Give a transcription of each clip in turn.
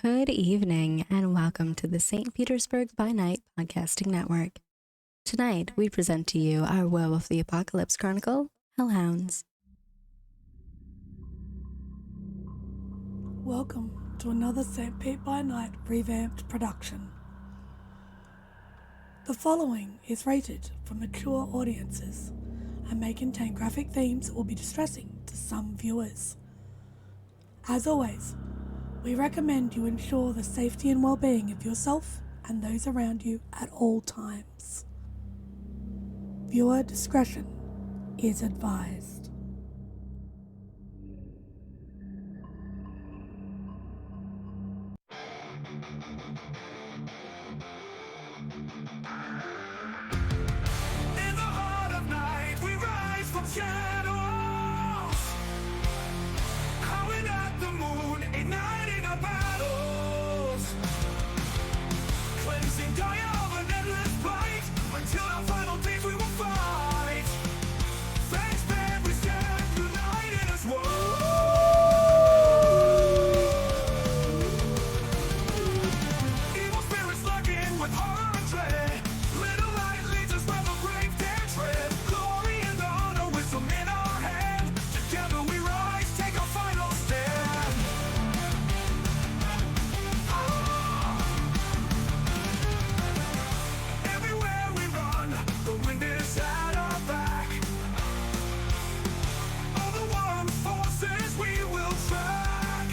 Good evening, and welcome to the St. Petersburg by Night podcasting network. Tonight, we present to you our Werewolf the Apocalypse Chronicle, Hounds. Welcome to another St. Pete by Night revamped production. The following is rated for mature audiences and may contain graphic themes that will be distressing to some viewers. As always, we recommend you ensure the safety and well-being of yourself and those around you at all times. Viewer discretion is advised. In the heart of night, we rise from shadows, howling at the moon, igniting our battles, cleansing Gaia of an endless fight, until our final days we will fight. Thanks, man, we stand united as one. Evil spirits lurking with horror and dread. Little light leads us where the brave dare tread. Glory and honor, wisdom in our hand. Together we rise, take our final stand. Everywhere we run, the wind is at our back. All the warm forces we will track.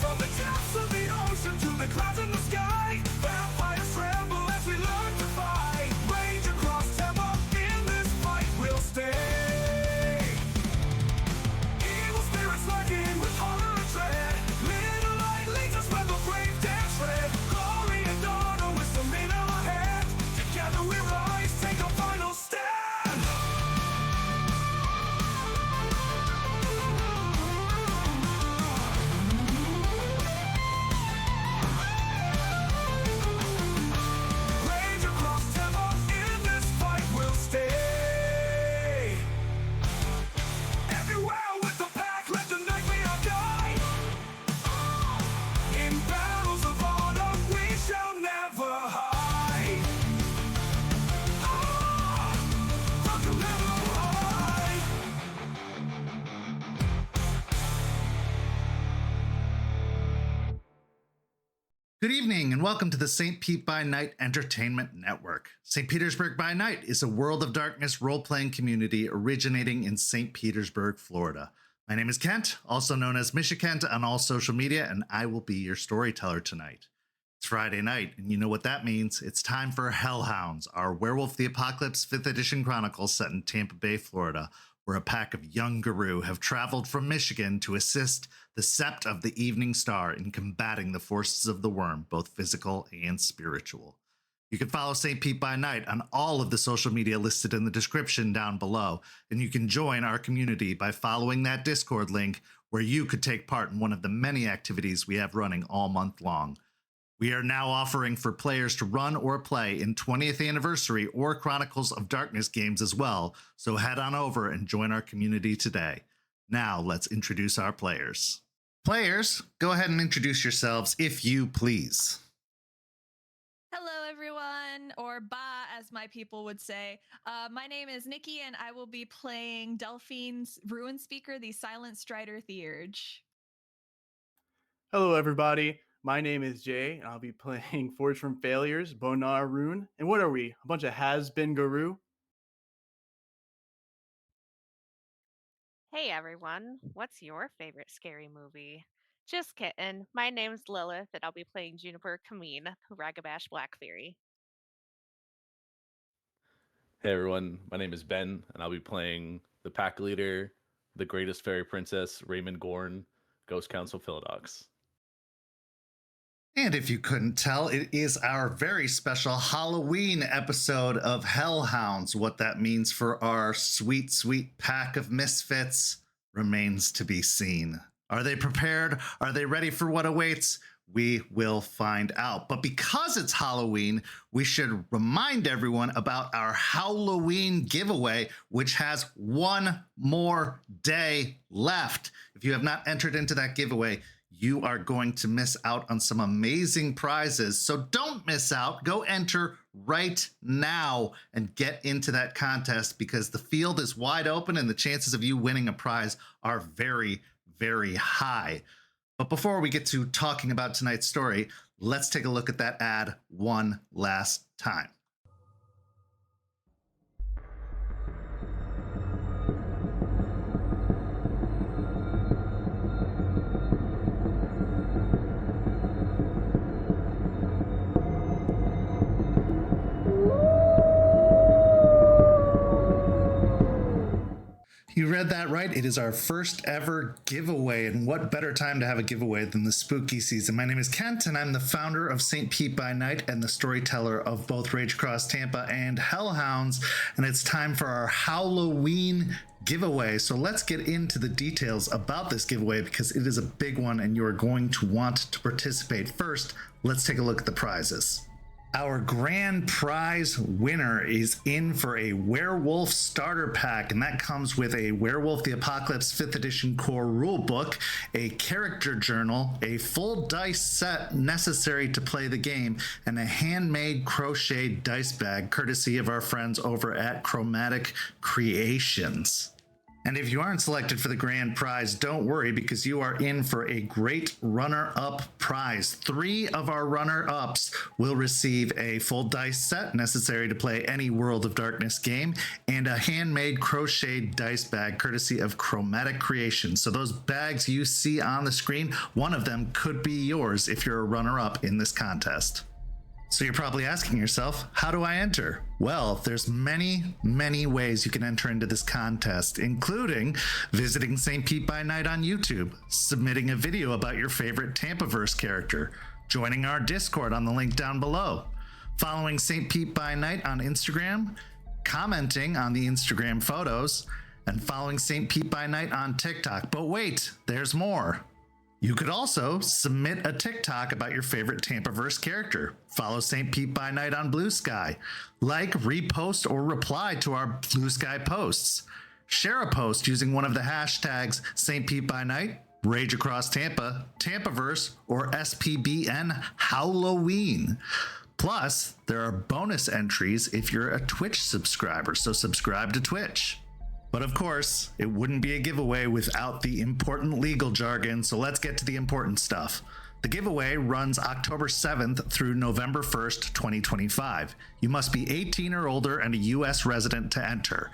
From the depths of the ocean to the clouds in the sky, vampires tremble as we learn to fight. Rage across Tampa, in this fight we'll stay. Evil spirits lurking with horror and dread. Little light leads us where the brave dare tread. Glory and honor, wisdom in our hand. Together we rise, take our final stand. Rage across Tampa, in this fight we'll stay. Everywhere with the pack, let the night be our guide. In battles of honor, we shall never hide. Fuck you, never hide. Good evening and welcome to the St. Pete by Night Entertainment Network. St. Petersburg by Night is a World of Darkness role-playing community originating in St. Petersburg, Florida. My name is Kent, also known as Misha Kent on all social media, and I will be your storyteller tonight. It's Friday night, and you know what that means. It's time for Hounds, our Werewolf the Apocalypse 5th edition chronicle set in Tampa Bay, Florida, where a pack of young guru have traveled from Michigan to assist the Sept of the Evening Star in combating the forces of the worm, both physical and spiritual. You can follow St. Pete by Night on all of the social media listed in the description down below, and you can join our community by following that Discord link where you could take part in one of the many activities we have running all month long. We are now offering for players to run or play in 20th Anniversary or Chronicles of Darkness games as well, so head on over and join our community today. Now, let's introduce our players. Players, go ahead and introduce yourselves if you please. Hello, everyone, or ba, as my people would say. My name is Nikki, and I will be playing Delphine's Ruinspeaker, the Silent Strider Theurge. Hello, everybody. My name is Jay, and I'll be playing Forge from Failures, Bonar Rune. And what are we? A bunch of has-been guru? Hey everyone, what's your favorite scary movie? Just kidding. My name's Lilith, and I'll be playing Juniper Camine, Ragabash Black Fairy. Hey everyone, my name is Ben, and I'll be playing the pack leader, the greatest fairy princess, Raymond Gorn, Ghost Council Philodox. And if you couldn't tell, it is our very special Halloween episode of Hounds. What that means for our sweet, sweet pack of misfits remains to be seen. Are they prepared? Are they ready for what awaits? We will find out. But because it's Halloween, we should remind everyone about our Halloween giveaway, which has one more day left. If you have not entered into that giveaway, you are going to miss out on some amazing prizes. So don't miss out. Go enter right now and get into that contest, because the field is wide open and the chances of you winning a prize are very, very high. But before we get to talking about tonight's story, let's take a look at that ad one last time. You read that right. It is our first ever giveaway, and what better time to have a giveaway than the spooky season. My name is Kent, and I'm the founder of St. Pete by Night and the storyteller of both Rage Across Tampa and Hounds, and it's time for our Halloween giveaway. So let's get into the details about this giveaway, because it is a big one and you are going to want to participate. First, let's take a look at the prizes. Our grand prize winner is in for a Werewolf starter pack, and that comes with a Werewolf the Apocalypse 5th edition core rulebook, a character journal, a full dice set necessary to play the game, and a handmade crocheted dice bag courtesy of our friends over at Chromatic Creations. And if you aren't selected for the grand prize, don't worry, because you are in for a great runner-up prize. 3 of our runner-ups will receive a full dice set necessary to play any World of Darkness game, and a handmade crocheted dice bag courtesy of Chromatic Creations. So those bags you see on the screen, one of them could be yours if you're a runner-up in this contest. So you're probably asking yourself, how do I enter? Well, there's many, many ways you can enter into this contest, including visiting St. Pete by Night on YouTube, submitting a video about your favorite Tampaverse character, joining our Discord on the link down below, following St. Pete by Night on Instagram, commenting on the Instagram photos, and following St. Pete by Night on TikTok. But wait, there's more. You could also submit a TikTok about your favorite Tampaverse character, follow St. Pete by Night on Blue Sky, like, repost, or reply to our Blue Sky posts, share a post using one of the hashtags St. Pete by Night, Rage Across Tampa, Tampaverse, or SPbN Halloween. Plus, there are bonus entries if you're a Twitch subscriber, so subscribe to Twitch. But of course, it wouldn't be a giveaway without the important legal jargon, so let's get to the important stuff. The giveaway runs October 7th through November 1st, 2025. You must be 18 or older and a US resident to enter.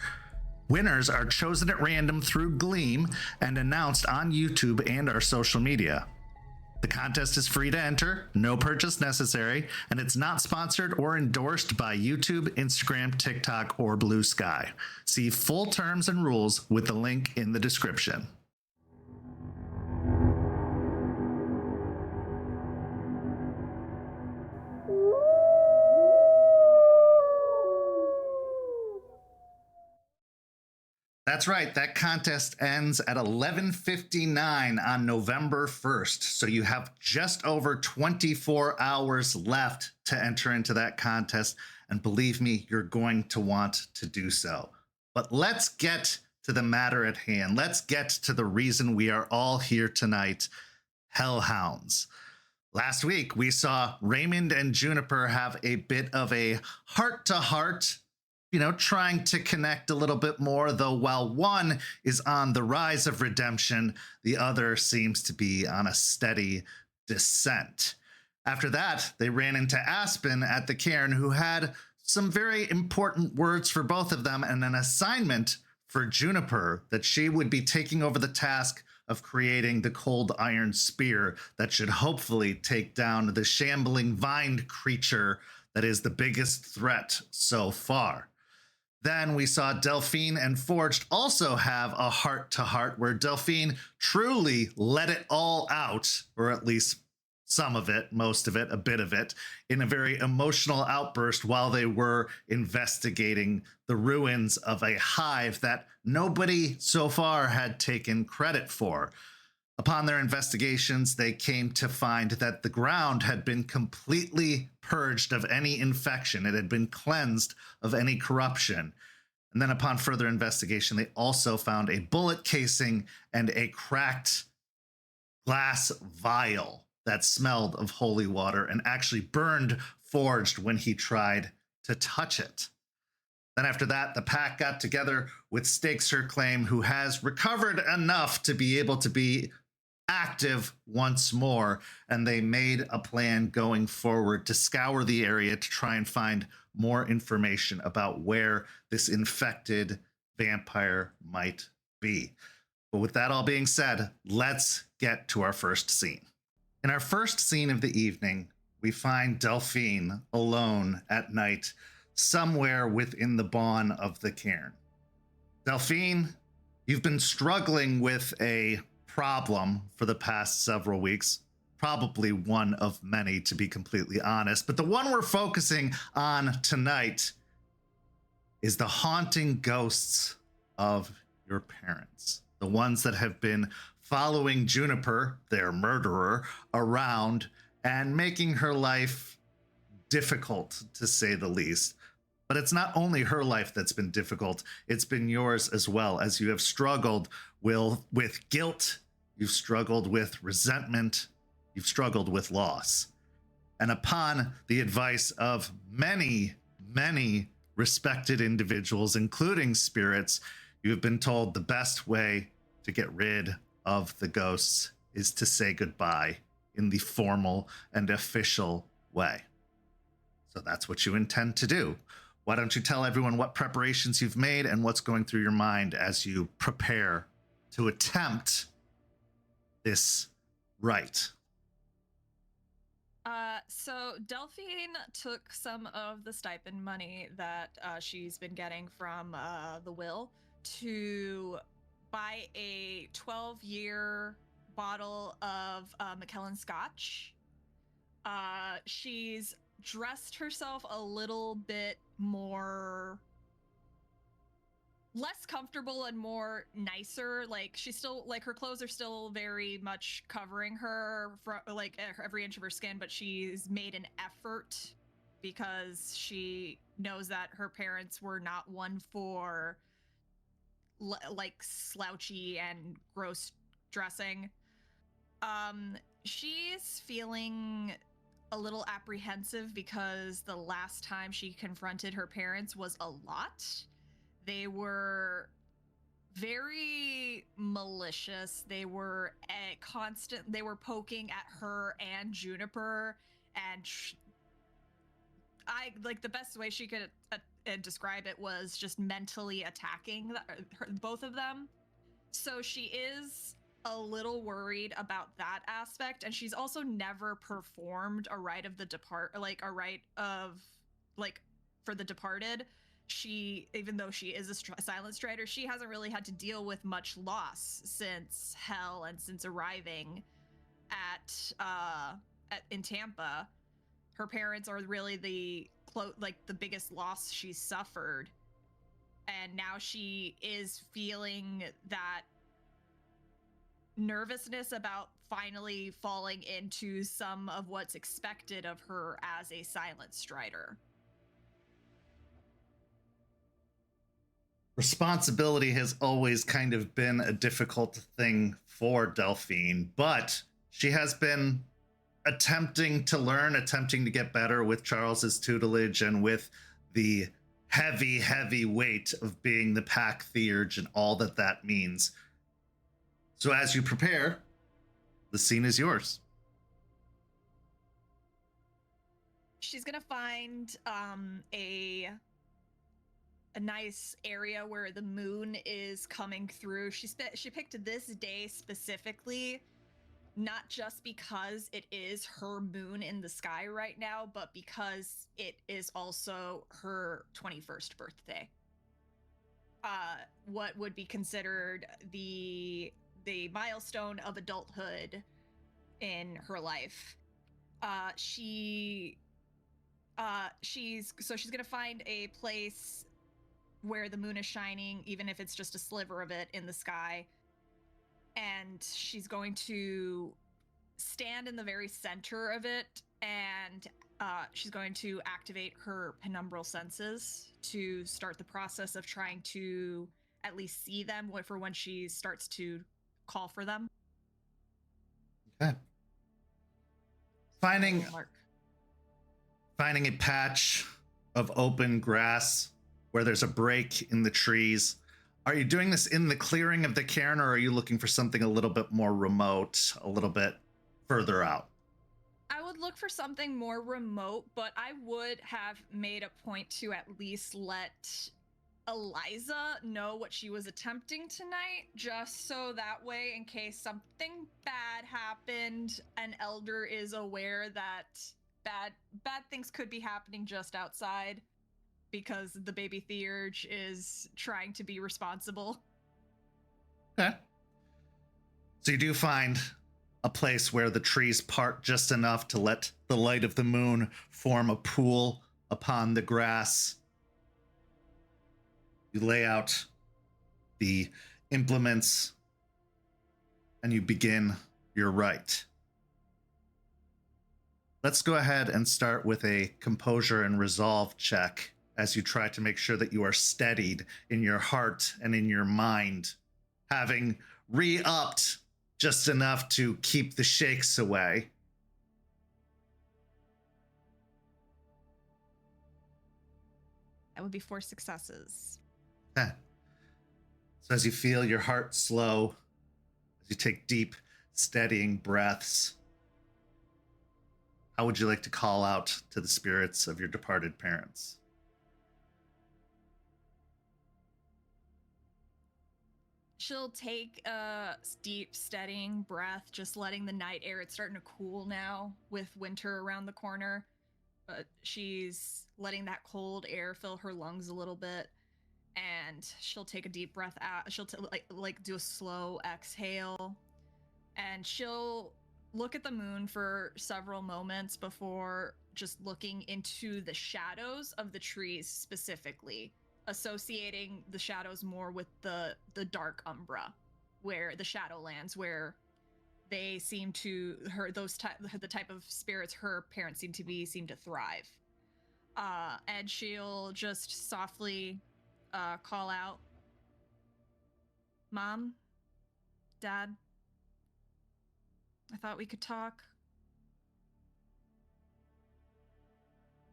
Winners are chosen at random through Gleam and announced on YouTube and our social media. The contest is free to enter, no purchase necessary, and it's not sponsored or endorsed by YouTube, Instagram, TikTok, or Blue Sky. See full terms and rules with the link in the description. That's right, that contest ends at 11:59 on November 1st, so you have just over 24 hours left to enter into that contest, and believe me, you're going to want to do so. But let's get to the matter at hand. Let's get to the reason we are all here tonight, Hellhounds. Last week, we saw Raymond and Juniper have a bit of a heart-to-heart, trying to connect a little bit more, though while one is on the rise of redemption, the other seems to be on a steady descent. After that, they ran into Aspen at the cairn, who had some very important words for both of them and an assignment for Juniper that she would be taking over the task of creating the cold iron spear that should hopefully take down the shambling vined creature that is the biggest threat so far. Then we saw Delphine and Forged also have a heart-to-heart where Delphine truly let it all out, or at least some of it, most of it, a bit of it, in a very emotional outburst while they were investigating the ruins of a hive that nobody so far had taken credit for. Upon their investigations, they came to find that the ground had been completely purged of any infection. It had been cleansed of any corruption. And then upon further investigation, they also found a bullet casing and a cracked glass vial that smelled of holy water and actually burned Forged when he tried to touch it. Then after that, the pack got together with Stakes Her Claim, who has recovered enough to be able to be active once more, and they made a plan going forward to scour the area to try and find more information about where this infected vampire might be. But with that all being said, let's get to our first scene. In our first scene of the evening, we find Delphine alone at night, somewhere within the bawn of the cairn. Delphine, you've been struggling with a problem for the past several weeks, probably one of many, to be completely honest, but the one we're focusing on tonight is the haunting ghosts of your parents, the ones that have been following Juniper, their murderer, around and making her life difficult, to say the least. But it's not only her life that's been difficult, it's been yours as well, as you have struggled with guilt, you've struggled with resentment, you've struggled with loss. And upon the advice of many, many respected individuals, including spirits, you have been told the best way to get rid of the ghosts is to say goodbye in the formal and official way. So that's what you intend to do. Why don't you tell everyone what preparations you've made and what's going through your mind as you prepare to attempt this rite? So Delphine took some of the stipend money that she's been getting from the will to buy a 12-year bottle of Macallan Scotch. She's dressed herself a little bit more less comfortable and more nicer. Like, she's still, like, her clothes are still very much covering her from, like, every inch of her skin, but she's made an effort because she knows that her parents were not one for like slouchy and gross dressing. She's feeling a little apprehensive because the last time she confronted her parents was a lot. They were very malicious. They were they were poking at her and Juniper, and the best way she could describe it was just mentally attacking both of them. So she is a little worried about that aspect, and she's also never performed a rite of the for the departed. She, even though she is a silent strider, she hasn't really had to deal with much loss since Hell and since arriving in Tampa. Her parents are really the biggest loss she's suffered, and now she is feeling that nervousness about finally falling into some of what's expected of her as a silent strider. Responsibility has always kind of been a difficult thing for Delphine, but she has been attempting to learn, attempting to get better with Charles's tutelage and with the heavy, heavy weight of being the pack theurge and all that that means. So as you prepare, the scene is yours. She's gonna find a nice area where the moon is coming through. She picked this day specifically, not just because it is her moon in the sky right now, but because it is also her 21st birthday. What would be considered the milestone of adulthood in her life. She's gonna find a place where the moon is shining, even if it's just a sliver of it in the sky. And she's going to stand in the very center of it, and she's going to activate her penumbral senses to start the process of trying to at least see them for when she starts to call for them. Okay. Finding Mark. a patch of open grass where there's a break in the trees. Are you doing this in the clearing of the cairn, or are you looking for something a little bit more remote, a little bit further out? I would look for something more remote, but I would have made a point to at least let Eliza know what she was attempting tonight, just so that way, in case something bad happened, an elder is aware that bad things could be happening just outside because the baby theurge is trying to be responsible. Okay. So you do find a place where the trees part just enough to let the light of the moon form a pool upon the grass. You lay out the implements and you begin your rite. Let's go ahead and start with a composure and resolve check as you try to make sure that you are steadied in your heart and in your mind, having re-upped just enough to keep the shakes away. That would be 4 successes. Okay. So as you feel your heart slow, as you take deep, steadying breaths, how would you like to call out to the spirits of your departed parents? She'll take a deep, steadying breath, just letting the night air. It's starting to cool now with winter around the corner, but she's letting that cold air fill her lungs a little bit, and she'll take a deep breath out. She'll like do a slow exhale, and she'll look at the moon for several moments before just looking into the shadows of the trees specifically, associating the shadows more with the dark umbra, where the Shadowlands, where they seem to the type of spirits her parents seem to thrive. And she'll just softly call out, "Mom, Dad, I thought we could talk.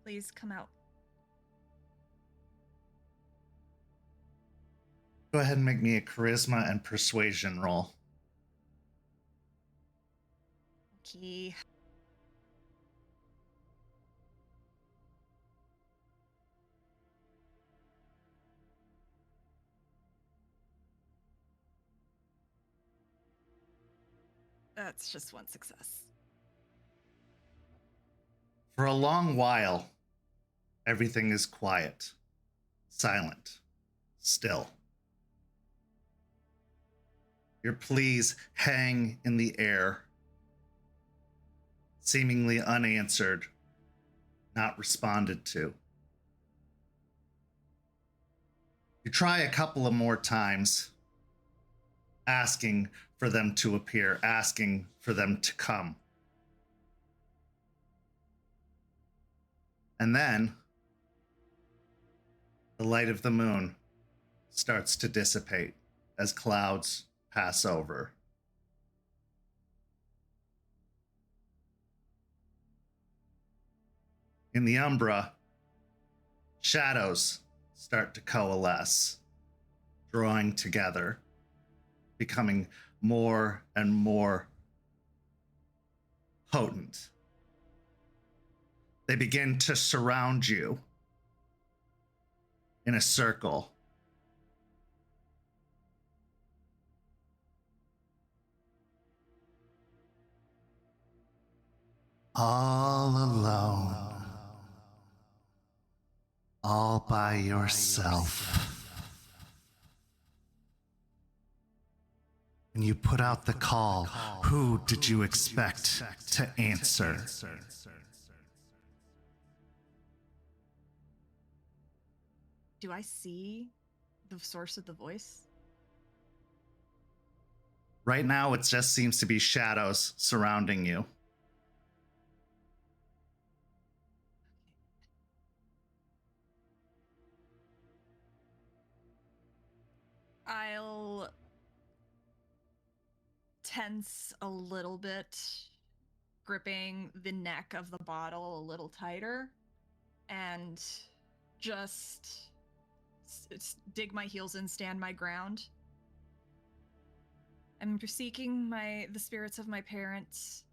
Please come out." Go ahead and make me a charisma and persuasion roll. Okay. That's just 1 success. For a long while, everything is quiet, silent, still. Your pleas hang in the air, seemingly unanswered, not responded to. You try a couple of more times, asking for them to appear, asking for them to come. And then the light of the moon starts to dissipate as clouds pass over. In the umbra, shadows start to coalesce, drawing together, becoming more and more potent. They begin to surround you in a circle. All alone. All by yourself. When you put out the call, who did you expect to answer? Do I see the source of the voice? Right now, it just seems to be shadows surrounding you. I'll tense a little bit, gripping the neck of the bottle a little tighter, and just dig my heels in, stand my ground. I'm seeking the spirits of my parents.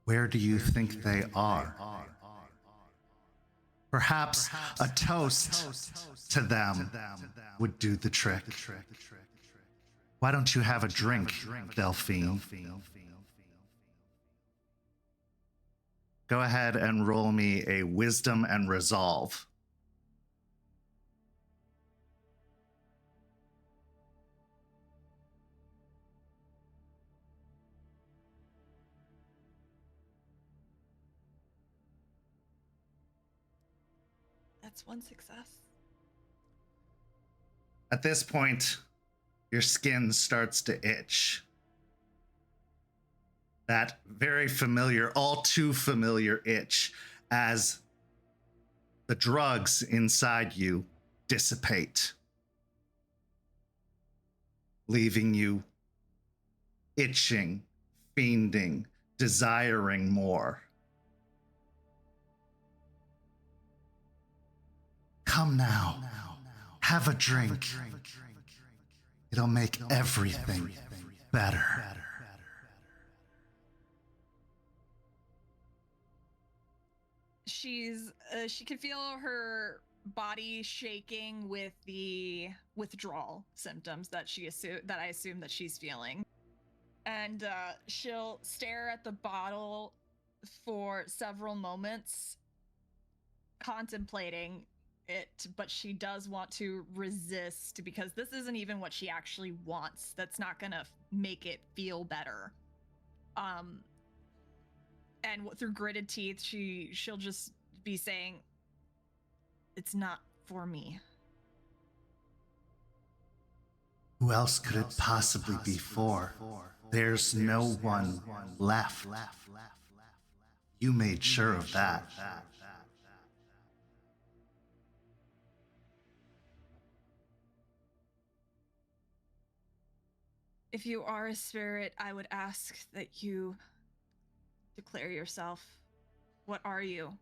Where do you think they are? Perhaps a toast to them would do the trick. Why don't you have a drink, Delphine? Go ahead and roll me a wisdom and resolve. That's one success. At this point, your skin starts to itch. That very familiar, all too familiar itch as the drugs inside you dissipate, leaving you itching, fiending, desiring more. Come now, have a drink. It'll make everything better. She can feel her body shaking with the withdrawal symptoms that I assume that she's feeling, and she'll stare at the bottle for several moments, contemplating it, but she does want to resist because this isn't even what she actually wants. That's not gonna make it feel better. And through gritted teeth, she'll just be saying, "It's not for me." Who else could it possibly be for? There's no one left. You made sure of that. If you are a spirit, I would ask that you declare yourself. What are you?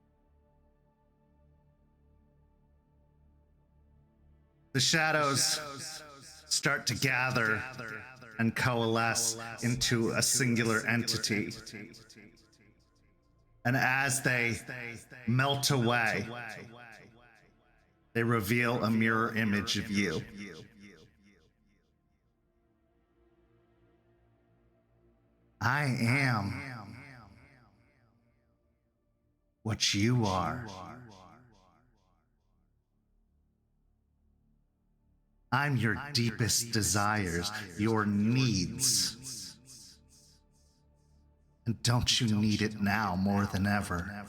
The shadows start to gather and coalesce into a singular entity. And as they melt away, they reveal a mirror image of you. I am what you are. I'm your deepest desires, your needs. And don't you need it now more than ever?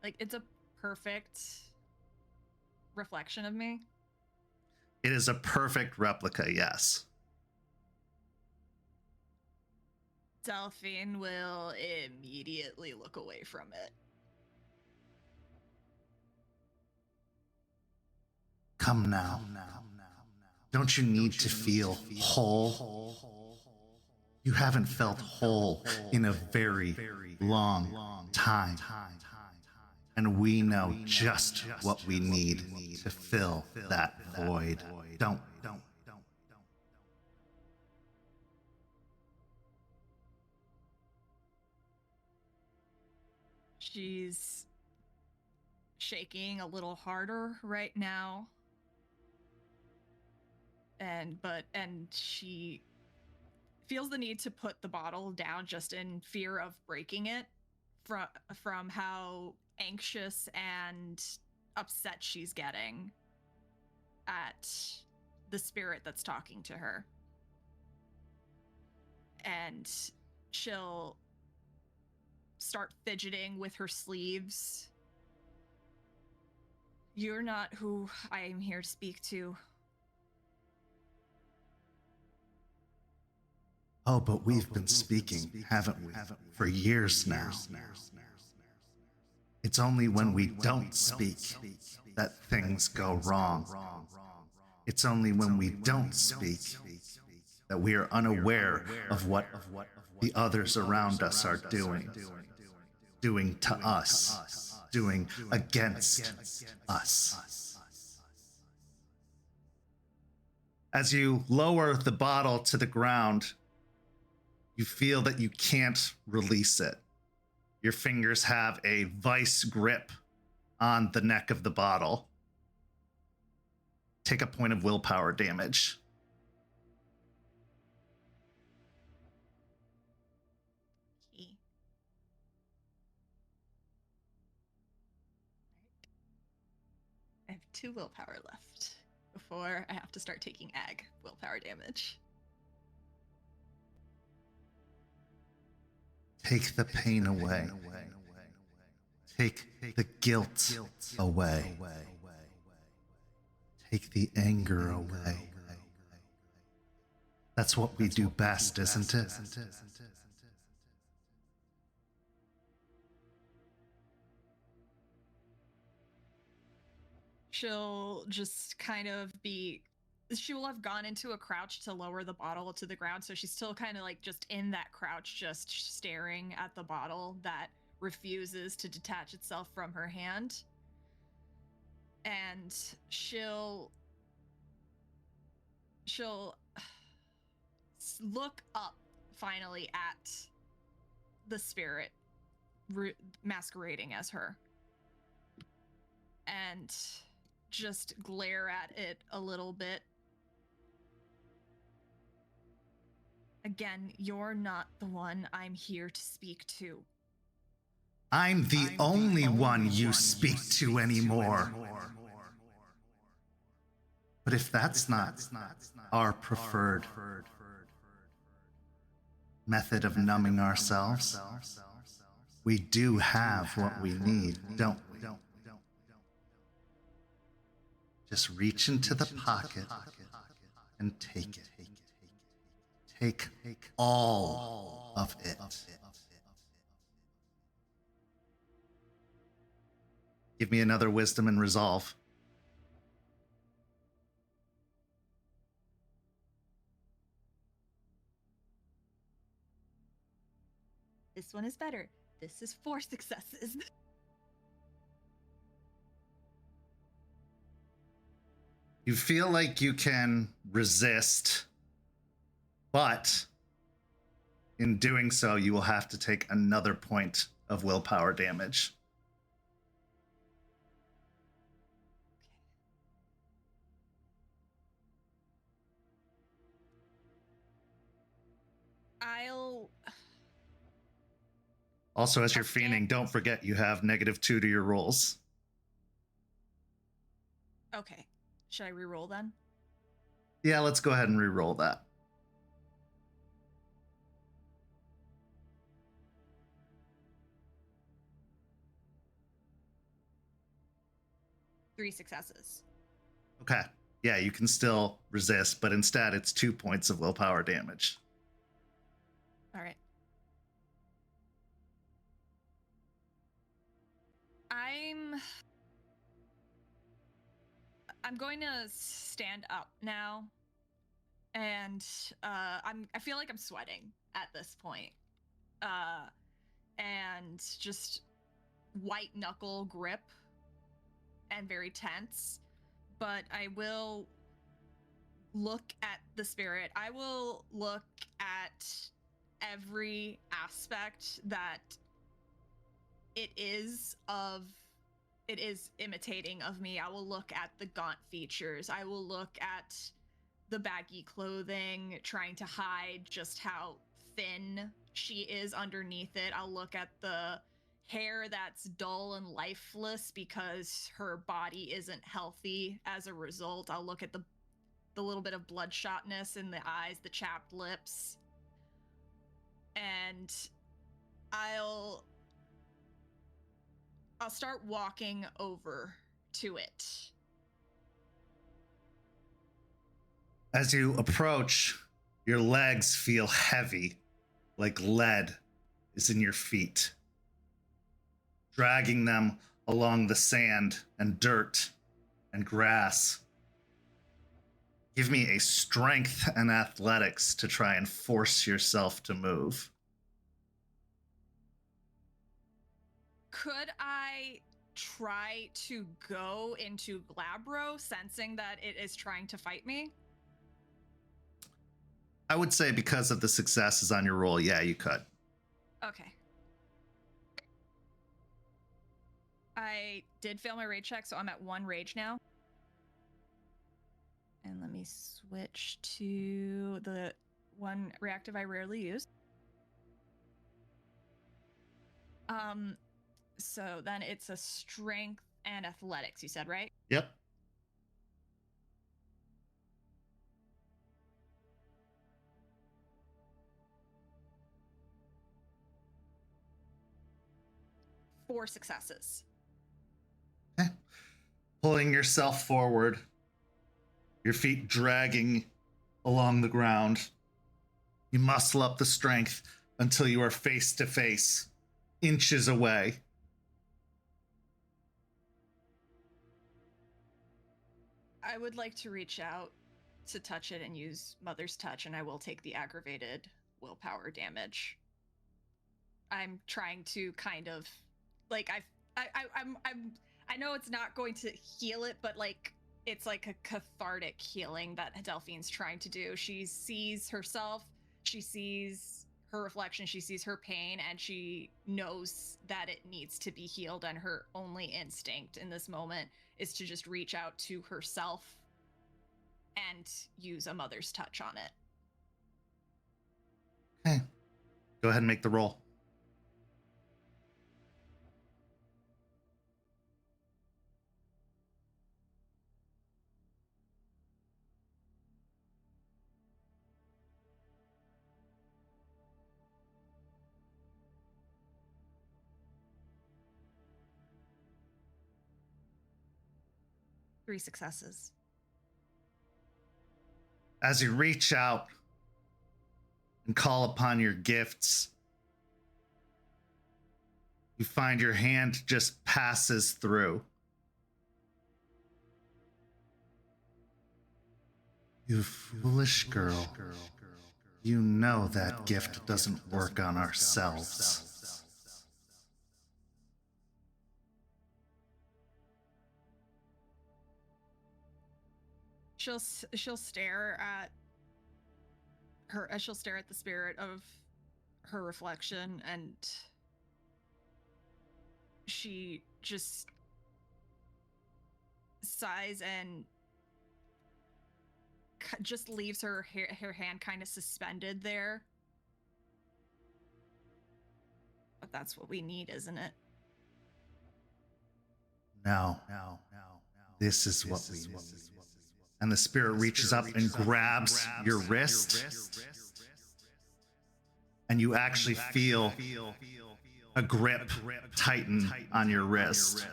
Like, it's a perfect reflection of me. It is a perfect replica, yes. Delphine will immediately look away from it. Come now. Don't you need to feel whole? You haven't felt whole in a very long time. And we know just what we need to fill that void. Don't. She's shaking a little harder right now. And she feels the need to put the bottle down just in fear of breaking it from how anxious and upset she's getting at the spirit that's talking to her. And she'll start fidgeting with her sleeves. You're not who I am here to speak to. Oh, but we've been speaking, haven't we? For years now. It's only when we don't speak that things go wrong. It's only when we don't speak that we are unaware of what the others around us are doing to us, doing against us. As you lower the bottle to the ground, you feel that you can't release it. Your fingers have a vice grip on the neck of the bottle. Take a point of willpower damage. Key. I have 2 willpower left before I have to start taking ag willpower damage. Take the pain away. Take the guilt away. Take the anger away. That's what we do best, isn't it? She'll just kind of she will have gone into a crouch to lower the bottle to the ground, so she's still kind of like just in that crouch, just staring at the bottle that refuses to detach itself from her hand. And she'll look up finally at the spirit masquerading as her and just glare at it a little bit. Again, you're not the one I'm here to speak to. I'm the only one you speak to anymore. But if that's not our preferred method of numbing ourselves, we do have what we need, don't we? Just reach into the pocket and take it. Take all of it. Give me another wisdom and resolve. This one is better. This is 4 successes. You feel like you can resist, but in doing so, you will have to take another point of willpower damage. Also, as you're fiending, don't forget you have -2 to your rolls. Okay. Should I re-roll then? Yeah, let's go ahead and re-roll that. Three successes. Okay. Yeah, you can still resist, but instead it's 2 points of willpower damage. All right. I'm going to stand up now, and I feel like I'm sweating at this point, and just white knuckle grip and very tense. But I will look at the spirit. I will look at every aspect that it is imitating of me. I will look at the gaunt features. I will look at the baggy clothing, trying to hide just how thin she is underneath it. I'll look at the hair that's dull and lifeless because her body isn't healthy as a result. I'll look at the little bit of bloodshotness in the eyes, the chapped lips. And I'll start walking over to it. As you approach, your legs feel heavy, like lead is in your feet. dragging them along the sand and dirt and grass. Give me a strength and athletics to try and force yourself to move. Could I try to go into Glabro, sensing that it is trying to fight me? I would say because of the successes on your roll, yeah, you could. Okay. I did fail my rage check, so I'm at 1 rage now. And let me switch to the one reactive I rarely use. So then it's a strength and athletics, you said, right? Yep. Four successes. Okay. Pulling yourself forward, your feet dragging along the ground. You muscle up the strength until you are face to face, inches away. I would like to reach out to touch it and use Mother's Touch, and I will take the aggravated willpower damage. I'm trying to kind of like I know it's not going to heal it, but like it's like a cathartic healing that Delphine's trying to do. She sees herself, she sees her reflection, she sees her pain, and she knows that it needs to be healed, and her only instinct in this moment is to just reach out to herself and use a Mother's Touch on it. Okay. Go ahead and make the roll. Three successes. As you reach out and call upon your gifts, you find your hand just passes through. You foolish girl. You know that gift doesn't work on ourselves. She'll stare at her. She'll stare at the spirit of her reflection, and she just sighs and just leaves her hand kind of suspended there. But that's what we need, isn't it? No. This is what we need. And the spirit reaches up and grabs your wrist. And you actually feel a grip tighten on your wrist.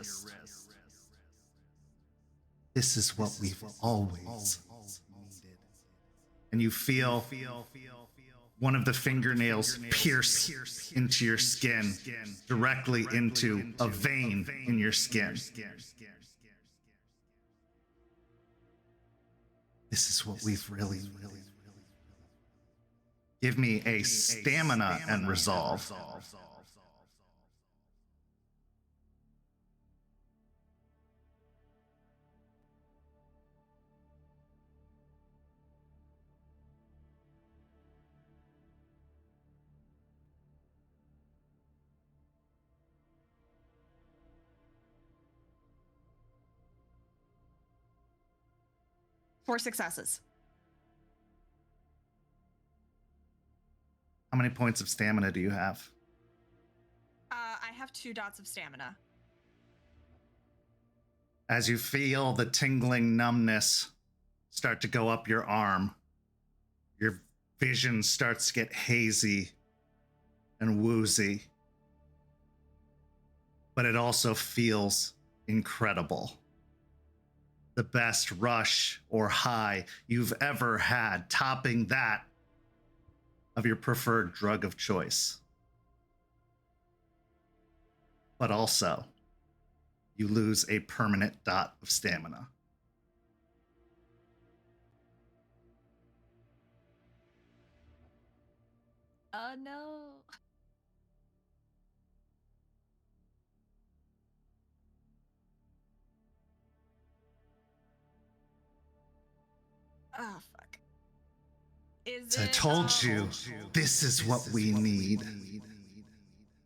This is what we've always needed. And you feel one of the fingernails pierce into your skin, directly into a vein in your skin. This is what we've really needed. Give me a stamina and resolve. Four successes. How many points of stamina do you have? I have 2 dots of stamina. As you feel the tingling numbness start to go up your arm, your vision starts to get hazy and woozy. But it also feels incredible. The best rush or high you've ever had, topping that of your preferred drug of choice. but also you lose a permanent dot of stamina. Oh no. Oh fuck. Is I it, told you, this is what we need.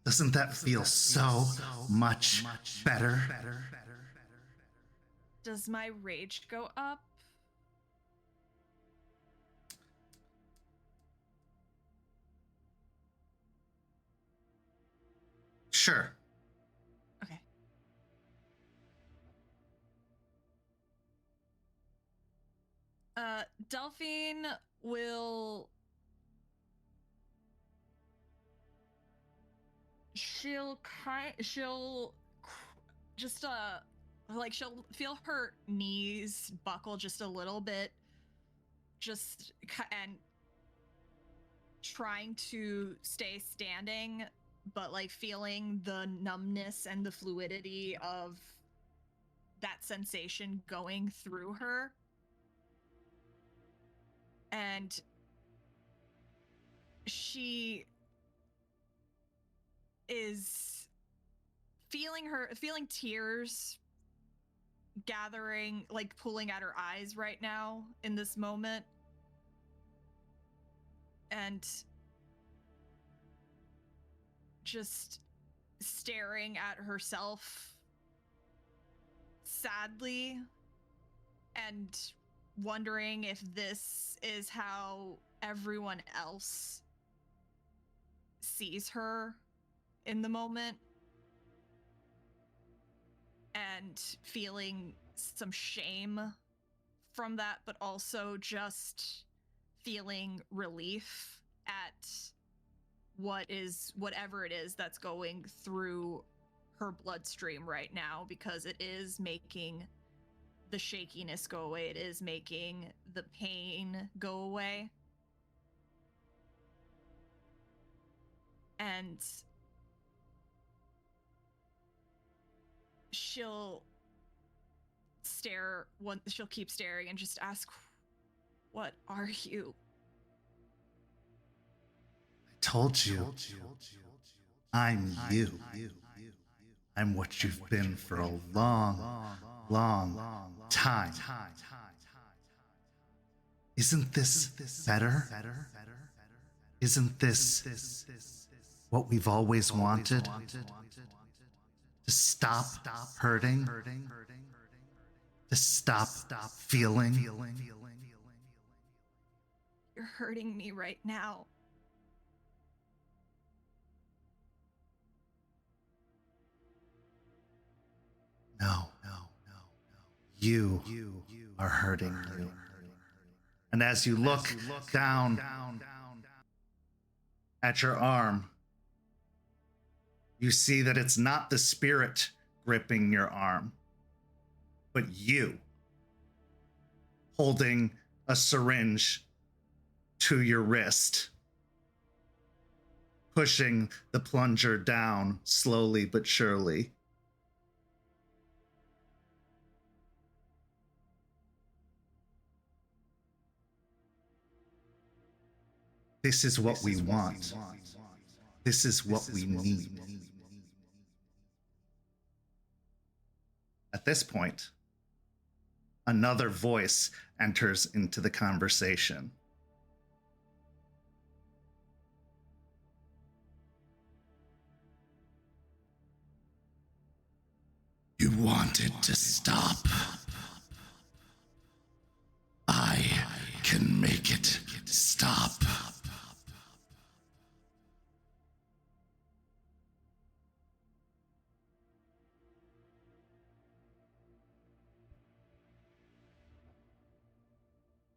Doesn't that feel so much better? Does my rage go up? Sure. Okay. Delphine will. She'll just like she'll feel her knees buckle just a little bit, and trying to stay standing, but like feeling the numbness and the fluidity of that sensation going through her. And she is feeling tears gathering, like pulling at her eyes right now in this moment. And just staring at herself sadly and wondering if this is how everyone else sees her in the moment, and feeling some shame from that, but also just feeling relief at whatever it is that's going through her bloodstream right now, because it is making the shakiness go away. It is making the pain go away. And she'll keep staring and just ask, "What are you?" I told you. I'm you. I'm what you've been for a long, long time. Isn't this better? Isn't this what we've always wanted? To stop hurting? To stop feeling? You're hurting me right now. No. You are hurting you. And as you look down at your arm, you see that it's not the spirit gripping your arm, but you holding a syringe to your wrist, pushing the plunger down slowly but surely. This is what we want. This is what we need. At this point, another voice enters into the conversation. You wanted to stop. I can make it stop.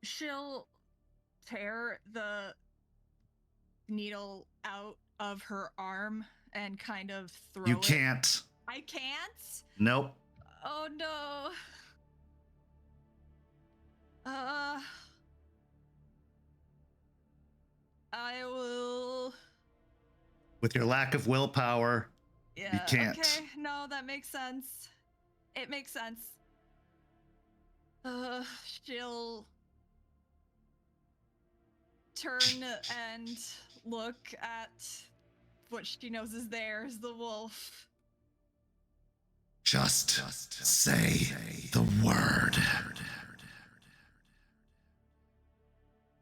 She'll tear the needle out of her arm and kind of throw it. You can't. I can't? Nope. Oh no. I will. With your lack of willpower, Yeah. can't. Okay. No, that makes sense. It makes sense. She'll turn and look at what she knows is theirs, the wolf. Just say the word.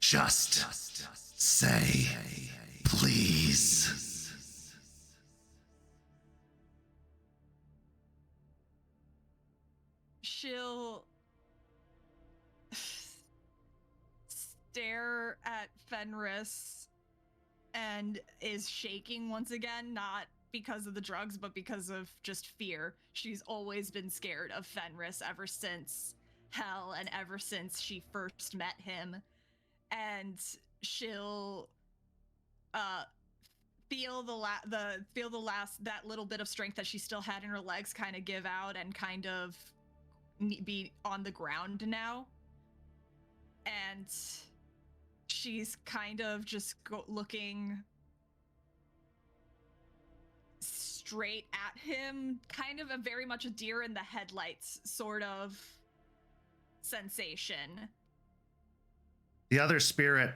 Just say please. She'll stare at Fenris and is shaking once again, not because of the drugs, but because of just fear. She's always been scared of Fenris ever since Hell and ever since she first met him. And she'll feel that little bit of strength that she still had in her legs kind of give out and kind of be on the ground now. And she's kind of just looking straight at him, kind of very much a deer in the headlights sort of sensation. The other spirit,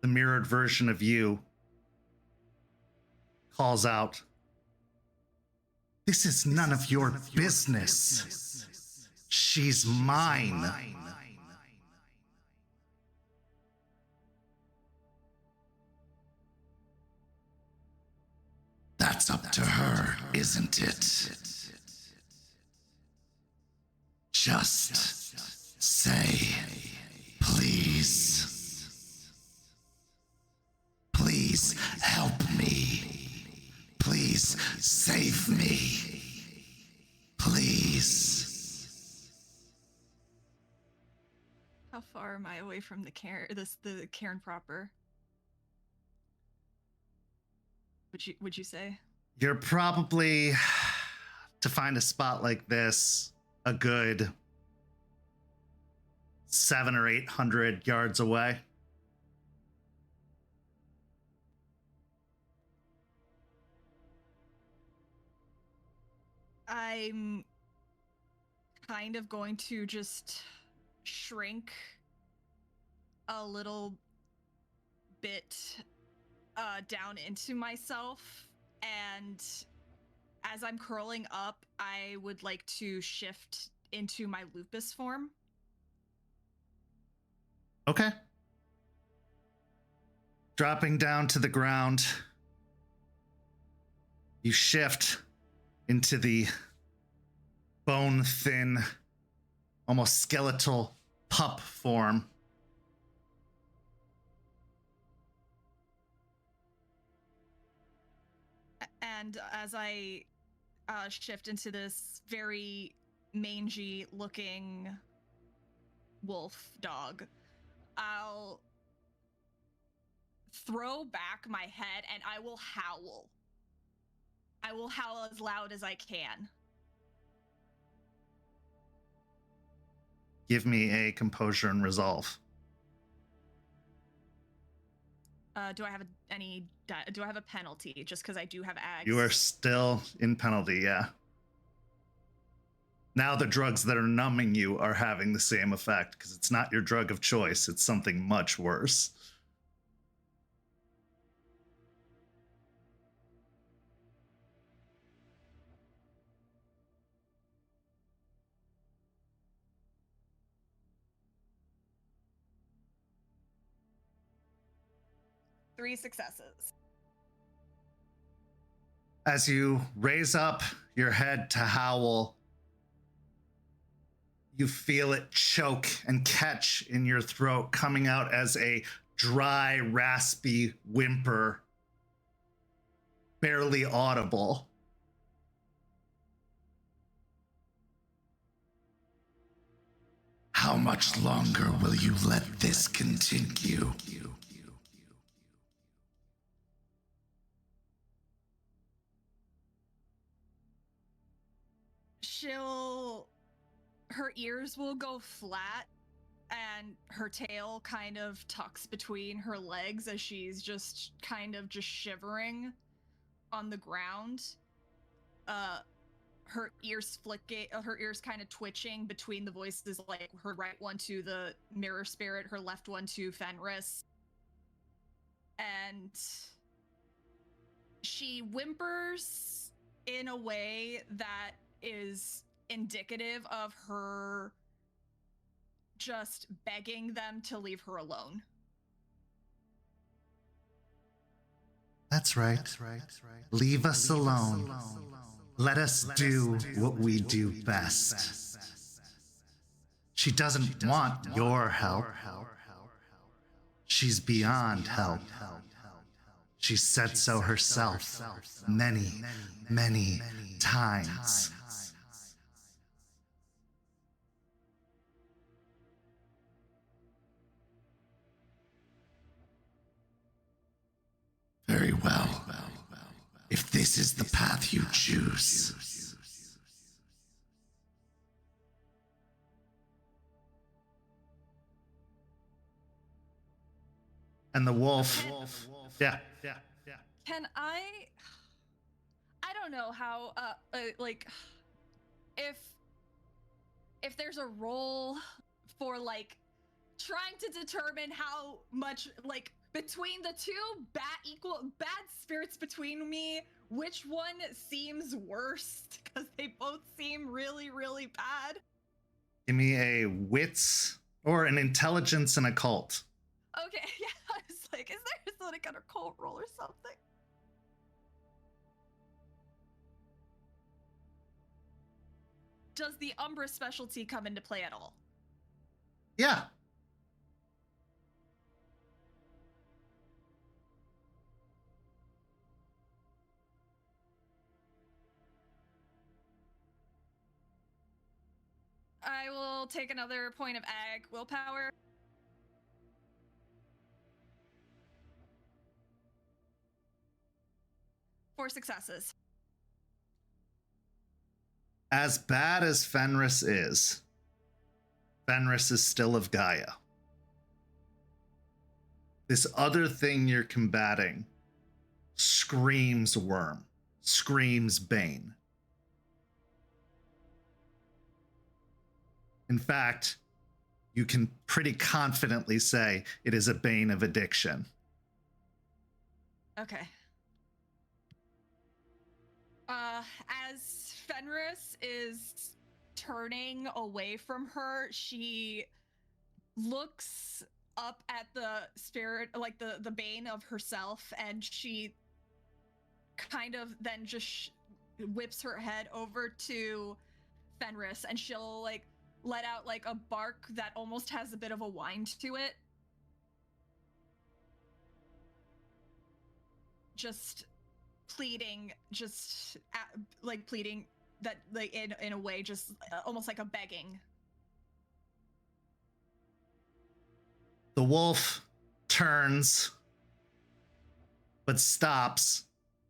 the mirrored version of you, calls out, "This is none of your business. She's mine." That's up to her, isn't it? Just say please. Please help me. Please save me. Please. How far am I away from the cairn proper? Would you say? You're probably, to find a spot like this, a good 700 or 800 yards away. I'm kind of going to just shrink a little bit down into myself, and as I'm curling up, I would like to shift into my lupus form. Okay. Dropping down to the ground, you shift into the bone-thin, almost skeletal pup form. And as I shift into this very mangy looking wolf dog, I'll throw back my head and I will howl. I will howl as loud as I can. Give me a composure and resolve. Do I have do I have a penalty just because I do have ags? You are still in penalty, yeah. Now the drugs that are numbing you are having the same effect because it's not your drug of choice. It's something much worse. Three successes. As you raise up your head to howl, you feel it choke and catch in your throat, coming out as a dry, raspy whimper, barely audible. How much longer will you let this continue? Her ears will go flat and her tail kind of tucks between her legs as she's just kind of just shivering on the ground, her ears flicking, her ears kind of twitching between the voices, like her right one to the mirror spirit, her left one to Fenris. And she whimpers in a way that is indicative of her just begging them to leave her alone. That's right. Leave us alone. Let us do what we do best. She doesn't want your help. She's beyond help. She said so herself many, many times. Very well. If this is the path you choose. And the wolf. Yeah. Can I don't know how like if there's a role for like trying to determine how much like between the two bad spirits between me, which one seems worse? Because they both seem really, really bad. Give me a wits or an intelligence and occult. Okay, yeah, I was like, is there like an occult roll or something? Does the Umbra specialty come into play at all? Yeah. I will take another point of ag willpower. Four successes. As bad as Fenris is still of Gaia. This other thing you're combating screams worm, screams bane. In fact, you can pretty confidently say it is a bane of addiction. Okay. As Fenris is turning away from her, she looks up at the spirit, like the bane of herself, and she kind of then just whips her head over to Fenris, and she'll like let out like a bark that almost has a bit of a whine to it. Just pleading, pleading that like in a way, just almost like a begging. The wolf turns, but stops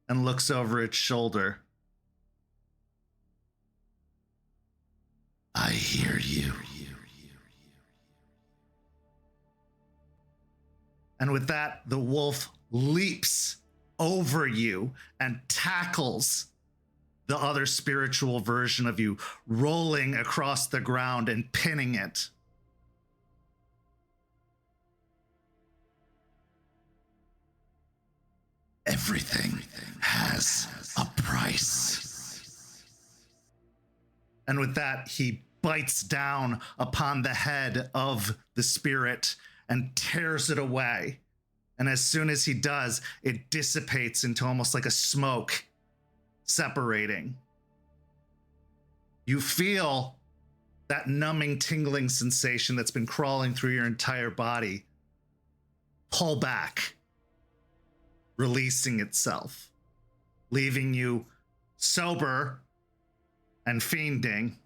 and looks over its shoulder. I hear you. And with that, the wolf leaps over you and tackles the other spiritual version of you, rolling across the ground and pinning it. Everything has a price. And with that, he bites down upon the head of the spirit and tears it away. And as soon as he does, it dissipates into almost like a smoke, separating. You feel that numbing, tingling sensation that's been crawling through your entire body pull back, releasing itself, leaving you sober and fiending,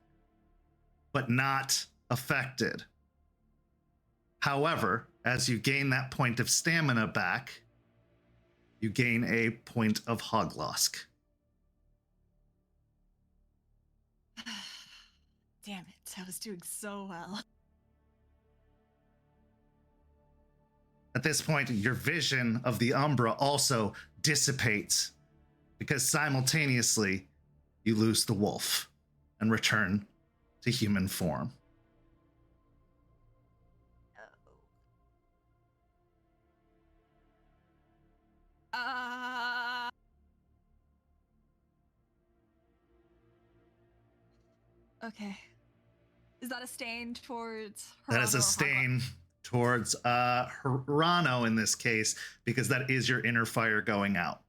but not affected. However, as you gain that point of stamina back, you gain a point of Hoglosk. Damn it, I was doing so well. At this point, your vision of the Umbra also dissipates, because simultaneously you lose the wolf and return to human form. Okay. Is that a stain towards That is Hirano a or stain towards Hirano in this case, because that is your inner fire going out.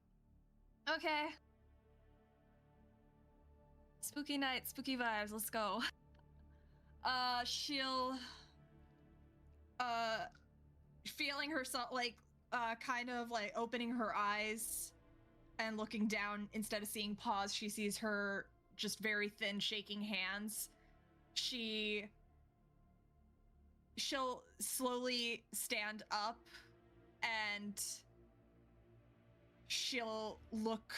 Okay. Spooky night, spooky vibes, let's go. She'll feeling herself kind of like opening her eyes and looking down. Instead of seeing paws, she sees her just very thin shaking hands. She'll slowly stand up and she'll look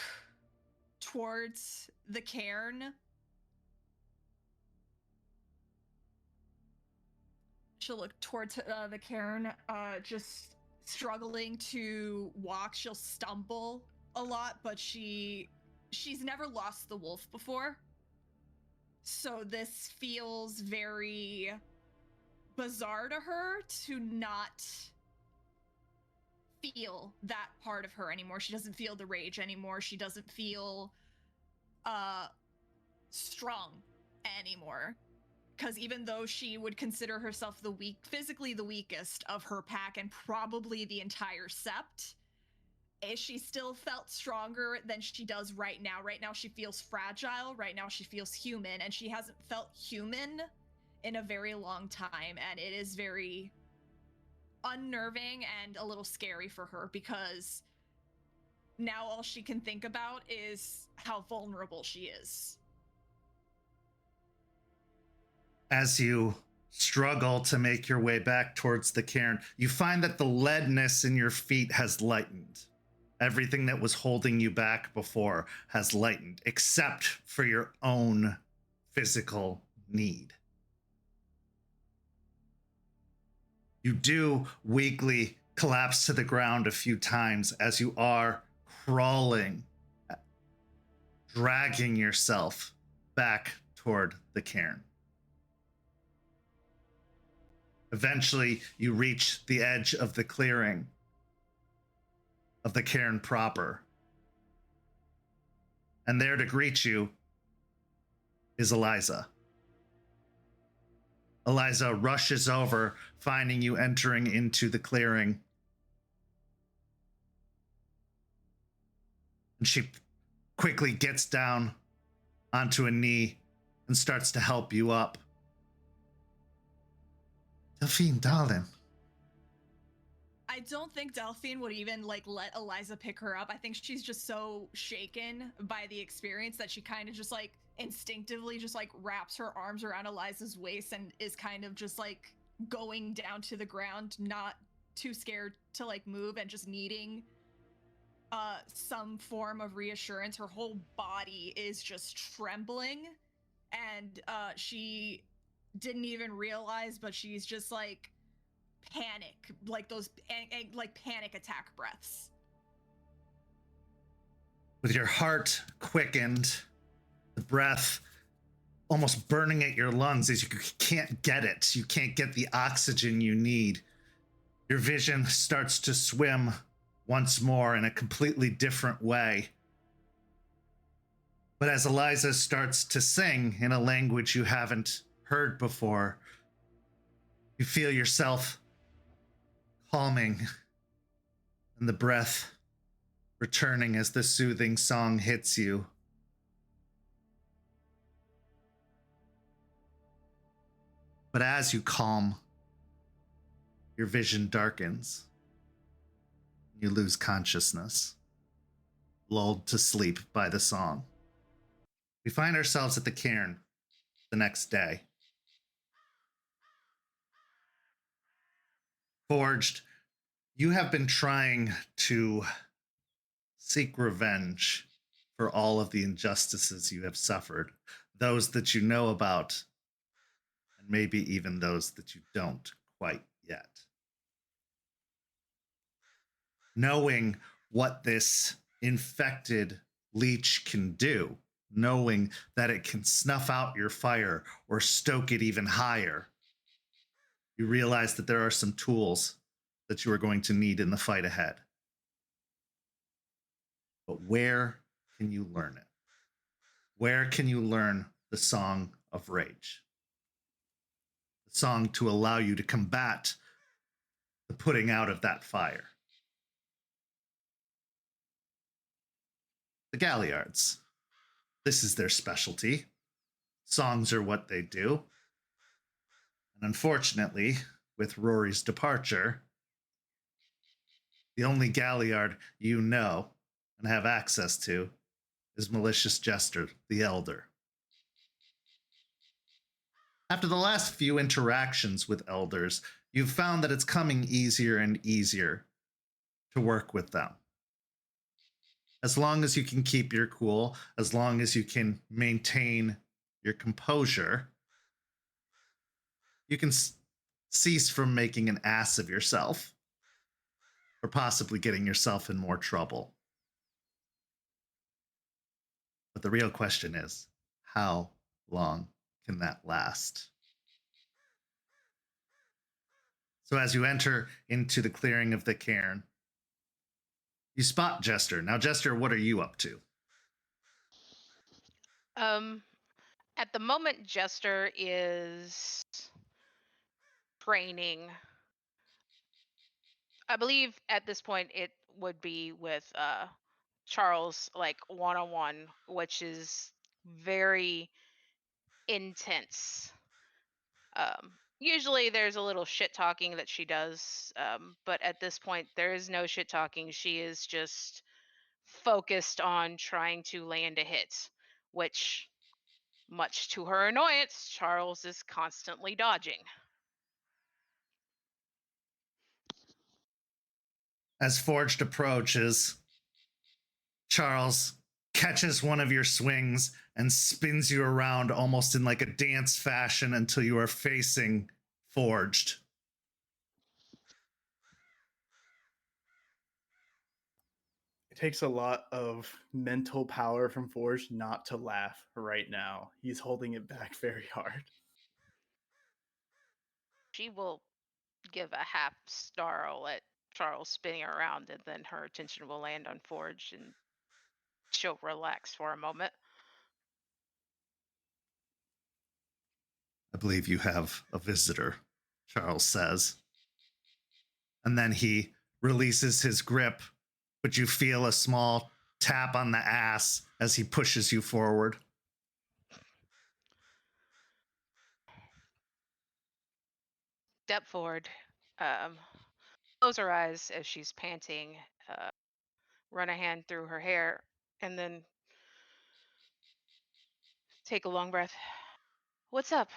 towards the cairn. She'll look towards the cairn, just struggling to walk. She'll stumble a lot, but she's never lost the wolf before. So this feels very bizarre to her to not feel that part of her anymore. She doesn't feel the rage anymore. She doesn't feel strong anymore. Because even though she would consider herself physically the weakest of her pack and probably the entire sept, she still felt stronger than she does right now. Right now she feels fragile. Right now she feels human, and she hasn't felt human in a very long time, and it is very unnerving and a little scary for her, because now all she can think about is how vulnerable she is. As you struggle to make your way back towards the cairn, you find that the leadness in your feet has lightened. Everything that was holding you back before has lightened, except for your own physical need. You do weakly collapse to the ground a few times as you are crawling, dragging yourself back toward the cairn. Eventually, you reach the edge of the clearing of the cairn proper. And there to greet you is Eliza. Eliza rushes over, finding you entering into the clearing. And she quickly gets down onto a knee and starts to help you up. Delphine, darling. I don't think Delphine would even let Eliza pick her up. I think she's just so shaken by the experience that she kind of just instinctively just wraps her arms around Eliza's waist and is kind of just going down to the ground, not too scared to move and just needing some form of reassurance. Her whole body is just trembling, and she didn't even realize, but she's just panic, those panic attack breaths. With your heart quickened, the breath almost burning at your lungs as you can't get it. You can't get the oxygen you need. Your vision starts to swim once more in a completely different way. But as Eliza starts to sing in a language you haven't heard before, you feel yourself calming and the breath returning as the soothing song hits you. But as you calm, your vision darkens. You lose consciousness, lulled to sleep by the song. We find ourselves at the cairn the next day. Forged, you have been trying to seek revenge for all of the injustices you have suffered, those that you know about, and maybe even those that you don't quite yet. Knowing what this infected leech can do, knowing that it can snuff out your fire or stoke it even higher. You realize that there are some tools that you are going to need in the fight ahead. But where can you learn it? Where can you learn the Song of Rage? The song to allow you to combat the putting out of that fire. The Galliards. This is their specialty. Songs are what they do. And unfortunately, with Rory's departure, the only Galliard you know and have access to is Malicious Jester, the Elder. After the last few interactions with Elders, you've found that it's coming easier and easier to work with them. As long as you can keep your cool, as long as you can maintain your composure, you can cease from making an ass of yourself or possibly getting yourself in more trouble. But the real question is, how long can that last? So as you enter into the clearing of the cairn, you spot Jester. Now, Jester, what are you up to? At the moment, Jester is training. I believe at this point it would be with Charles, like one-on-one, which is very intense. Usually there's a little shit talking that she does, but at this point there is no shit talking. She is just focused on trying to land a hit, which, much to her annoyance, Charles is constantly dodging. As Forged approaches, Charles catches one of your swings and spins you around almost in like a dance fashion until you are facing Forged. It takes a lot of mental power from Forge not to laugh right now. He's holding it back very hard. She will give a half snarl at Charles spinning her around, and then her attention will land on Forge and she'll relax for a moment. I believe you have a visitor, Charles says. And then he releases his grip, but you feel a small tap on the ass as he pushes you forward. Step forward, close her eyes as she's panting, run a hand through her hair, and then take a long breath. What's up?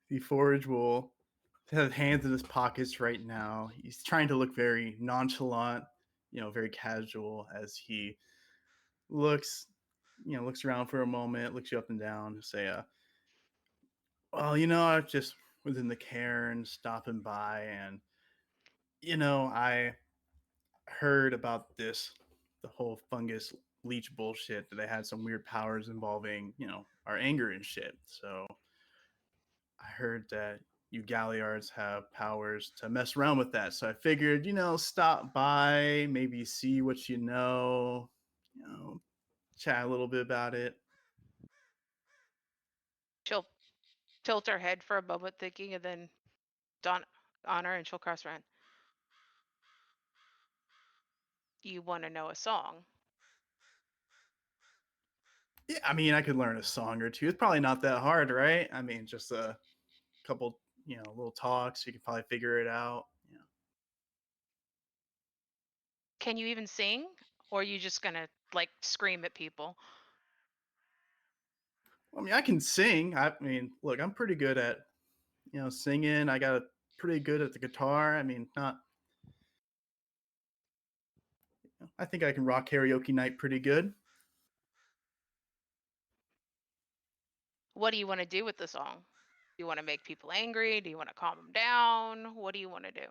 The Forge will have hands in his pockets right now. He's trying to look very nonchalant, very casual as he looks around for a moment, looks you up and down, say, well, I just was in the cairn stopping by, and, I heard about the whole fungus leech bullshit, that they had some weird powers involving, our anger and shit. So I heard that you Galliards have powers to mess around with that. So I figured, stop by, maybe see what chat a little bit about it. She'll tilt her head for a moment thinking, and then dawn on her and she'll cross her hand. You want to know a song? Yeah, I mean, I could learn a song or two. It's probably not that hard, right? I mean, just a couple, little talks. You could probably figure it out. Can you even sing? Or are you just going to, like, scream at people? I mean, I can sing. I mean, look, I'm pretty good at, singing. I got pretty good at the guitar. I mean, not. I think I can rock karaoke night pretty good. What do you want to do with the song? Do you want to make people angry? Do you want to calm them down? What do you want to do?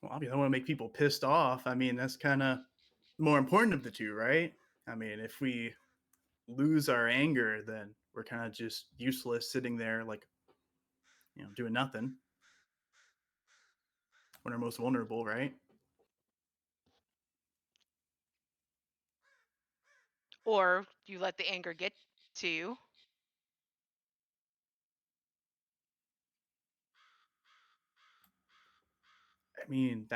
Well, I mean, I want to make people pissed off. I mean, that's kind of more important of the two, right? I mean, if we lose our anger, then we're kind of just useless sitting there, like, doing nothing when we're most vulnerable, right? Or you let the anger get to you. I mean,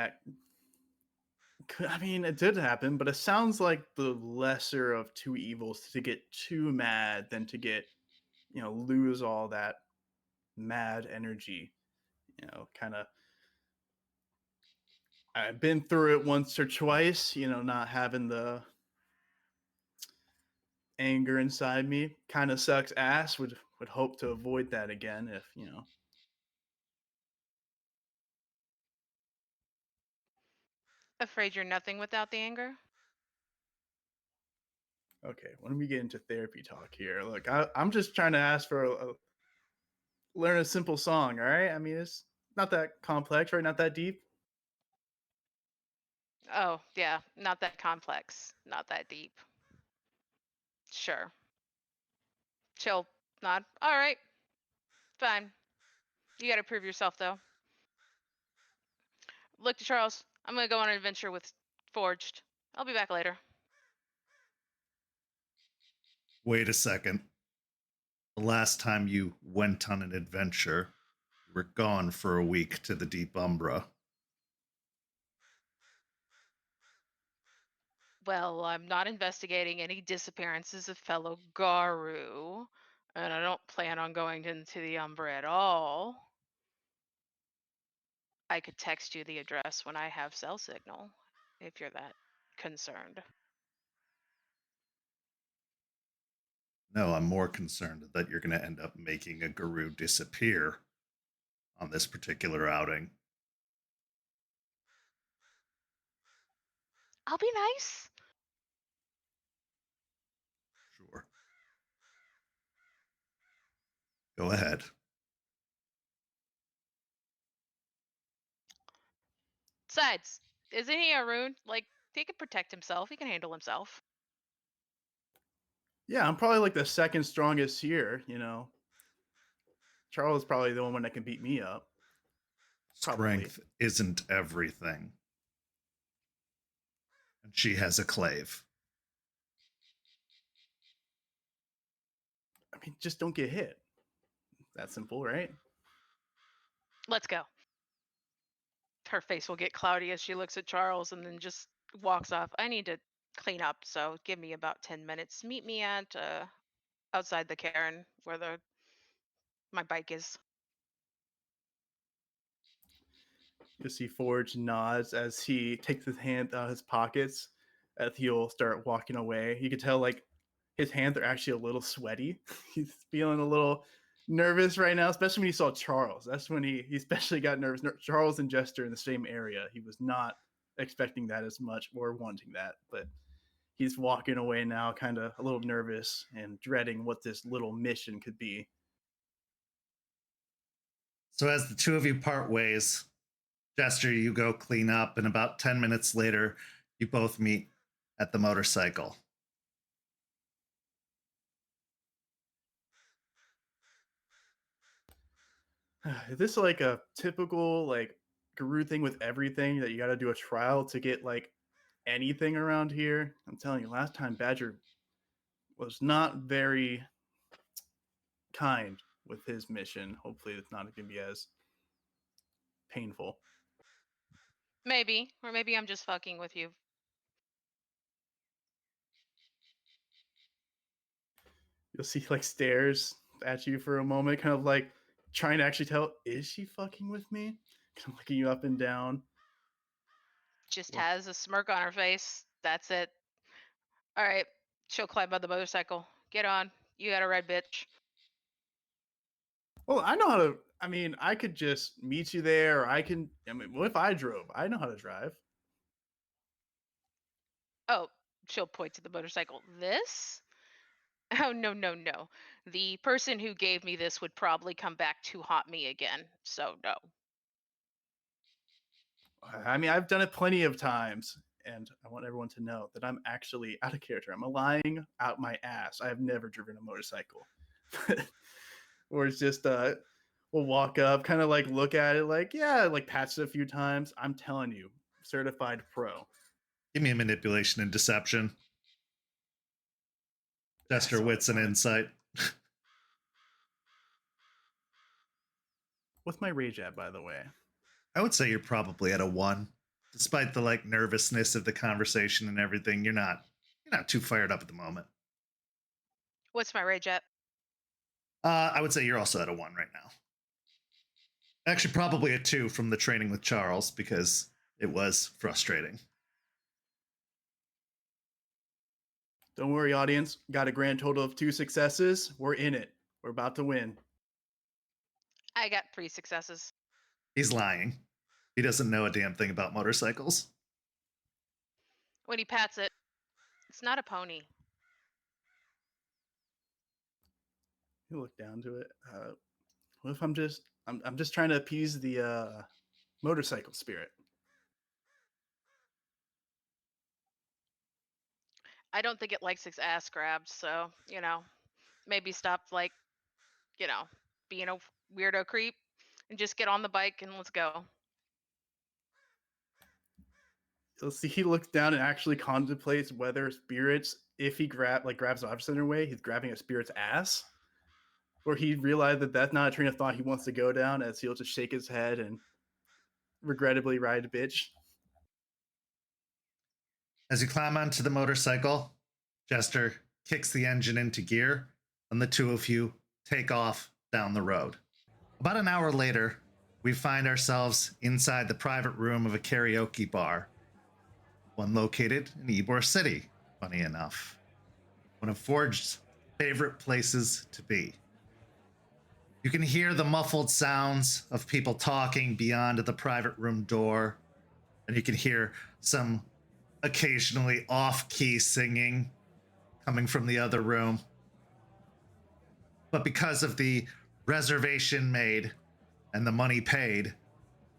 it did happen, but it sounds like the lesser of two evils to get too mad than to get, lose all that mad energy. Kind of. I've been through it once or twice, not having the anger inside me. Kind of sucks ass. Would hope to avoid that again if. Afraid you're nothing without the anger? Okay, when we get into therapy talk here, look, I'm just trying to ask for learn a simple song, all right? I mean, it's not that complex, right? Not that deep. Oh, yeah, not that complex, not that deep. Sure. Chill, nod. All right, fine. You gotta prove yourself, though. Look to Charles. I'm gonna go on an adventure with Forged. I'll be back later. Wait a second. The last time you went on an adventure, you were gone for a week to the Deep Umbra. Well, I'm not investigating any disappearances of fellow Garu, and I don't plan on going into the Umbra at all. I could text you the address when I have cell signal, if you're that concerned. No, I'm more concerned that you're going to end up making a guru disappear on this particular outing. I'll be nice. Sure. Go ahead. Besides, isn't he a rune? Like, he can protect himself. He can handle himself. Yeah, I'm probably like the second strongest here. Charles is probably the one that can beat me up. Probably. Strength isn't everything. And she has a clave. I mean, just don't get hit. That simple, right? Let's go. Her face will get cloudy as she looks at Charles and then just walks off. I need to clean up, so give me about 10 minutes. Meet me at outside the cairn where my bike is. You see Forge nods as he takes his hand out of his pockets as he'll start walking away. You can tell like his hands are actually a little sweaty. He's feeling a little nervous right now, especially when he saw Charles. That's when he especially got nervous. Charles and Jester in the same area. He was not expecting that as much or wanting that, but he's walking away now, kind of a little nervous and dreading what this little mission could be. So as the two of you part ways, Jester, you go clean up, and about 10 minutes later, you both meet at the motorcycle. Is this like a typical like guru thing with everything that you got to do a trial to get like anything around here? I'm telling you, last time Badger was not very kind with his mission. Hopefully, it's not going to be as painful. Maybe, or maybe I'm just fucking with you. You'll see like stares at you for a moment, kind of like trying to actually tell, is she fucking with me? Kind of looking you up and down. Just has a smirk on her face. That's it. All right, she'll climb on the motorcycle. Get on. You got a red bitch. Well, I know how to. I mean, I could just meet you there, or I can. I mean, what if I drove? I know how to drive. Oh, she'll point to the motorcycle. This? Oh, no, no, no. The person who gave me this would probably come back to haunt me again. So, no. I mean, I've done it plenty of times, and I want everyone to know that I'm actually out of character. I'm lying out my ass. I have never driven a motorcycle. Or it's just we'll walk up, kind of like look at it, like, yeah, like patch it a few times. I'm telling you, certified pro. Give me a manipulation and deception. Jester, wits, and insight. What's my rage at, by the way? I would say you're probably at a 1. Despite the like nervousness of the conversation and everything, you're not too fired up at the moment. What's my rage at? I would say you're also at a 1 right now. Actually, probably a 2 from the training with Charles because it was frustrating. Don't worry, audience. Got a grand total of 2 successes. We're in it. We're about to win. I got 3 successes. He's lying. He doesn't know a damn thing about motorcycles. When he pats it, it's not a pony. You look down to it. What if I'm just trying to appease the motorcycle spirit? I don't think it likes its ass grabbed, so, maybe stop, being a weirdo creep and just get on the bike and let's go. You'll see he looks down and actually contemplates whether spirits, if he grabs objects in their way, he's grabbing a spirit's ass. Or he realized that that's not a train of thought he wants to go down, as he'll just shake his head and regrettably ride a bitch. As you climb onto the motorcycle, Jester kicks the engine into gear, and the two of you take off down the road. About an hour later, we find ourselves inside the private room of a karaoke bar, one located in Ybor City, funny enough. One of Forge's favorite places to be. You can hear the muffled sounds of people talking beyond the private room door, and you can hear some occasionally off-key singing coming from the other room. But because of the reservation made and the money paid,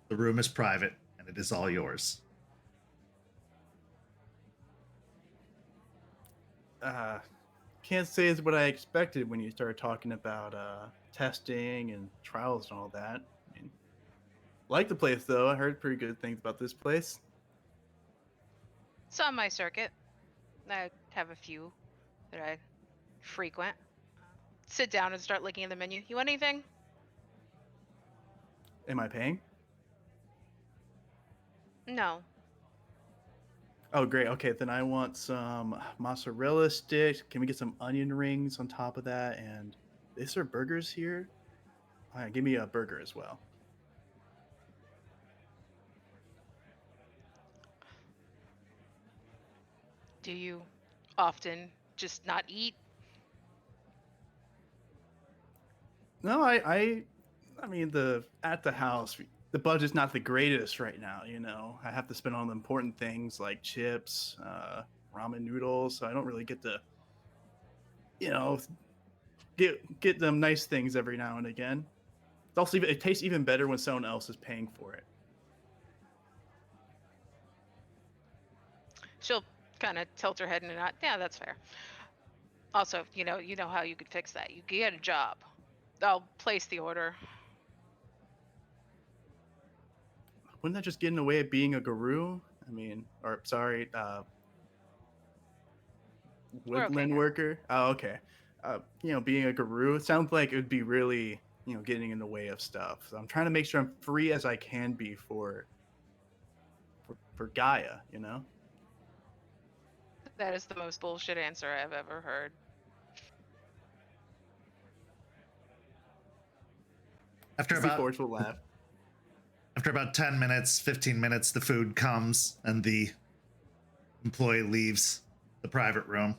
the room is private and it is all yours. Can't say it's what I expected when you started talking about testing and trials and all that. I mean, like the place though. I heard pretty good things about this place. It's on my circuit. I have a few that I frequent. Sit down and start looking at the menu. You want anything? Am I paying? No. Oh, great. Okay, then I want some mozzarella sticks. Can we get some onion rings on top of that? And is there burgers here? All right, give me a burger as well. Do you often just not eat? No, I mean at the house, the budget's not the greatest right now. I have to spend on the important things like chips, ramen noodles. So I don't really get to, get them nice things every now and again. It's also it tastes even better when someone else is paying for it. She'll kind of tilt her head and nod. Yeah, that's fair. Also, you know how you could fix that. You could get a job. I'll place the order. Wouldn't that just get in the way of being a guru? I mean, or sorry, woodland worker. Oh, okay. Being a guru, it sounds like it would be really, getting in the way of stuff. So I'm trying to make sure I'm free as I can be for Gaia, That is the most bullshit answer I've ever heard. After about 10 minutes, 15 minutes, the food comes and the employee leaves the private room.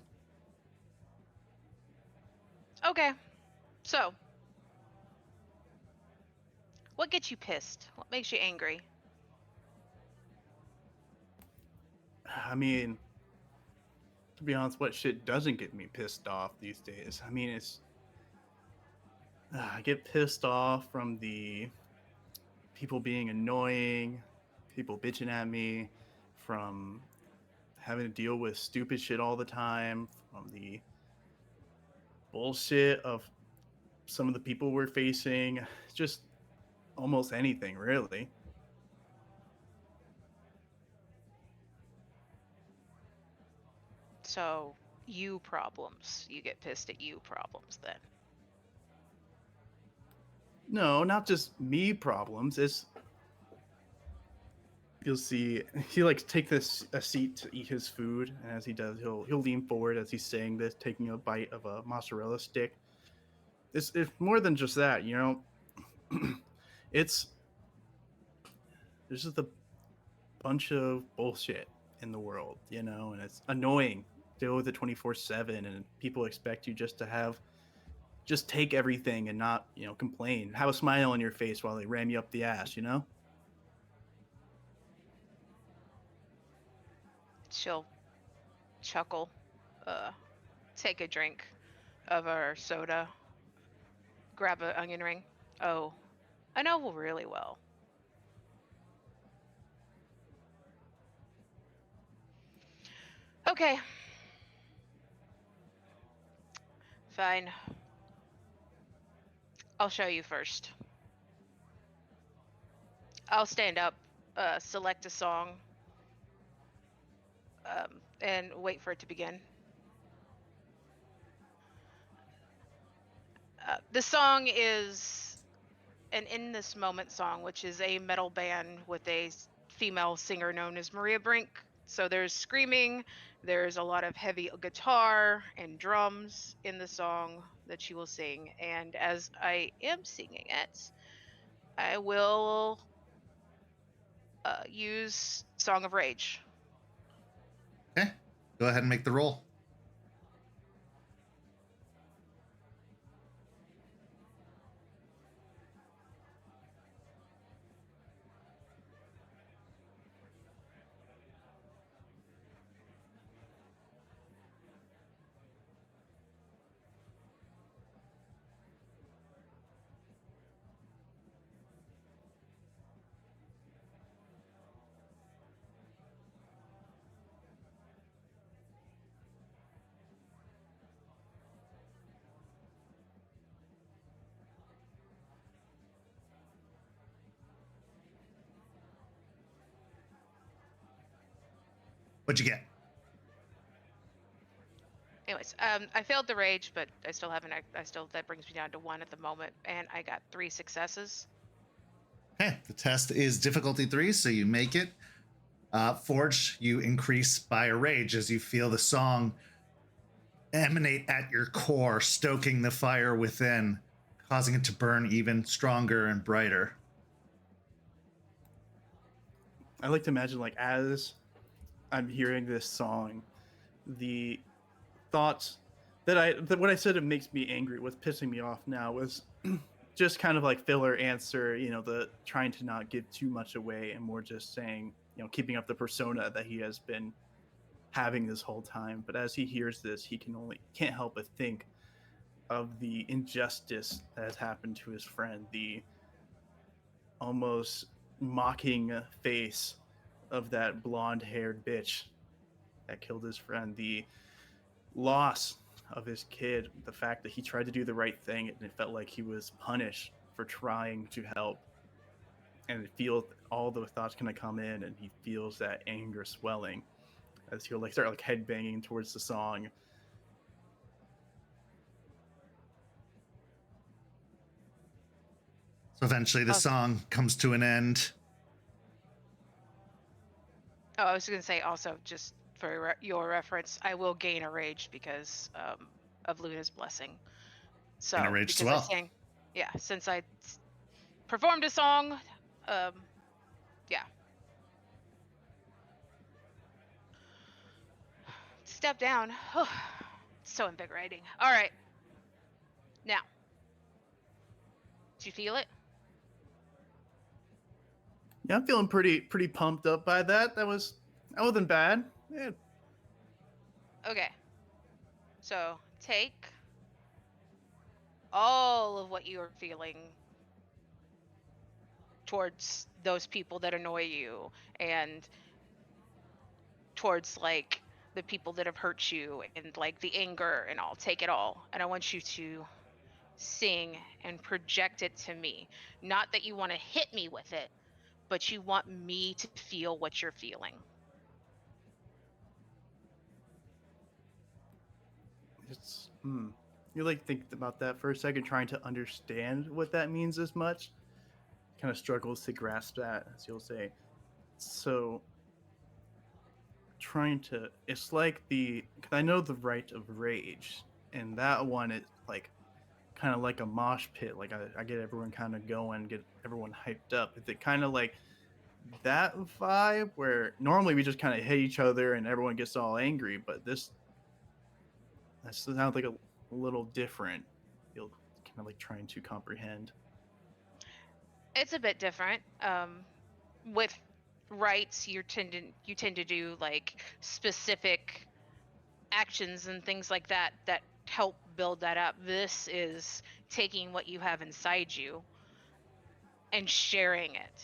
Okay. So, what gets you pissed? What makes you angry? I mean, to be honest, what shit doesn't get me pissed off these days? I mean, I get pissed off from the people being annoying, people bitching at me, from having to deal with stupid shit all the time, from the bullshit of some of the people we're facing, just almost anything, really. So, you problems. You get pissed at you problems then. No, not just me problems. It's you'll see he likes take a seat to eat his food, and as he does, he'll lean forward as he's saying this, taking a bite of a mozzarella stick. It's more than just that, you know. it's There's just a bunch of bullshit in the world, you know, and it's annoying. Deal with it 24/7, and people expect you just take everything and not, you know, complain. Have a smile on your face while they ram you up the ass, you know? She'll chuckle, take a drink of our soda, grab an onion ring. Oh, I know really well. Okay. Fine. I'll show you first. I'll stand up, select a song, and wait for it to begin. The song is an In This Moment song, which is a metal band with a female singer known as Maria Brink. So there's screaming, there's a lot of heavy guitar and drums in the song that she will sing. And as I am singing it, I will use Song of Rage. Okay, go ahead and make the roll. What'd you get? Anyways, I failed the rage, but I still haven't. That brings me down to 1 at the moment, and I got 3 successes. Okay, the test is difficulty 3, so you make it. Forge, you increase by a rage as you feel the song emanate at your core, stoking the fire within, causing it to burn even stronger and brighter. I like to imagine, like, as I'm hearing this song, the thoughts that what I said it makes me angry, what's pissing me off now was just kind of like filler answer, you know, the trying to not give too much away and more just saying, you know, keeping up the persona that he has been having this whole time. But as he hears this, he can't help but think of the injustice that has happened to his friend, the almost mocking face of that blonde-haired bitch that killed his friend, the loss of his kid, the fact that he tried to do the right thing and it felt like he was punished for trying to help. And it feels all the thoughts kind of come in, and he feels that anger swelling as he'll like start like headbanging towards the song. So eventually the song comes to an end. Oh, I was going to say also, just for your reference, I will gain a rage because of Luna's blessing. So Gain a rage because as well. I sang, yeah, since I performed a song, yeah. Step down. It's so invigorating. All right. Now, do you feel it? Yeah, I'm feeling pretty pumped up by that. That wasn't bad. Yeah. Okay. So take all of what you are feeling, towards those people that annoy you and towards like the people that have hurt you and like the anger, and I'll take it all. And I want you to sing and project it to me. Not that you want to hit me with it, but you want me to feel what you're feeling. It's you like think about that for a second, trying to understand what that means as much. Kind of struggles to grasp that, as you'll say. So trying to, it's like cause I know the Rite of Rage, and that one is like kind of like a mosh pit. Like I get everyone kind of going, get everyone hyped up. Is it kind of like that vibe where normally we just kind of hit each other and everyone gets all angry, but that sounds like a little different. You'll kind of like trying to comprehend. It's a bit different. With rites, you tend to do like specific actions and things like that help build that up. This is taking what you have inside you and sharing it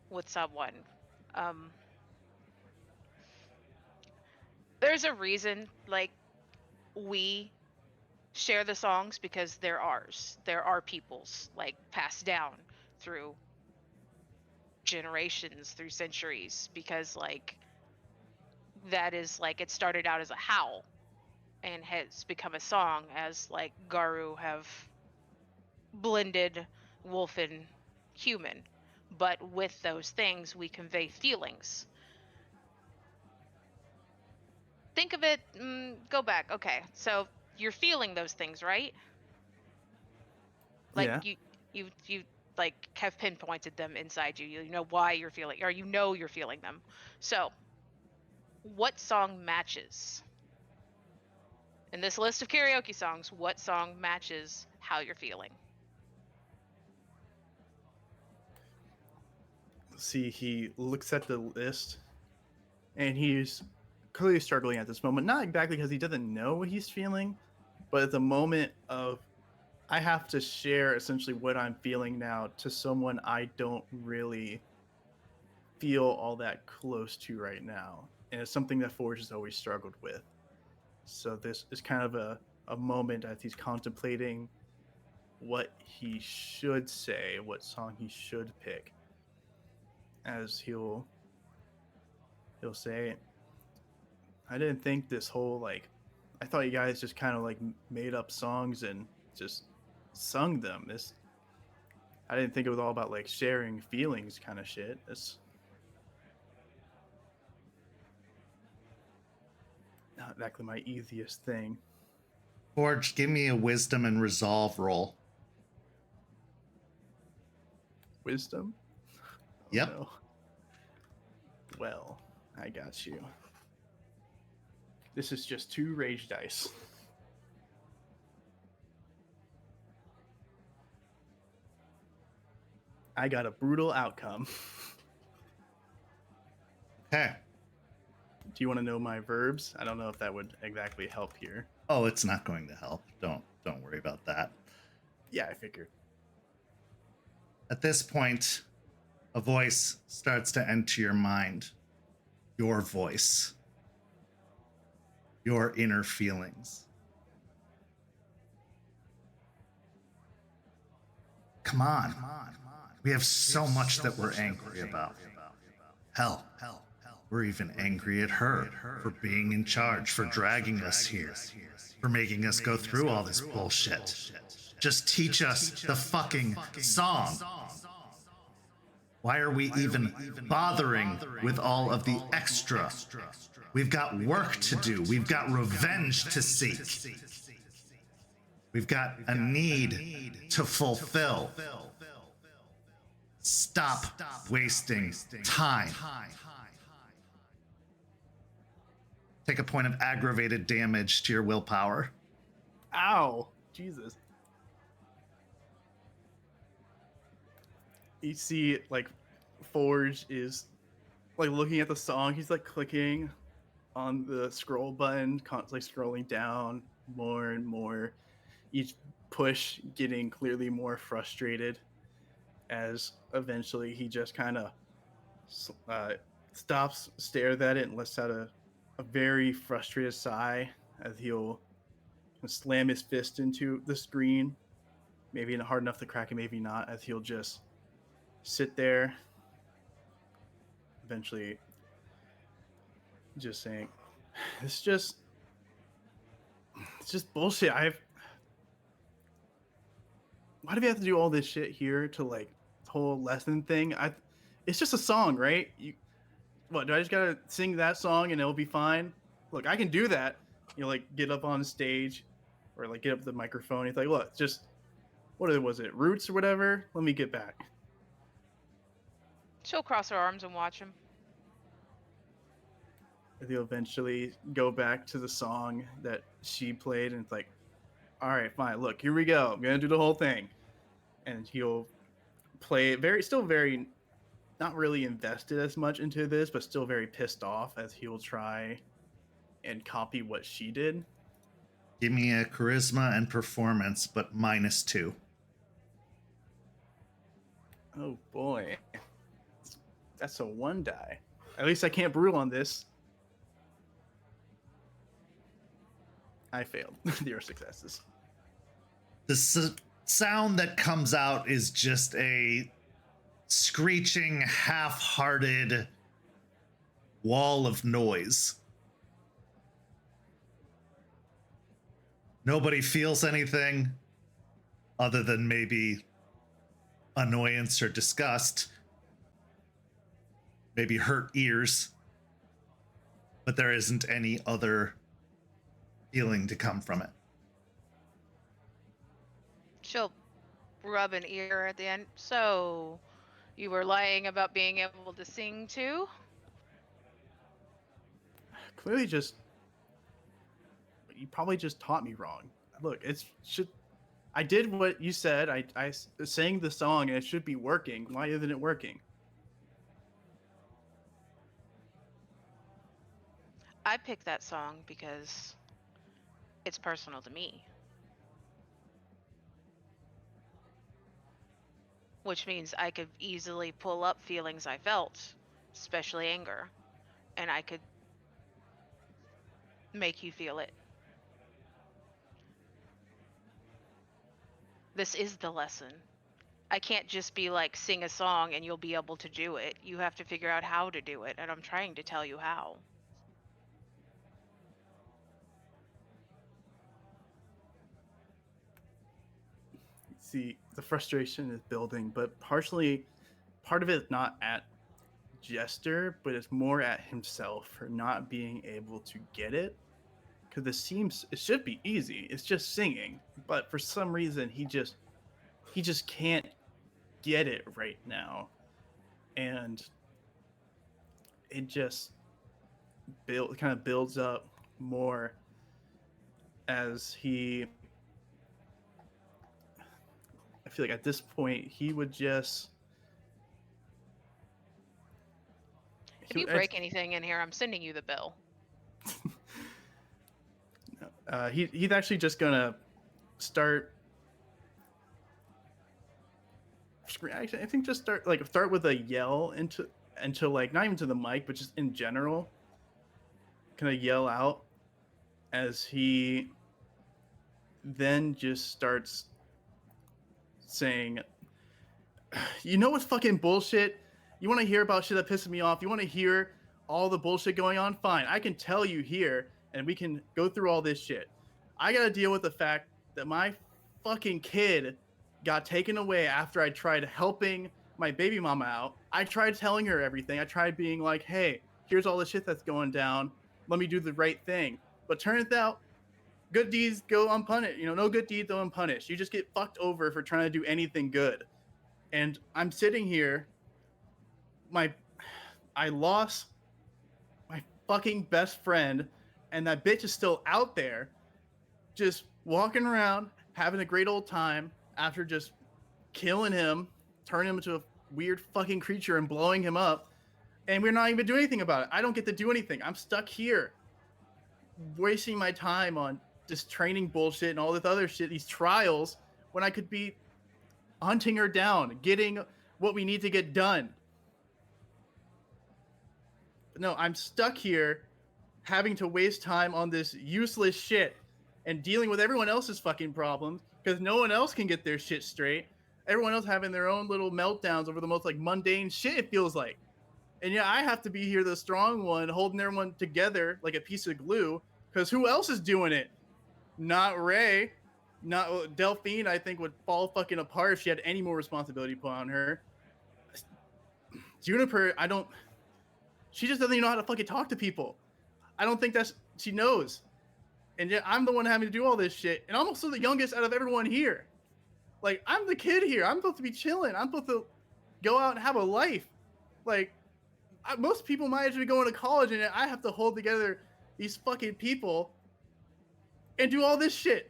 with someone. There's a reason like we share the songs, because they're ours. They're our people's, like passed down through generations, through centuries, because like that is like it started out as a howl and has become a song as like Garu have blended wolf and human. But with those things, we convey feelings. Think of it, go back. Okay, so you're feeling those things, right? Like Yeah. you like have pinpointed them inside you. You know why you're feeling, or you know you're feeling them. So, what song matches? In this list of karaoke songs, what song matches how you're feeling? See, he looks at the list and he's clearly struggling at this moment. Not exactly because he doesn't know what he's feeling, but at the moment of, I have to share essentially what I'm feeling now to someone I don't really feel all that close to right now. And it's something that Forge has always struggled with. So this is kind of a moment as he's contemplating what he should say, what song he should pick. As he'll say, I didn't think this whole like, I thought you guys just kind of like made up songs and just sung them. I didn't think it was all about like sharing feelings kind of shit. It's not exactly my easiest thing. Forge, give me a wisdom and resolve roll. Wisdom? Yep. No. Well, I got you. This is just 2 rage dice. I got a brutal outcome. Okay. Do you want to know my verbs? I don't know if that would exactly help here. Oh, it's not going to help. Don't worry about that. Yeah, I figured. At this point, a voice starts to enter your mind. Your voice. Your inner feelings. Come on. We have so much that we're angry about. Hell, we're even angry at her for being in charge, for dragging us here, for making us go through all this bullshit. Just teach us the fucking song. Why are we even bothering with all of the extra? We've got work to do. We've got revenge to seek. We've got a need to fulfill. Stop wasting time. Take a point of aggravated damage to your willpower. Ow! Jesus. You see, like, Forge is, like, looking at the song. He's, like, clicking on the scroll button, constantly scrolling down more and more. Each push getting clearly more frustrated. as eventually he just kind of stops, stares at it, and lets out a very frustrated sigh as he'll slam his fist into the screen. Maybe not hard enough to crack it, maybe not, as he'll just sit there, eventually just saying, it's just bullshit. Why do we have to do all this shit here to like the whole lesson thing? It's just a song, right? What, do I just gotta sing that song and it'll be fine? Look, I can do that. Like get up on stage or like get up the microphone. He's like, look, just was it, Roots or whatever? Let me get back. She'll cross her arms and watch him. They'll eventually go back to the song that she played, and it's like, all right, fine. Look, here we go. I'm gonna do the whole thing, and he'll play it still very, not really invested as much into this, but still very pissed off as he will try and copy what she did. Give me a charisma and performance, but -2. Oh boy, that's a 1 die. At least I can't brew on this. I failed. 0 successes. The sound that comes out is just a screeching, half-hearted wall of noise. Nobody feels anything other than maybe annoyance or disgust, maybe hurt ears, but there isn't any other feeling to come from it. She'll rub an ear at the end. So, you were lying about being able to sing too? Clearly you probably just taught me wrong. Look, I did what you said. I sang the song and it should be working. Why isn't it working? I picked that song because it's personal to me. Which means I could easily pull up feelings I felt, especially anger, and I could make you feel it. This is the lesson. I can't just be like, sing a song and you'll be able to do it. You have to figure out how to do it, and I'm trying to tell you how. See, the frustration is building, but part of it is not at Jester, but it's more at himself for not being able to get it. Because it should be easy. It's just singing, but for some reason he just can't get it right now, and it just builds up more as he. I feel like at this point he would just. If you break anything in here, I'm sending you the bill. He's actually just gonna start. I think just start with a yell into like, not even to the mic, but just in general. Kind of yell out as he then just starts saying, "You know what's fucking bullshit? You want to hear about shit that pisses me off? You want to hear all the bullshit going on? Fine, I can tell you here, and we can go through all this shit. I gotta deal with the fact that my fucking kid got taken away after I tried helping my baby mama out. I tried telling her everything. I tried being like, hey, here's all the shit that's going down. Let me do the right thing. But turns out, good deeds go unpunished. No good deeds go unpunished. You just get fucked over for trying to do anything good. And I'm sitting here, I lost my fucking best friend, and that bitch is still out there, just walking around, having a great old time after just killing him, turning him into a weird fucking creature and blowing him up, and we're not even doing anything about it. I don't get to do anything. I'm stuck here, wasting my time on this training bullshit and all this other shit, these trials, when I could be hunting her down, getting what we need to get done. But no, I'm stuck here having to waste time on this useless shit and dealing with everyone else's fucking problems because no one else can get their shit straight. Everyone else having their own little meltdowns over the most like mundane shit, it feels like. And yeah, I have to be here, the strong one, holding everyone together like a piece of glue, because who else is doing it? Not Ray. Not Delphine, I think, would fall fucking apart if she had any more responsibility put on her. Juniper, she just doesn't even know how to fucking talk to people. I don't think she knows. And yet I'm the one having to do all this shit. And I'm also the youngest out of everyone here. Like, I'm the kid here. I'm supposed to be chilling. I'm supposed to go out and have a life. Like, most people my age be going to college, and I have to hold together these fucking people and do all this shit.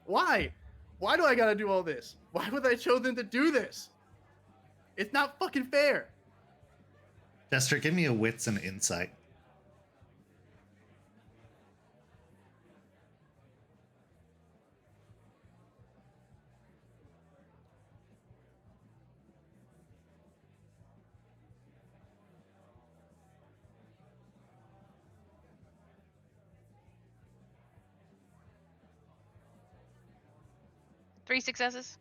Why? Why do I gotta do all this? Why would I chosen to do this? It's not fucking fair. Jester, give me a wits and insight. Three successes.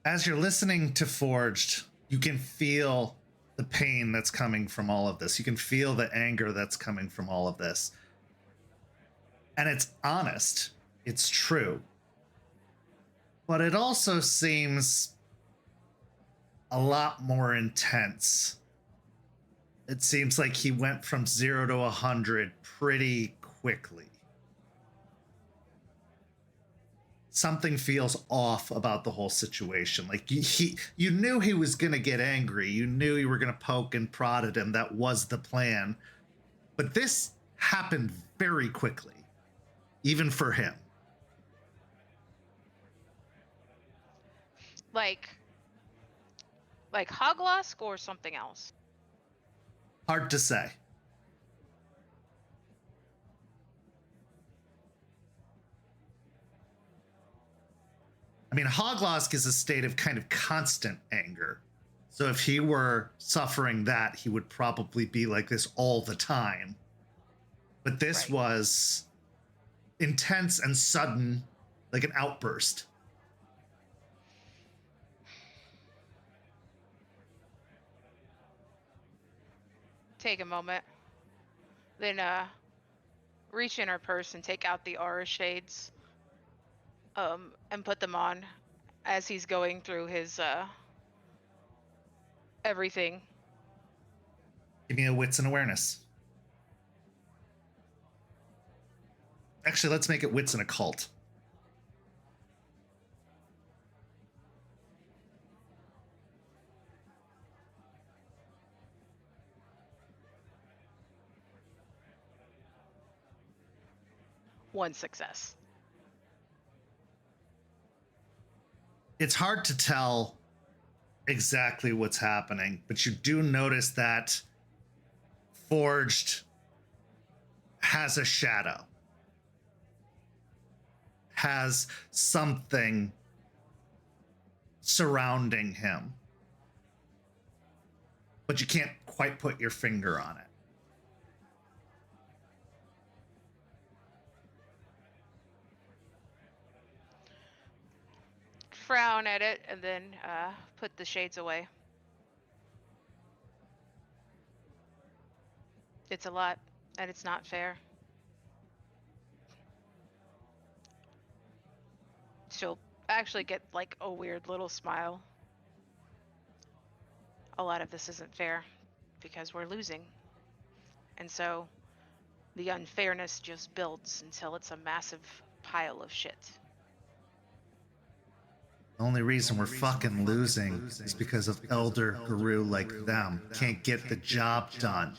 As you're listening to Forged, you can feel the pain that's coming from all of this. You can feel the anger that's coming from all of this. And it's honest. It's true. But it also seems a lot more intense. It seems like he went from 0 to 100 pretty quickly. Something feels off about the whole situation. Like you knew he was going to get angry. You knew you were going to poke and prod at him. That was the plan. But this happened very quickly, even for him. Like Hoglosk or something else? Hard to say. I mean, Hoglosk is a state of kind of constant anger. So if he were suffering that, he would probably be like this all the time. But this was intense and sudden, like an outburst. Take a moment. Then reach in her purse and take out the aura shades. And put them on as he's going through his everything. Give me a wits and awareness. Actually, let's make it wits and occult. One success. It's hard to tell exactly what's happening, but you do notice that Forged has a shadow, has something surrounding him, but you can't quite put your finger on it. Frown at it and then put the shades away. It's a lot, and it's not fair. She'll actually get like a weird little smile. A lot of this isn't fair because we're losing. And so the unfairness just builds until it's a massive pile of shit. The only reason we're fucking losing is because of elder guru like them. Can't get the job done.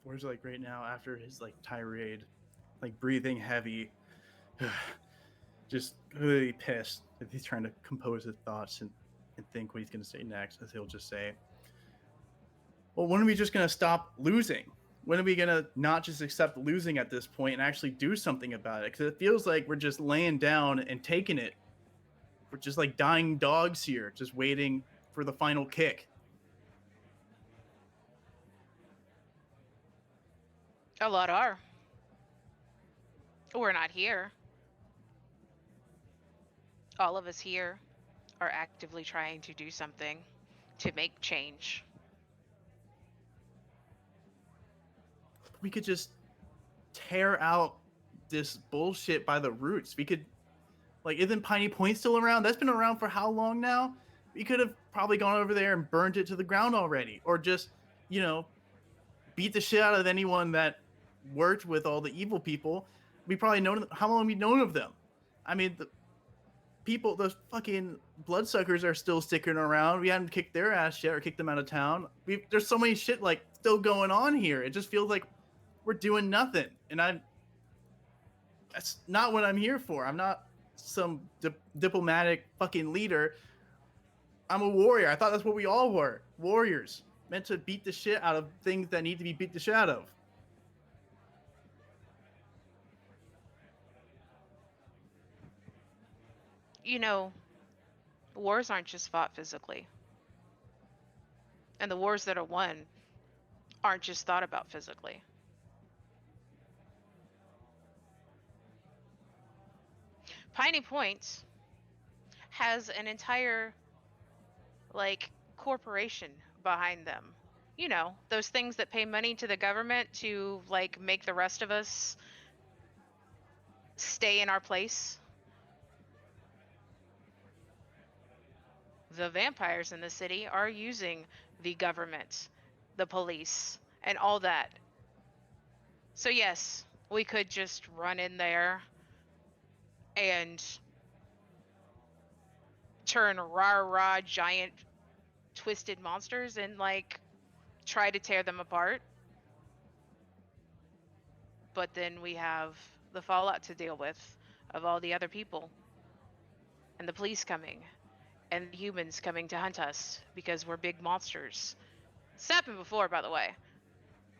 Forge like right now after his like tirade, like breathing heavy, just really pissed that he's trying to compose his thoughts and think what he's gonna say next, as he'll just say, well, when are we just gonna stop losing? When are we going to not just accept losing at this point and actually do something about it? Because it feels like we're just laying down and taking it. We're just like dying dogs here, just waiting for the final kick. A lot are. We're not here. All of us here are actively trying to do something to make change. We could just tear out this bullshit by the roots. We could, like, isn't Piney Point still around? That's been around for how long now? We could have probably gone over there and burned it to the ground already, or just, you know, beat the shit out of anyone that worked with all the evil people. We probably known how long we've known of them. I mean, the people, those fucking bloodsuckers are still sticking around. We haven't kicked their ass yet or kicked them out of town. There's so many shit like still going on here. It just feels like we're doing nothing, and that's not what I'm here for. I'm not some diplomatic fucking leader. I'm a warrior. I thought that's what we all were. Warriors. Meant to beat the shit out of things that need to be beat the shit out of. You know, wars aren't just fought physically. And the wars that are won aren't just thought about physically. Piney Point has an entire, like, corporation behind them. You know, those things that pay money to the government to, like, make the rest of us stay in our place. The vampires in the city are using the government, the police, and all that. So yes, we could just run in there and turn rah-rah giant twisted monsters and, like, try to tear them apart. But then we have the fallout to deal with of all the other people and the police coming and the humans coming to hunt us because we're big monsters. It's happened before, by the way.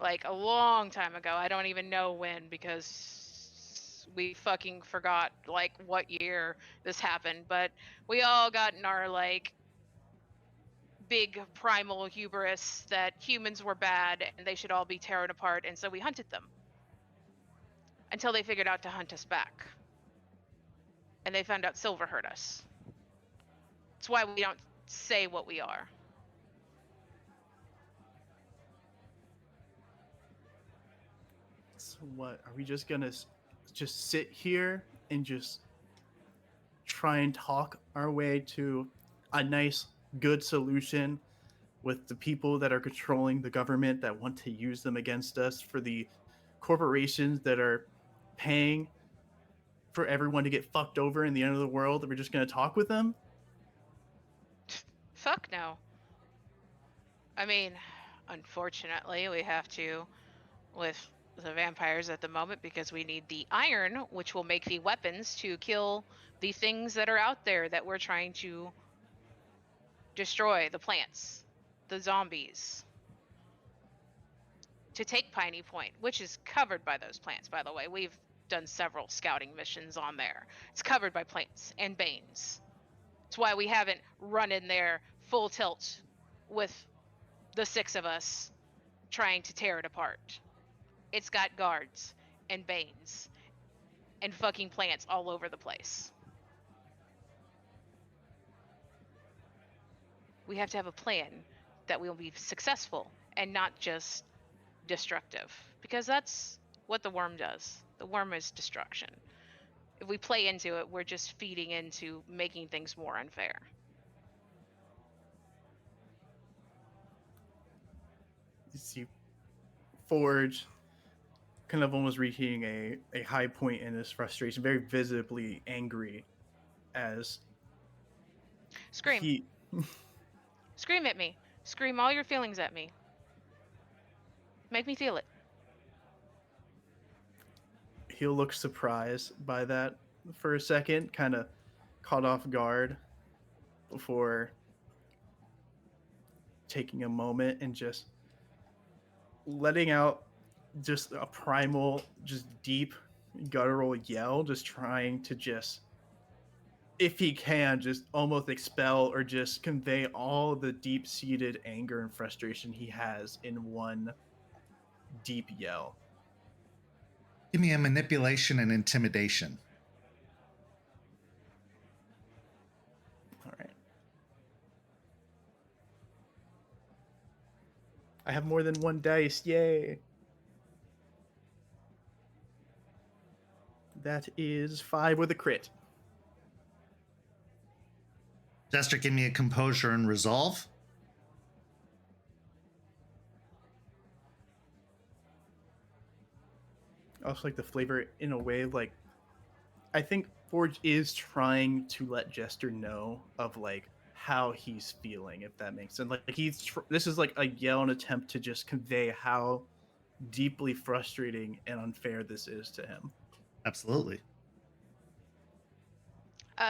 Like, a long time ago. I don't even know when, because we fucking forgot, like, what year this happened. But we all got in our, like, big primal hubris that humans were bad and they should all be torn apart, and so we hunted them. Until they figured out to hunt us back. And they found out silver hurt us. That's why we don't say what we are. So what, are we just gonna just sit here and just try and talk our way to a nice, good solution with the people that are controlling the government that want to use them against us, for the corporations that are paying for everyone to get fucked over in the end of the world, that we're just going to talk with them? Fuck no. I mean, unfortunately, we have to with the vampires at the moment because we need the iron, which will make the weapons to kill the things that are out there that we're trying to destroy, the plants, the zombies. To take Piney Point, which is covered by those plants, by the way. We've done several scouting missions on there. It's covered by plants and banes. It's why we haven't run in there full tilt with the 6 of us trying to tear it apart. It's got guards and banes and fucking plants all over the place. We have to have a plan that will be successful and not just destructive, because that's what the worm does. The worm is destruction. If we play into it, we're just feeding into making things more unfair. You see Forge kind of almost reaching a high point in his frustration, very visibly angry as Scream. Scream at me. Scream all your feelings at me. Make me feel it. He'll look surprised by that for a second, kind of caught off guard, before taking a moment and just letting out just a primal, just deep, guttural yell, just trying to just, if he can, just almost expel or just convey all the deep-seated anger and frustration he has in one deep yell. Give me a manipulation and intimidation. All right. I have more than one dice. Yay. That is 5 with a crit. Jester, give me a composure and resolve. I also like the flavor in a way, like, I think Forge is trying to let Jester know of, like, how he's feeling, if that makes sense. Like, this is like a yell and attempt to just convey how deeply frustrating and unfair this is to him. Absolutely.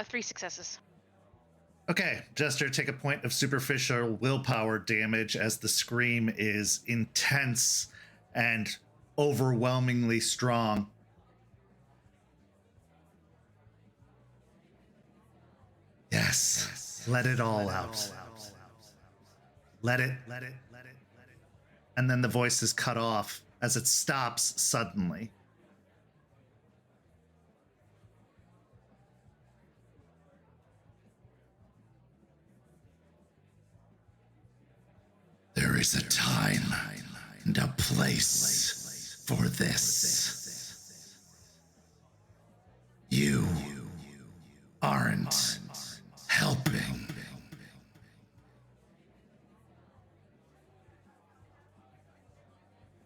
3 successes. Okay, Jester, take a point of superficial willpower damage as the scream is intense and overwhelmingly strong. Yes, let it all out. Let it. And then the voice is cut off as it stops suddenly. There is a time and a place for this. You aren't helping.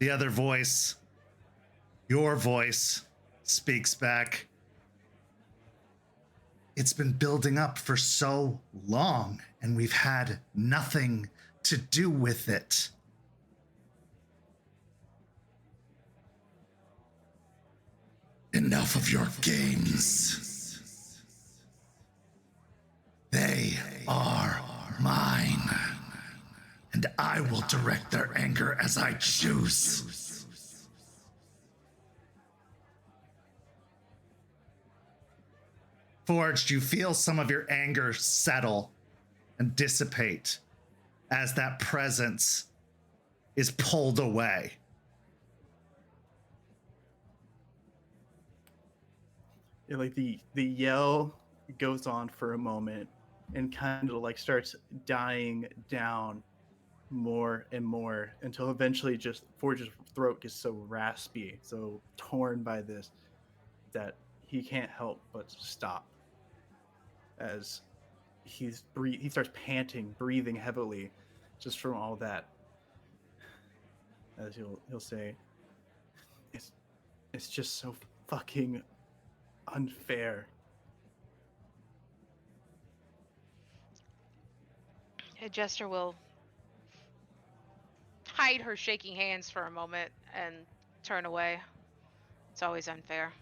The other voice, your voice, speaks back. It's been building up for so long, and we've had nothing to do with it. Enough of your games. They are mine, and I will direct their anger as I choose. Forged, you feel some of your anger settle and dissipate as that presence is pulled away. Yeah, like the yell goes on for a moment and kind of like starts dying down more and more until eventually just Forge's throat gets so raspy, so torn by this, that he can't help but stop as he starts panting, breathing heavily just from all that. As he'll say, it's just so fucking unfair. Jester will hide her shaking hands for a moment and turn away. It's always unfair.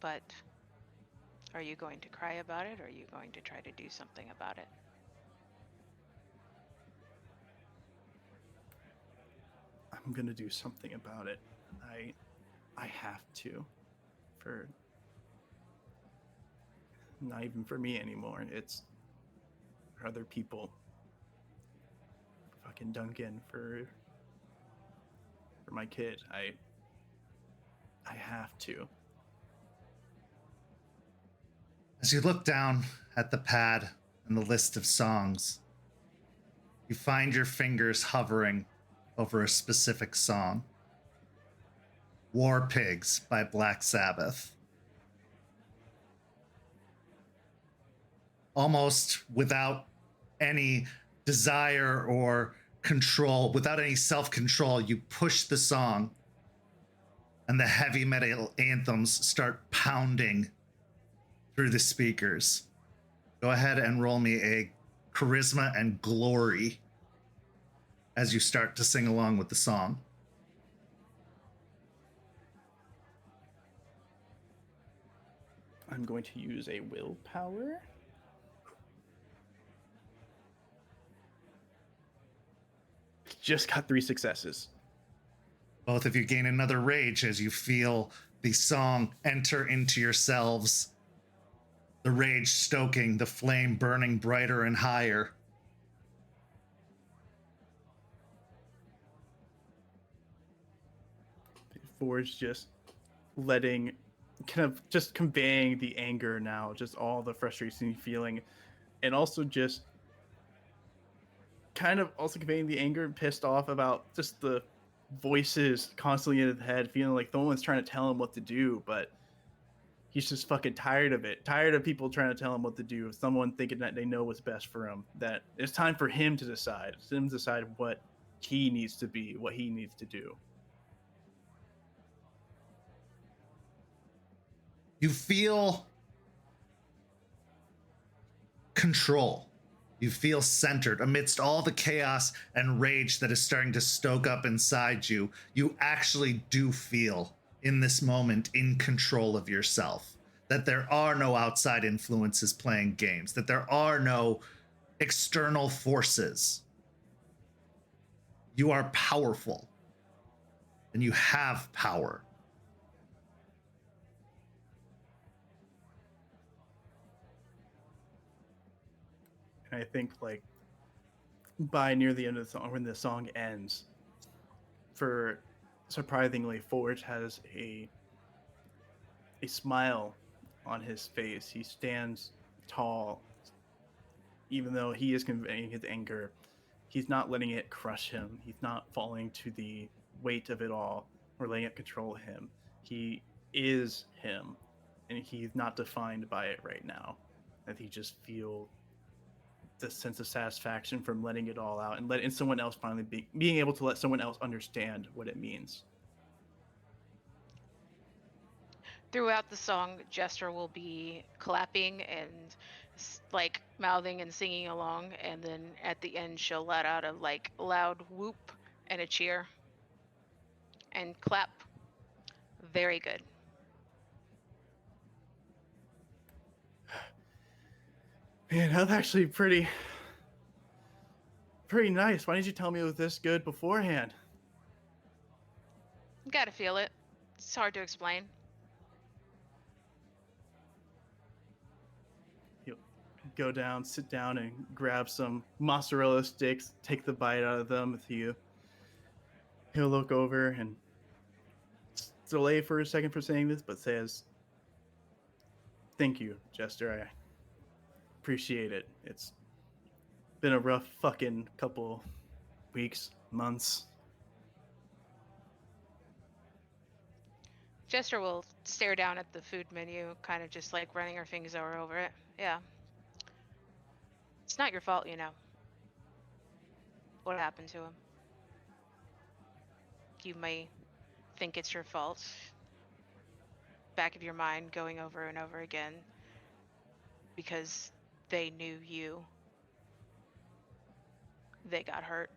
But are you going to cry about it, or are you going to try to do something about it? I'm gonna do something about it. I have to. For not even for me anymore. It's for other people. For fucking Duncan, for my kid. I have to. As you look down at the pad and the list of songs, you find your fingers hovering over a specific song. War Pigs by Black Sabbath. Almost without any desire or control, without any self-control, you push the song and the heavy metal anthems start pounding through the speakers. Go ahead and roll me a charisma and glory as you start to sing along with the song. I'm going to use a willpower. just got 3 successes. Both of you gain another rage as you feel the song enter into yourselves. The rage stoking, the flame burning brighter and higher. Forge just letting, kind of just conveying the anger now, just all the frustration you're feeling, and also just kind of also conveying the anger and pissed off about just the voices constantly in his head, feeling like no one's trying to tell him what to do, but he's just fucking tired of it. Tired of people trying to tell him what to do. Someone thinking that they know what's best for him. That it's time for him to decide. It's him to decide what he needs to be, what he needs to do. You feel control. You feel centered amidst all the chaos and rage that is starting to stoke up inside you. You actually do feel in this moment in control of yourself, that there are no outside influences playing games, that there are no external forces. You are powerful and you have power. And I think, like, by near the end of the song, when the song ends, for surprisingly, Forge has a smile on his face. He stands tall, even though he is conveying his anger. He's not letting it crush him. He's not falling to the weight of it all or letting it control him. He is him, and he's not defined by it right now. That he just feels the sense of satisfaction from letting it all out and letting someone else finally being able to let someone else understand what it means. Throughout the song, Jester will be clapping and like mouthing and singing along, and then at the end she'll let out a like loud whoop and a cheer and clap. Very good. Man, that's actually pretty nice. Why didn't you tell me it was this good beforehand? You gotta feel it. It's hard to explain. He'll go down, sit down, and grab some mozzarella sticks, take the bite out of them with you. He'll look over and delay for a second for saying this, but says, "Thank you, Jester. I appreciate it. It's been a rough fucking couple weeks, months." Jester will stare down at the food menu, kind of just like running her fingers over it. Yeah. It's not your fault, you know. What happened to him? You may think it's your fault. Back of your mind going over and over again. Because they knew you. They got hurt.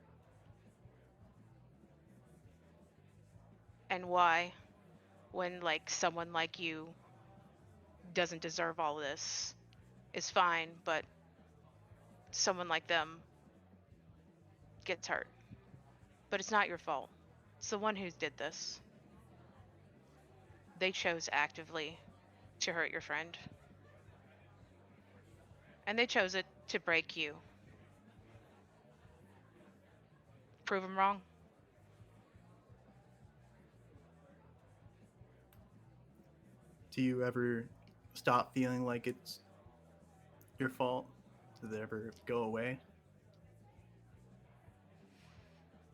And why? When like someone like you doesn't deserve all this is fine, but someone like them gets hurt. But it's not your fault. It's the one who did this. They chose actively to hurt your friend. And they chose it to break you. Prove them wrong. Do you ever stop feeling like it's your fault? Does it ever go away?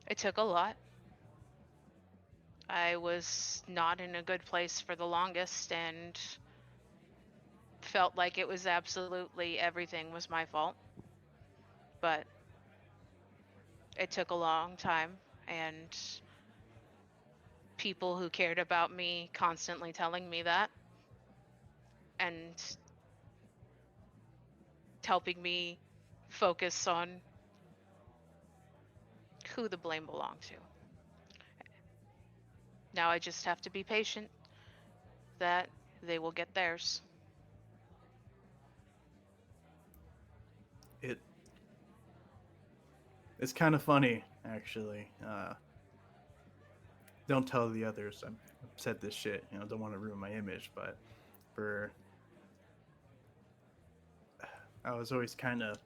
It took a lot. I was not in a good place for the longest and felt like it was absolutely everything was my fault. But it took a long time, and people who cared about me constantly telling me that and helping me focus on who the blame belonged to. Now I just have to be patient that they will get theirs. It's kind of funny actually. Don't tell the others I've said this shit. Don't want to ruin my image, but I was always kind of,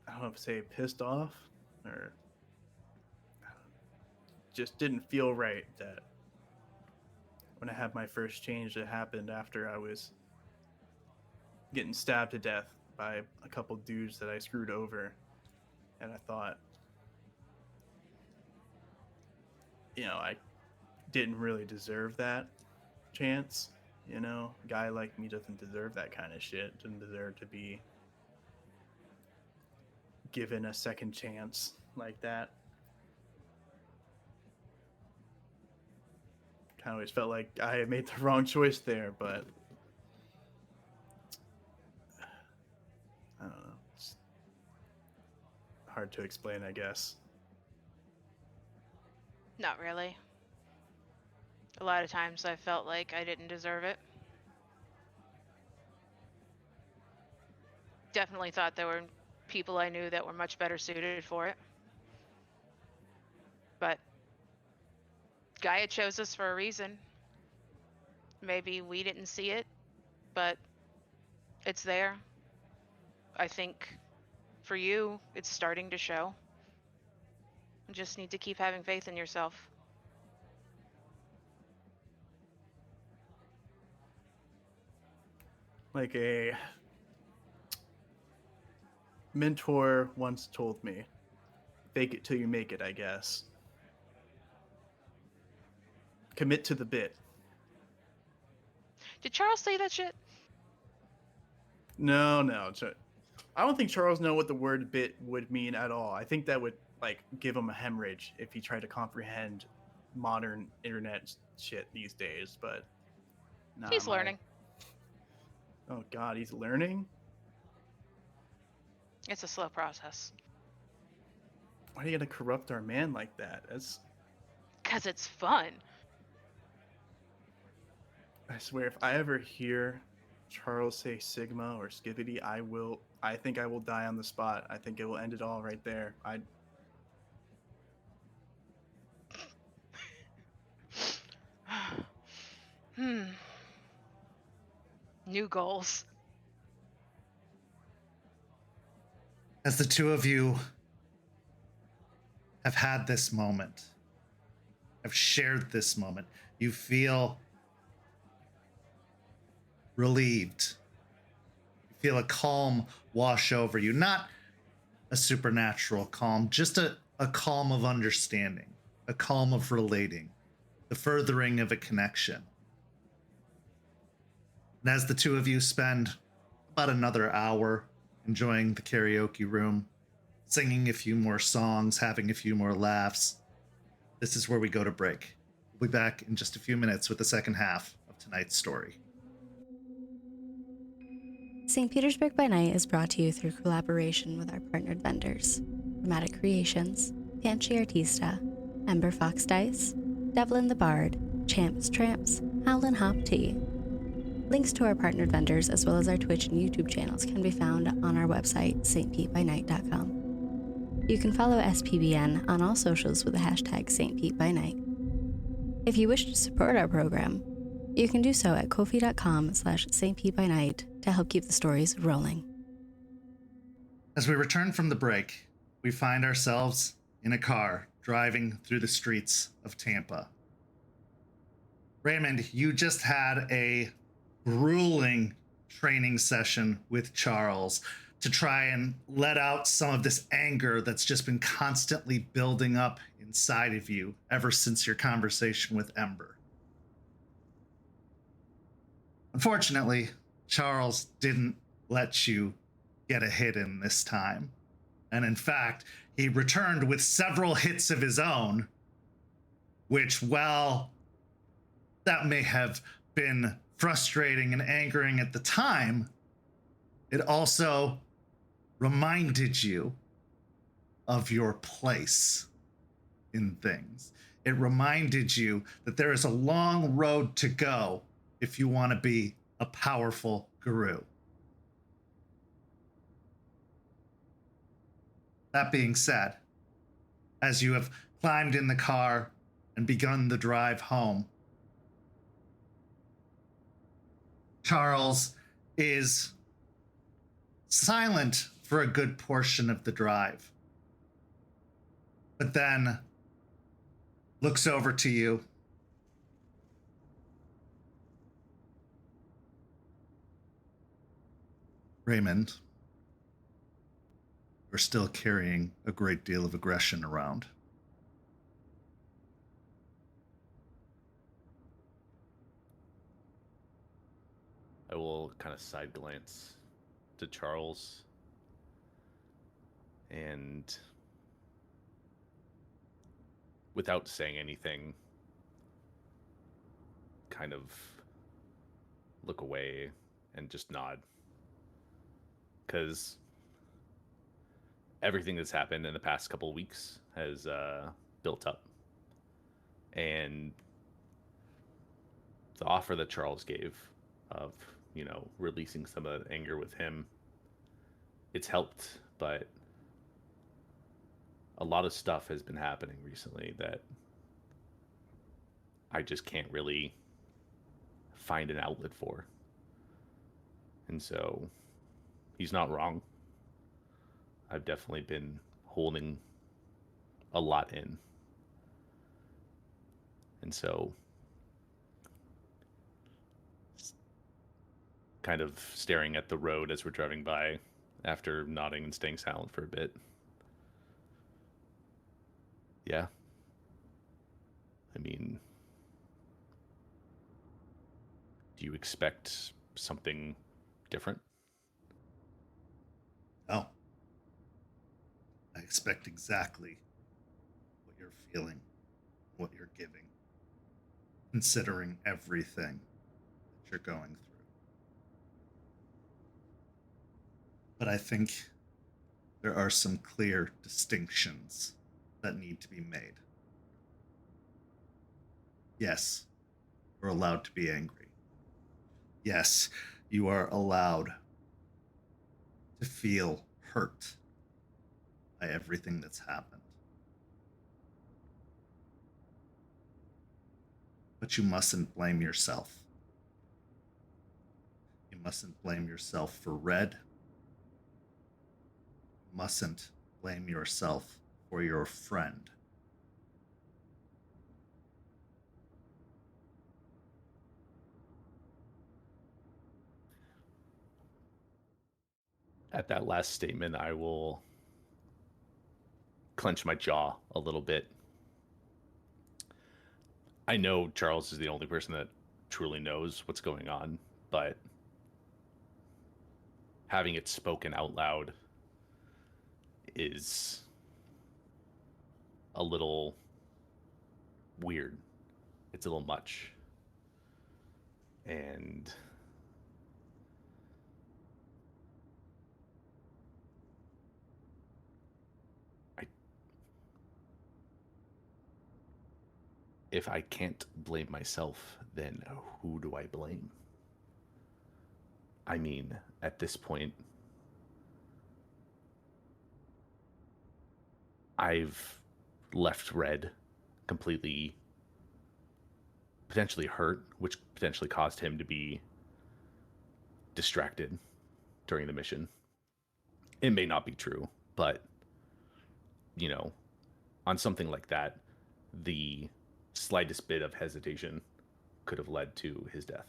I don't know if to say pissed off or just didn't feel right that when I had my first change that happened after I was getting stabbed to death by a couple dudes that I screwed over. And I thought, I didn't really deserve that chance. A guy like me doesn't deserve that kind of shit. Doesn't deserve to be given a second chance like that. Kind of always felt like I had made the wrong choice there, but I don't know. It's hard to explain, I guess. Not really. A lot of times I felt like I didn't deserve it. Definitely thought there were people I knew that were much better suited for it. But Gaia chose us for a reason. Maybe we didn't see it, but it's there. I think for you, it's starting to show. You just need to keep having faith in yourself. Like a mentor once told me, fake it till you make it, I guess. Commit to the bit. Did Charles say that shit? No. I don't think Charles know what the word bit would mean at all. I think that would give him a hemorrhage if he tried to comprehend modern internet shit these days, but nah, He's learning. Oh god, he's learning? It's a slow process. Why are you gonna corrupt our man like that? That's... 'Cause it's fun. I swear, if I ever hear Charles say Sigma or Skibbity, I think I will die on the spot. I think it will end it all right there. New goals. As the two of you have had this moment, have shared this moment, you feel relieved. You feel a calm wash over you. Not a supernatural calm, just a calm of understanding, a calm of relating, the furthering of a connection. And as the two of you spend about another hour enjoying the karaoke room, singing a few more songs, having a few more laughs, this is where we go to break. We'll be back in just a few minutes with the second half of tonight's story. St. Petersburg by Night is brought to you through collaboration with our partnered vendors, Dramatic Creations, Panchi Artista, Ember Fox Dice, Devlin the Bard, Champs Tramps, Howlin' Hop Tea. Links to our partnered vendors as well as our Twitch and YouTube channels can be found on our website, stpetebynight.com. You can follow SPbN on all socials with the hashtag StPeteByNight. If you wish to support our program, you can do so at ko-fi.com/stpetebynight to help keep the stories rolling. As we return from the break, we find ourselves in a car driving through the streets of Tampa. Raymond, you just had a grueling training session with Charles to try and let out some of this anger that's just been constantly building up inside of you ever since your conversation with Ember. Unfortunately, Charles didn't let you get a hit in this time. And in fact, he returned with several hits of his own, which, well, that may have been frustrating and angering at the time, it also reminded you of your place in things. It reminded you that there is a long road to go if you want to be a powerful guru. That being said, as you have climbed in the car and begun the drive home. Charles is silent for a good portion of the drive, but then looks over to you. Raymond, you're still carrying a great deal of aggression around. I will kind of side glance to Charles and, without saying anything, kind of look away and just nod. Because everything that's happened in the past couple of weeks has built up. And the offer that Charles gave of, releasing some of the anger with him, it's helped, but a lot of stuff has been happening recently that I just can't really find an outlet for. And so he's not wrong. I've definitely been holding a lot in. And so, kind of staring at the road as we're driving by after nodding and staying silent for a bit. Yeah. I mean, do you expect something different? No. I expect exactly what you're feeling, what you're giving, considering everything that you're going through. But I think there are some clear distinctions that need to be made. Yes, you're allowed to be angry. Yes, you are allowed to feel hurt by everything that's happened. But you mustn't blame yourself. You mustn't blame yourself for Red. You mustn't blame yourself for your friend. At that last statement, I will clench my jaw a little bit. I know Charles is the only person that truly knows what's going on, but having it spoken out loud is a little weird. It's a little much. And if I can't blame myself, then who do I blame? I mean, at this point, I've left Red completely, potentially hurt, which potentially caused him to be distracted during the mission. It may not be true, but, on something like that, the slightest bit of hesitation could have led to his death.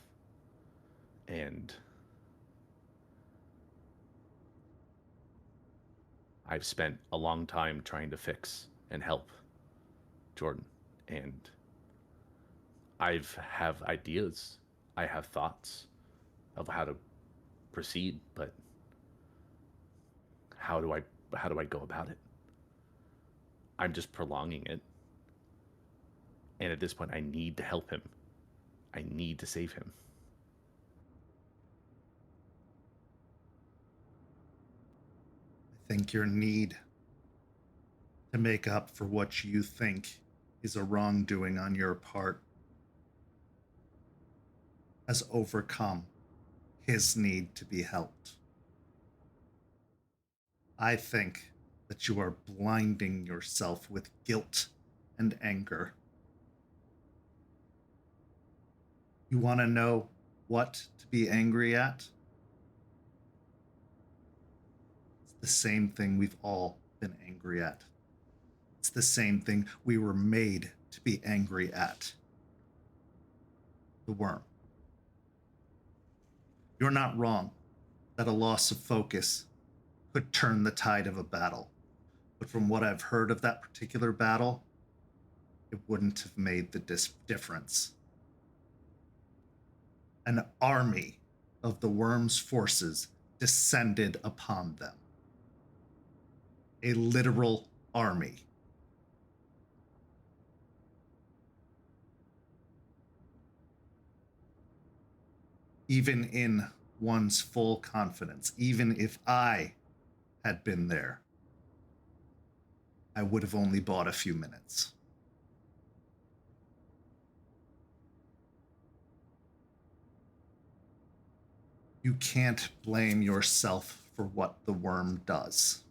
And I've spent a long time trying to fix and help Jordan, and I have ideas, I have thoughts of how to proceed, but how do I go about it? I'm just prolonging it. And at this point, I need to help him. I need to save him. I think your need to make up for what you think is a wrongdoing on your part has overcome his need to be helped. I think that you are blinding yourself with guilt and anger. You want to know what to be angry at? It's the same thing we've all been angry at. It's the same thing we were made to be angry at. The worm. You're not wrong that a loss of focus could turn the tide of a battle. But from what I've heard of that particular battle, it wouldn't have made the difference. An army of the worm's forces descended upon them. A literal army. Even in one's full confidence, even if I had been there, I would have only bought a few minutes. You can't blame yourself for what the worm does.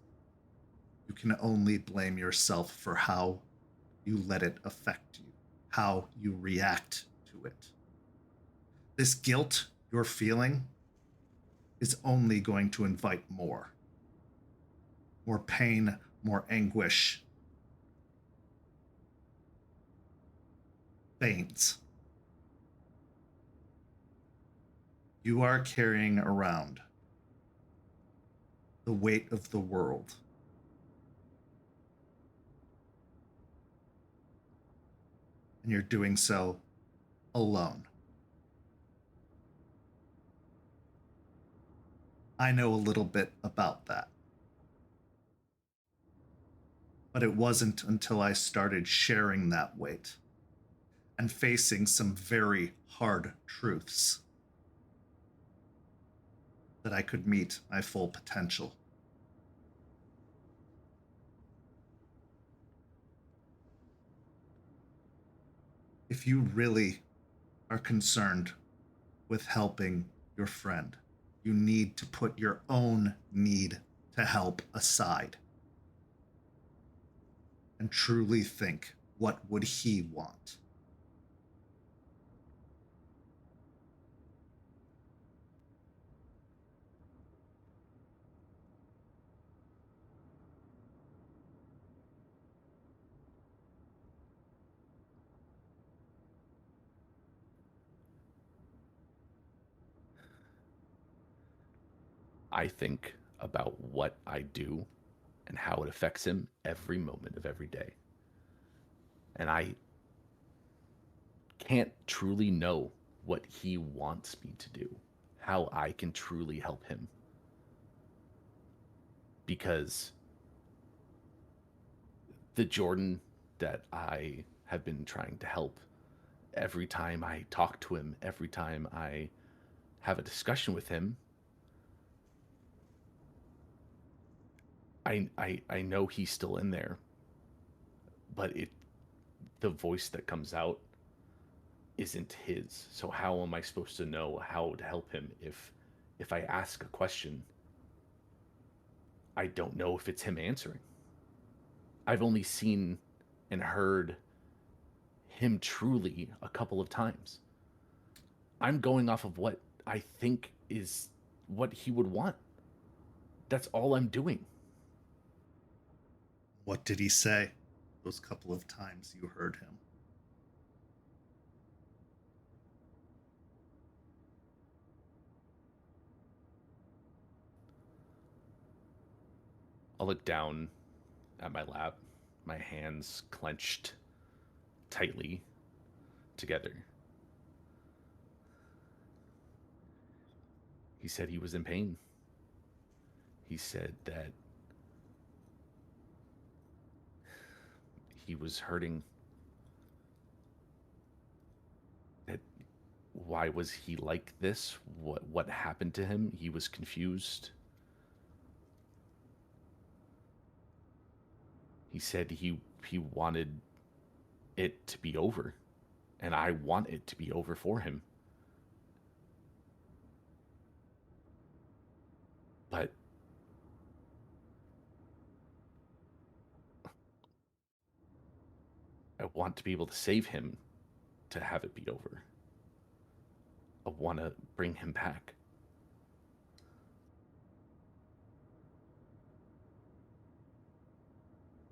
You can only blame yourself for how you let it affect you, how you react to it. This guilt you're feeling is only going to invite more. More pain, more anguish. Veins. You are carrying around the weight of the world. And you're doing so alone. I know a little bit about that. But it wasn't until I started sharing that weight and facing some very hard truths that I could meet my full potential. If you really are concerned with helping your friend, you need to put your own need to help aside and truly think, what would he want? I think about what I do and how it affects him every moment of every day. And I can't truly know what he wants me to do, how I can truly help him. Because the Jordan that I have been trying to help, every time I talk to him, every time I have a discussion with him, I know he's still in there, but the voice that comes out isn't his. So how am I supposed to know how to help him if I ask a question, I don't know if it's him answering. I've only seen and heard him truly a couple of times. I'm going off of what I think is what he would want. That's all I'm doing. What did he say those couple of times you heard him? I'll look down at my lap, my hands clenched tightly together. He said he was in pain. He said that he was hurting. That why was he like this? What happened to him? He was confused. He said he wanted it to be over, and I want it to be over for him. But I want to be able to save him, to have it be over. I want to bring him back.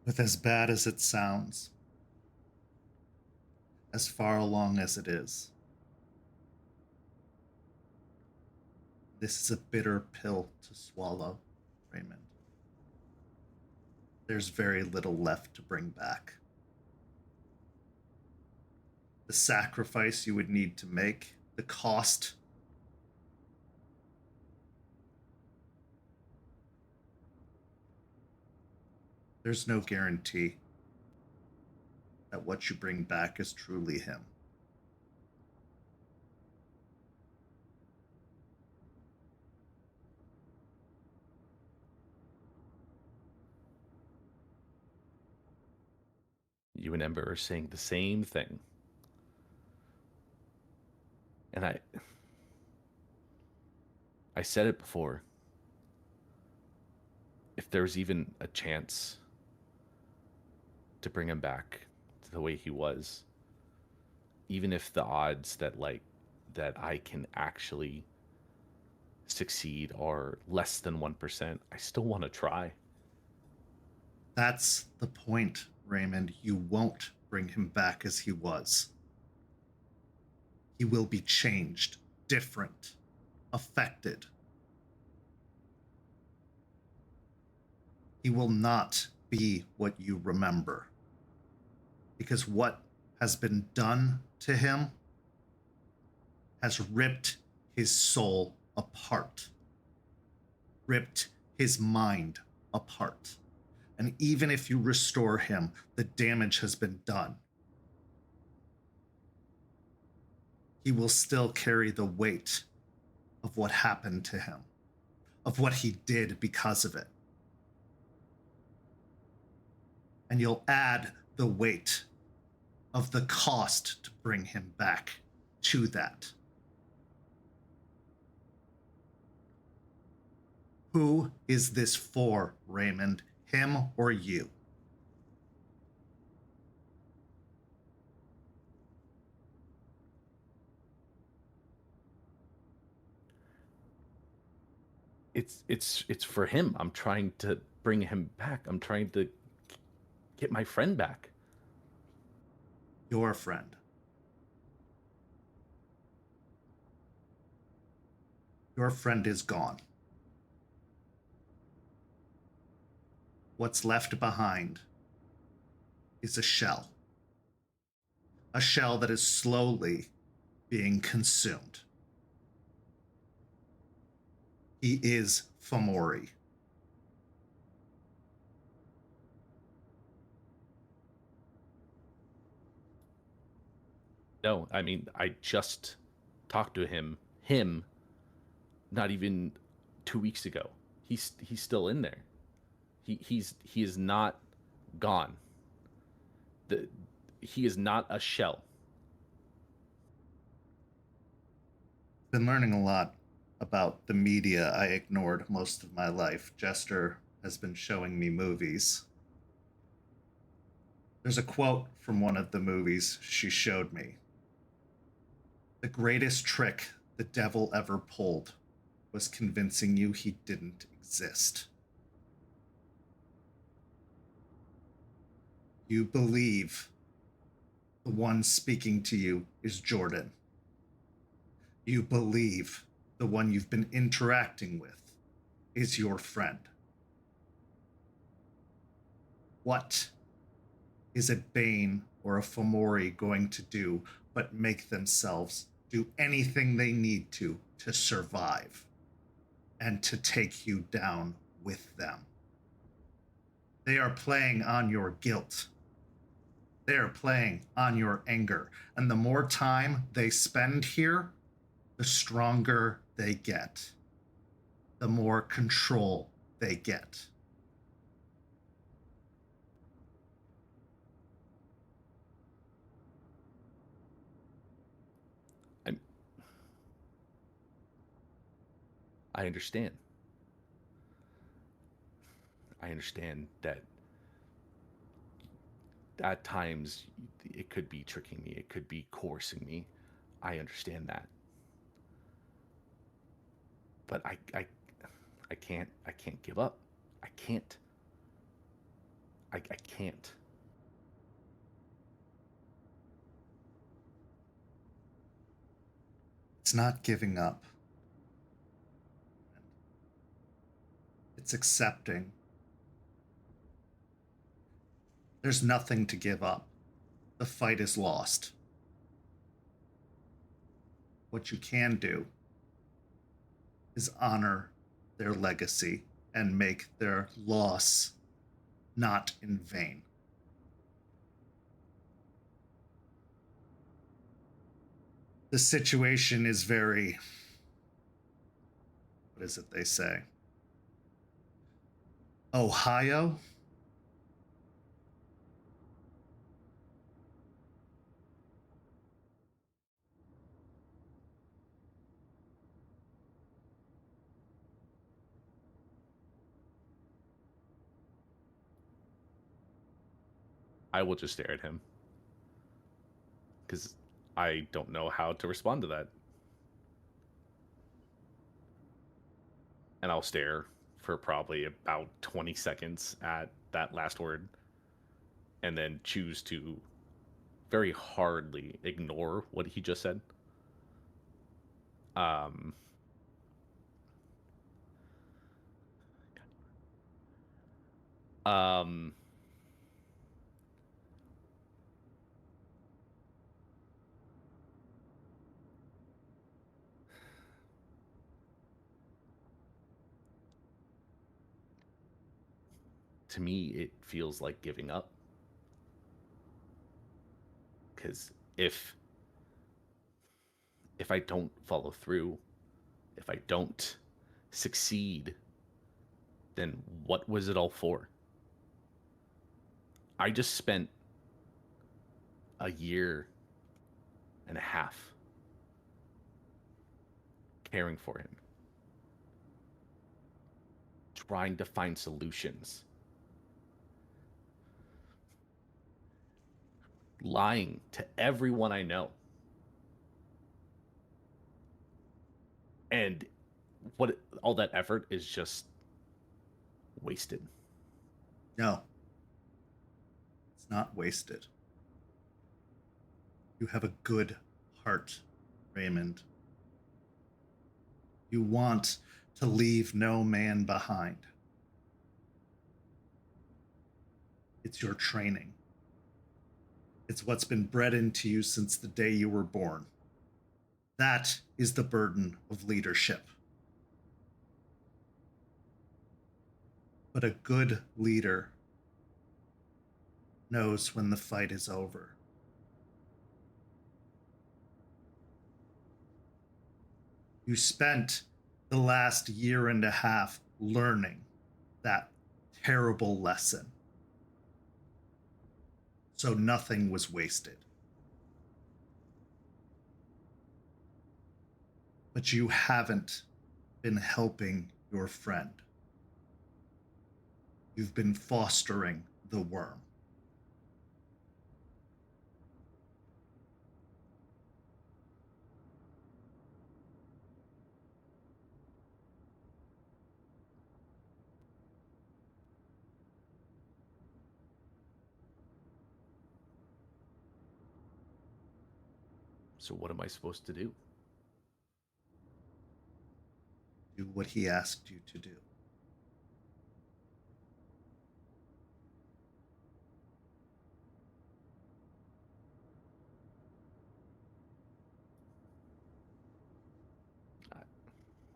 With as bad as it sounds, as far along as it is, this is a bitter pill to swallow, Raymond. There's very little left to bring back. The sacrifice you would need to make, the cost, there's no guarantee that what you bring back is truly him. You and Ember are saying the same thing. And I said it before. If there's even a chance to bring him back to the way he was, even if the odds that I can actually succeed are less than 1%, I still want to try. That's the point, Raymond. You won't bring him back as he was. He will be changed, different, affected. He will not be what you remember. Because what has been done to him has ripped his soul apart, ripped his mind apart. And even if you restore him, the damage has been done. He will still carry the weight of what happened to him, of what he did because of it. And you'll add the weight of the cost to bring him back to that. Who is this for, Raymond? Him or you? It's for him. I'm trying to bring him back. I'm trying to get my friend back. Your friend. Your friend is gone. What's left behind is a shell. A shell that is slowly being consumed. He is Fomori. No, I mean, I just talked to him not even 2 weeks ago. He's still in there. He is not gone. He is not a shell. Been learning a lot about the media I ignored most of my life. Jester has been showing me movies. There's a quote from one of the movies she showed me. The greatest trick the devil ever pulled was convincing you he didn't exist. You believe the one speaking to you is Jordan. You believe the one you've been interacting with is your friend. What is a Bane or a Fomori going to do but make themselves do anything they need to survive and to take you down with them? They are playing on your guilt. They are playing on your anger. And the more time they spend here, the stronger they get. The more control they get. I understand. I understand that at times it could be tricking me, it could be coercing me. I understand that. But I can't give up. I can't. I can't. It's not giving up. It's accepting. There's nothing to give up. The fight is lost. What you can do is honor their legacy and make their loss not in vain. The situation is very, what is it they say? Ohio? I will just stare at him. Because I don't know how to respond to that. And I'll stare for probably about 20 seconds at that last word. And then choose to very hardly ignore what he just said. Um, to me, it feels like giving up. Because if I don't follow through, if I don't succeed, then what was it all for? I just spent a year and a half caring for him, trying to find solutions, lying to everyone I know. And what all that effort is just wasted. No. It's not wasted. You have a good heart, Raymond. You want to leave no man behind. It's your training. It's what's been bred into you since the day you were born. That is the burden of leadership. But a good leader knows when the fight is over. You spent the last year and a half learning that terrible lesson. So nothing was wasted. But you haven't been helping your friend. You've been fostering the worm. So what am I supposed to do? Do what he asked you to do.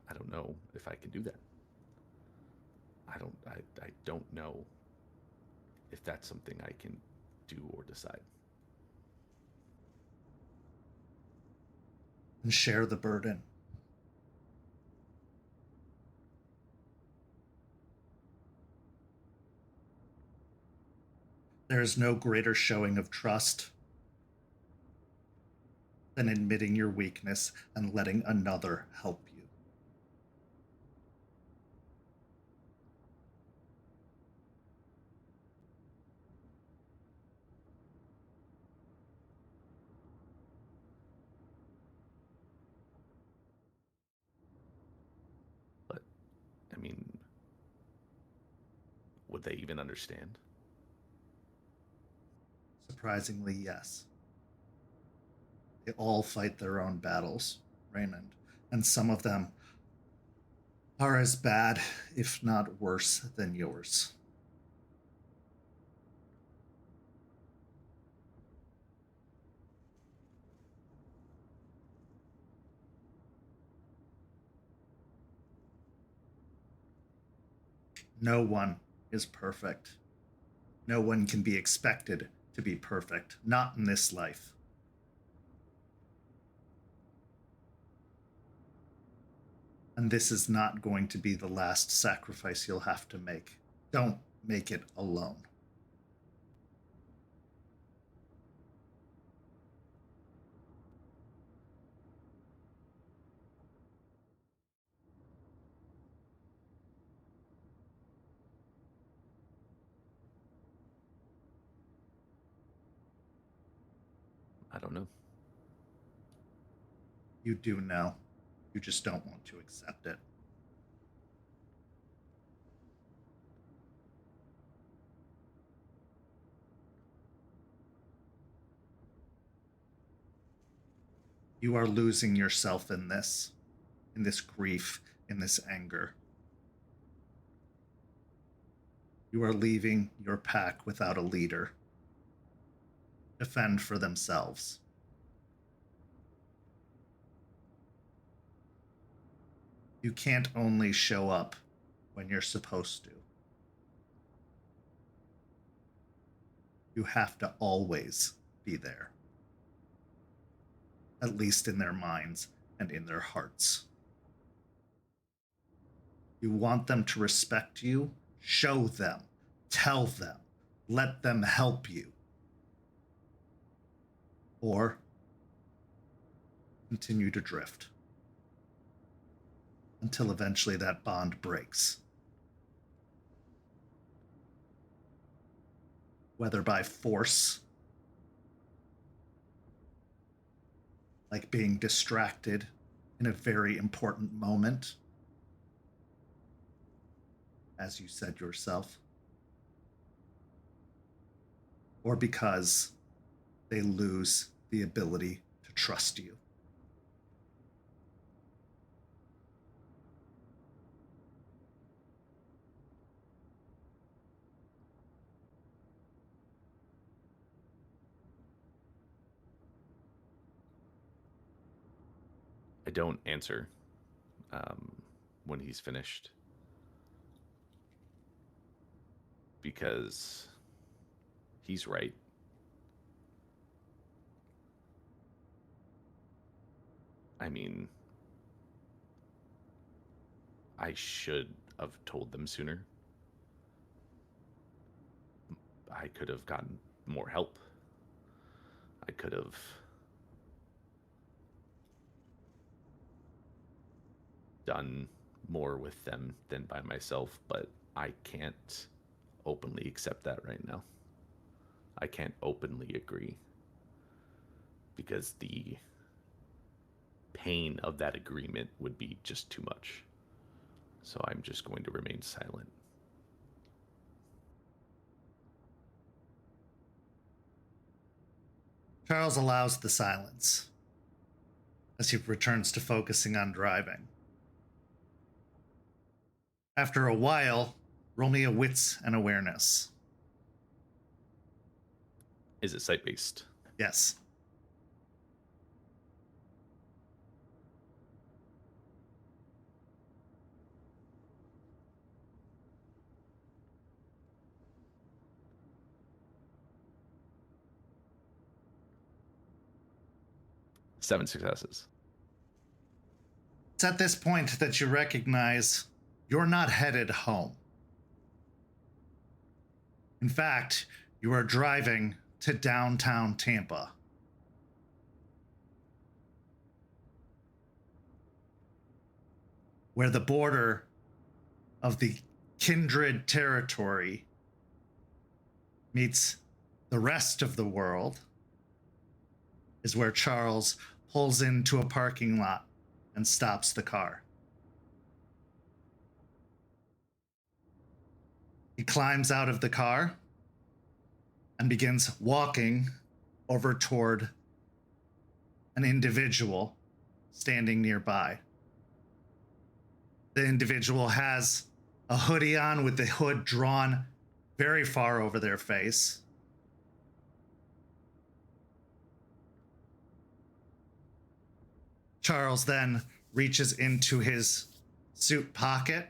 I don't know if I can do that. I don't know if that's something I can do or decide. And share the burden. There is no greater showing of trust than admitting your weakness and letting another help you. Would they even understand? Surprisingly, yes. They all fight their own battles, Raymond, and some of them are as bad, if not worse, than yours. No one is perfect. No one can be expected to be perfect, not in this life. And this is not going to be the last sacrifice you'll have to make. Don't make it alone. I don't know. You do know. You just don't want to accept it. You are losing yourself in this grief, in this anger. You are leaving your pack without a leader. Defend for themselves. You can't only show up when you're supposed to. You have to always be there. At least in their minds and in their hearts. You want them to respect you? Show them. Tell them. Let them help you. Or continue to drift until eventually that bond breaks. Whether by force, like being distracted in a very important moment, as you said yourself, or because they lose the ability to trust you. I don't answer when he's finished, because he's right. I mean, I should have told them sooner. I could have gotten more help. I could have done more with them than by myself, but I can't openly accept that right now. I can't openly agree, because the pain of that agreement would be just too much. So I'm just going to remain silent. Charles allows the silence as he returns to focusing on driving. After a while, roll me a wits and awareness. Is it sight-based? Yes. Seven successes. It's at this point that you recognize you're not headed home. In fact, you are driving to downtown Tampa. Where the border of the kindred territory meets the rest of the world is where Charles pulls into a parking lot and stops the car. He climbs out of the car and begins walking over toward an individual standing nearby. The individual has a hoodie on with the hood drawn very far over their face. Charles then reaches into his suit pocket,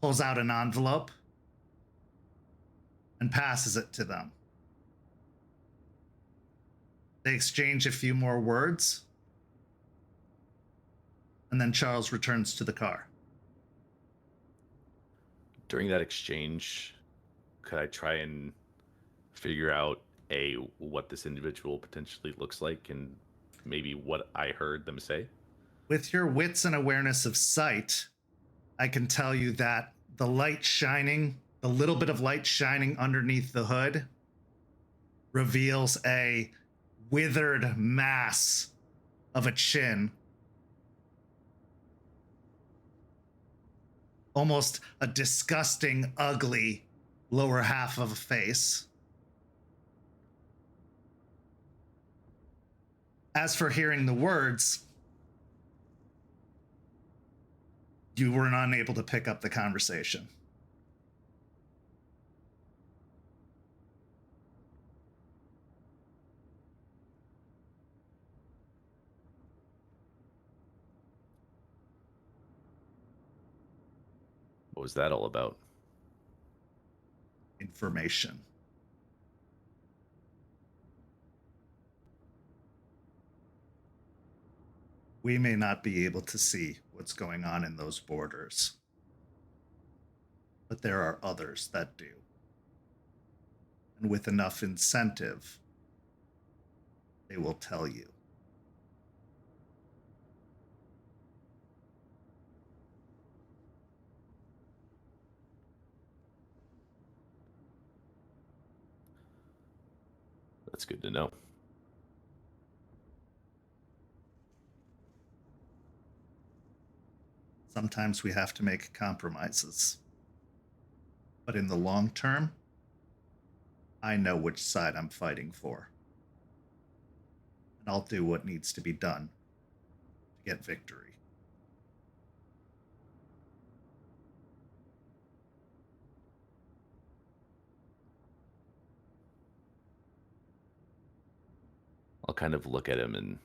pulls out an envelope, and passes it to them. They exchange a few more words, and then Charles returns to the car. During that exchange, could I try and figure out what this individual potentially looks like and maybe what I heard them say? With your wits and awareness of sight, I can tell you that the light shining, the little bit of light shining underneath the hood, reveals a withered mass of a chin. Almost a disgusting, ugly lower half of a face. As for hearing the words, you were unable to pick up the conversation. What was that all about? Information. We may not be able to see what's going on in those borders, but there are others that do. And with enough incentive, they will tell you. That's good to know. Sometimes we have to make compromises. But in the long term, I know which side I'm fighting for. And I'll do what needs to be done to get victory. I'll kind of look at him and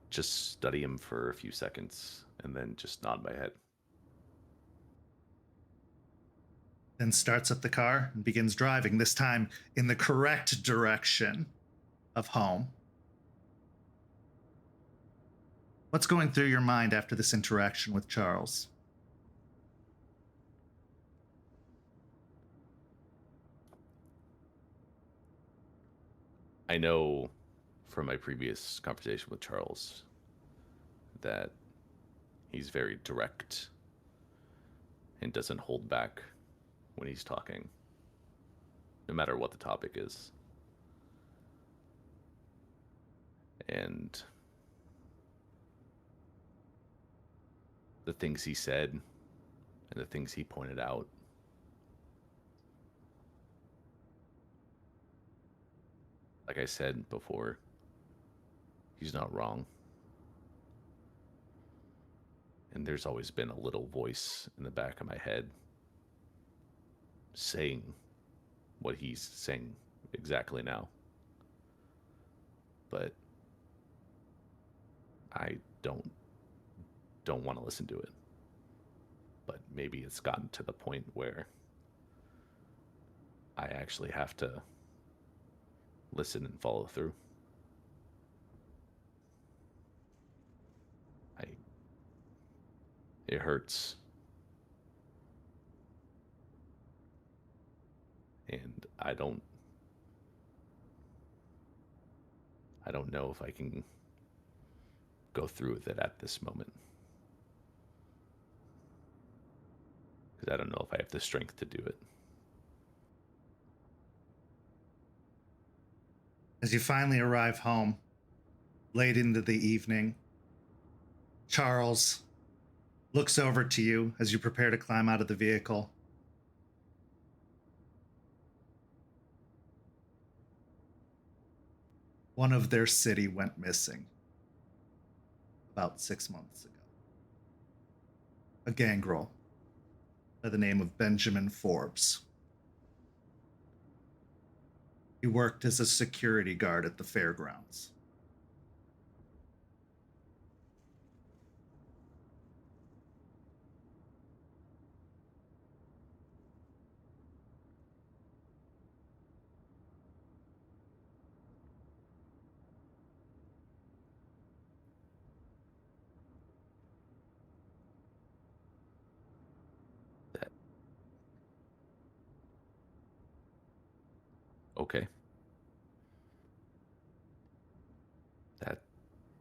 just study him for a few seconds and then just nod my head. Then starts up the car and begins driving, this time in the correct direction of home. What's going through your mind after this interaction with Charles? I know from my previous conversation with Charles that he's very direct and doesn't hold back when he's talking, no matter what the topic is. And the things he said and the things he pointed out, like I said before, he's not wrong. And there's always been a little voice in the back of my head saying what he's saying exactly now. But I don't want to listen to it. But maybe it's gotten to the point where I actually have to listen and follow through. It hurts. And I don't know if I can go through with it at this moment. Because I don't know if I have the strength to do it. As you finally arrive home, late into the evening, Charles looks over to you as you prepare to climb out of the vehicle. One of their city went missing about 6 months ago. A gangrel by the name of Benjamin Forbes. He worked as a security guard at the fairgrounds. Okay. That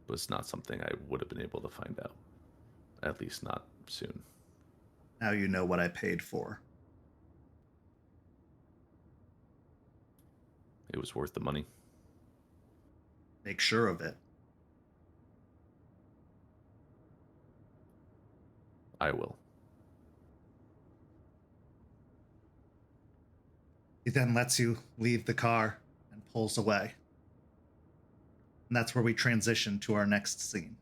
was not something I would have been able to find out. At least not soon. Now you know what I paid for. It was worth the money. Make sure of it. I will. He then lets you leave the car and pulls away. And that's where we transition to our next scene.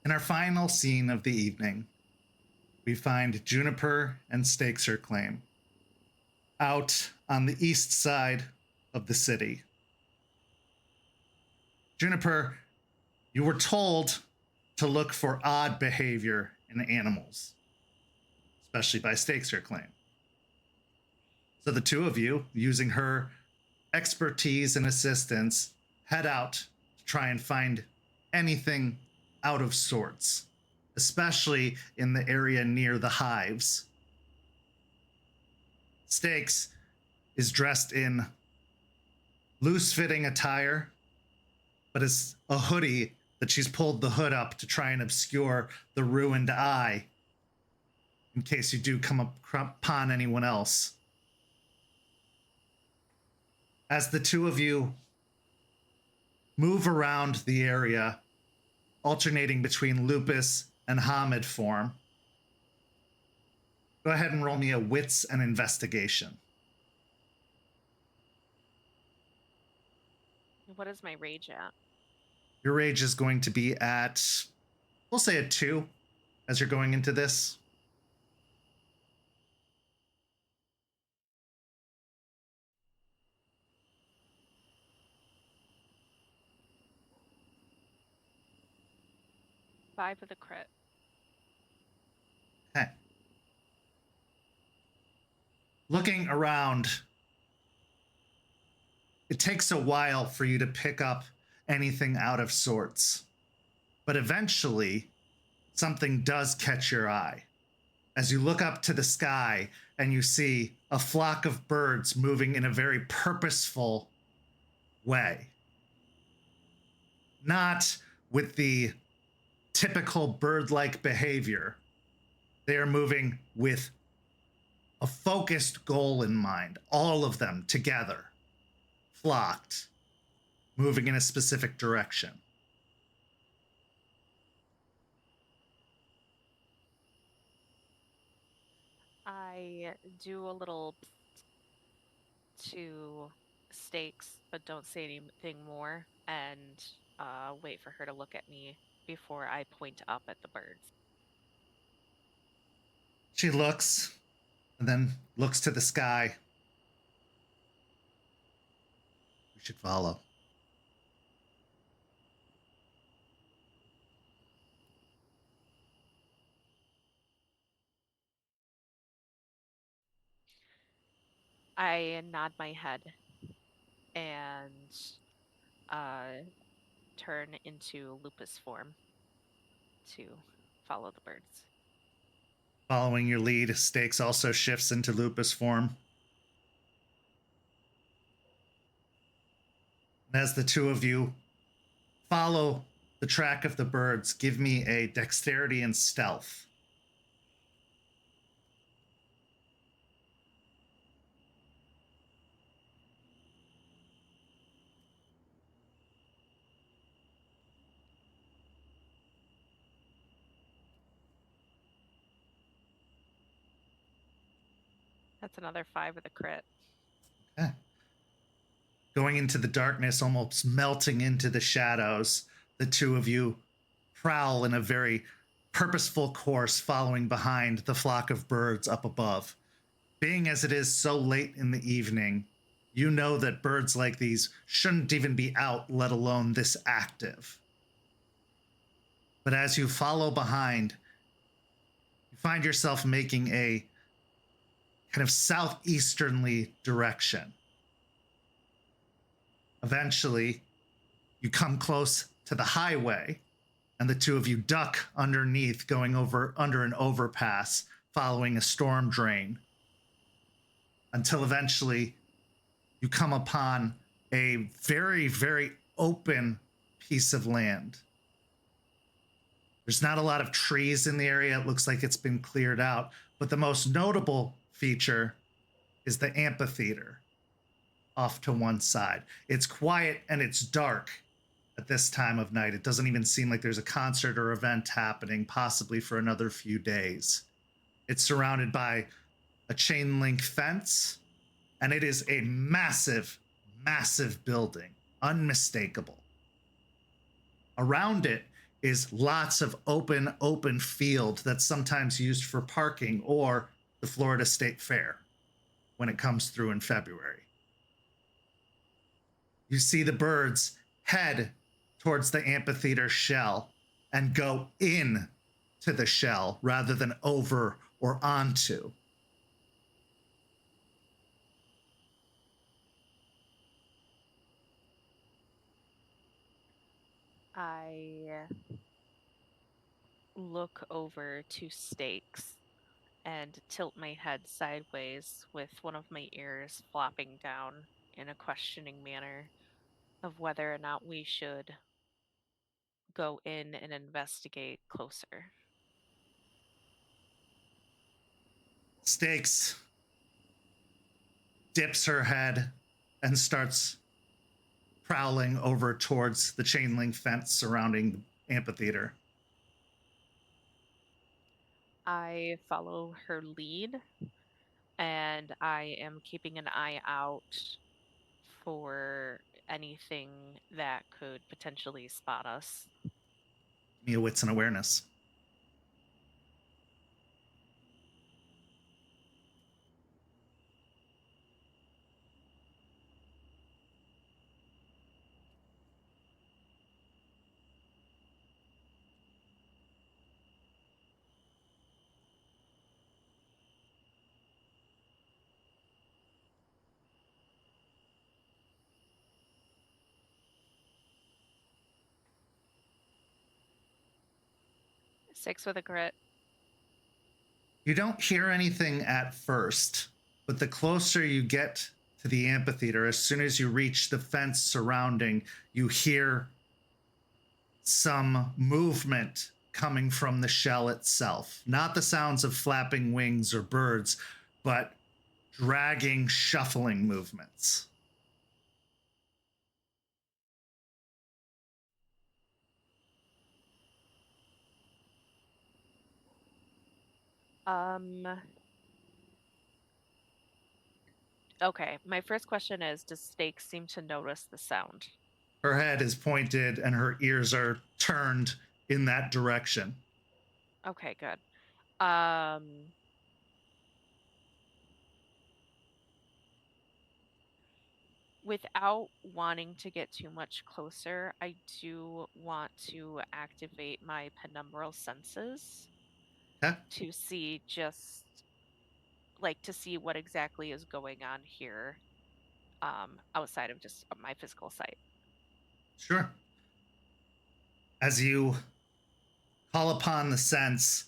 In our final scene of the evening, we find Juniper and Stakes Her Claim out on the east side of the city. Juniper, you were told to look for odd behavior in animals, especially by Stakes Her Claim. So the two of you, using her expertise and assistance, head out to try and find anything out of sorts, especially in the area near the hives. Stakes is dressed in loose-fitting attire, but it's a hoodie that she's pulled the hood up to try and obscure the ruined eye in case you do come upon anyone else. As the two of you move around the area, alternating between Lupus and Hamid form, go ahead and roll me a wits and investigation. What is my rage at? Your rage is going to be at, we'll say a 2 as you're going into this. Five with a crit. Okay. Looking around, it takes a while for you to pick up anything out of sorts, but eventually something does catch your eye as you look up to the sky and you see a flock of birds moving in a very purposeful way. Not with the typical bird-like behavior. They are moving with a focused goal in mind, all of them together, flocked, moving in a specific direction. I do a little to Stakes, but don't say anything more, and wait for her to look at me before I point up at the birds. She looks and then looks to the sky. We should follow. I nod my head and turn into Lupus form to follow the birds. Following your lead, Stakes also shifts into Lupus form. And as the two of you follow the track of the birds, give me a dexterity and stealth. That's another 5 with a crit. Okay. Going into the darkness, almost melting into the shadows, the two of you prowl in a very purposeful course, following behind the flock of birds up above. Being as it is so late in the evening, you know that birds like these shouldn't even be out, let alone this active. But as you follow behind, you find yourself making a kind of southeasternly direction. Eventually, you come close to the highway, and the two of you duck underneath, going over under an overpass, following a storm drain, until eventually you come upon a very, very open piece of land. There's not a lot of trees in the area. It looks like it's been cleared out, but the most notable feature is the amphitheater off to one side. It's quiet and it's dark at this time of night. It doesn't even seem like there's a concert or event happening, possibly for another few days. It's surrounded by a chain link fence, and it is a massive, massive building, unmistakable. Around it is lots of open field that's sometimes used for parking or the Florida State Fair when it comes through in February. You see the birds head towards the amphitheater shell and go in to the shell rather than over or onto. I look over to Stakes and tilt my head sideways with one of my ears flopping down in a questioning manner of whether or not we should go in and investigate closer. Stakes dips her head and starts prowling over towards the chain link fence surrounding the amphitheater. I follow her lead, and I am keeping an eye out for anything that could potentially spot us. Give me a wits and awareness. Six with a crit. You don't hear anything at first, but the closer you get to the amphitheater, as soon as you reach the fence surrounding, you hear some movement coming from the shell itself. Not the sounds of flapping wings or birds, but dragging, shuffling movements. Okay, my first question is, does Stakes seem to notice the sound? Her head is pointed and her ears are turned in that direction. Okay, good. Without wanting to get too much closer, I do want to activate my penumbral senses. Okay. To see to see what exactly is going on here, outside of just my physical sight. Sure. As you call upon the sense,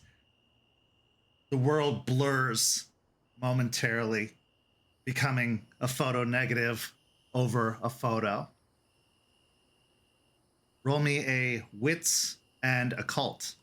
the world blurs momentarily, becoming a photo negative over a photo. Roll me a wits and occult.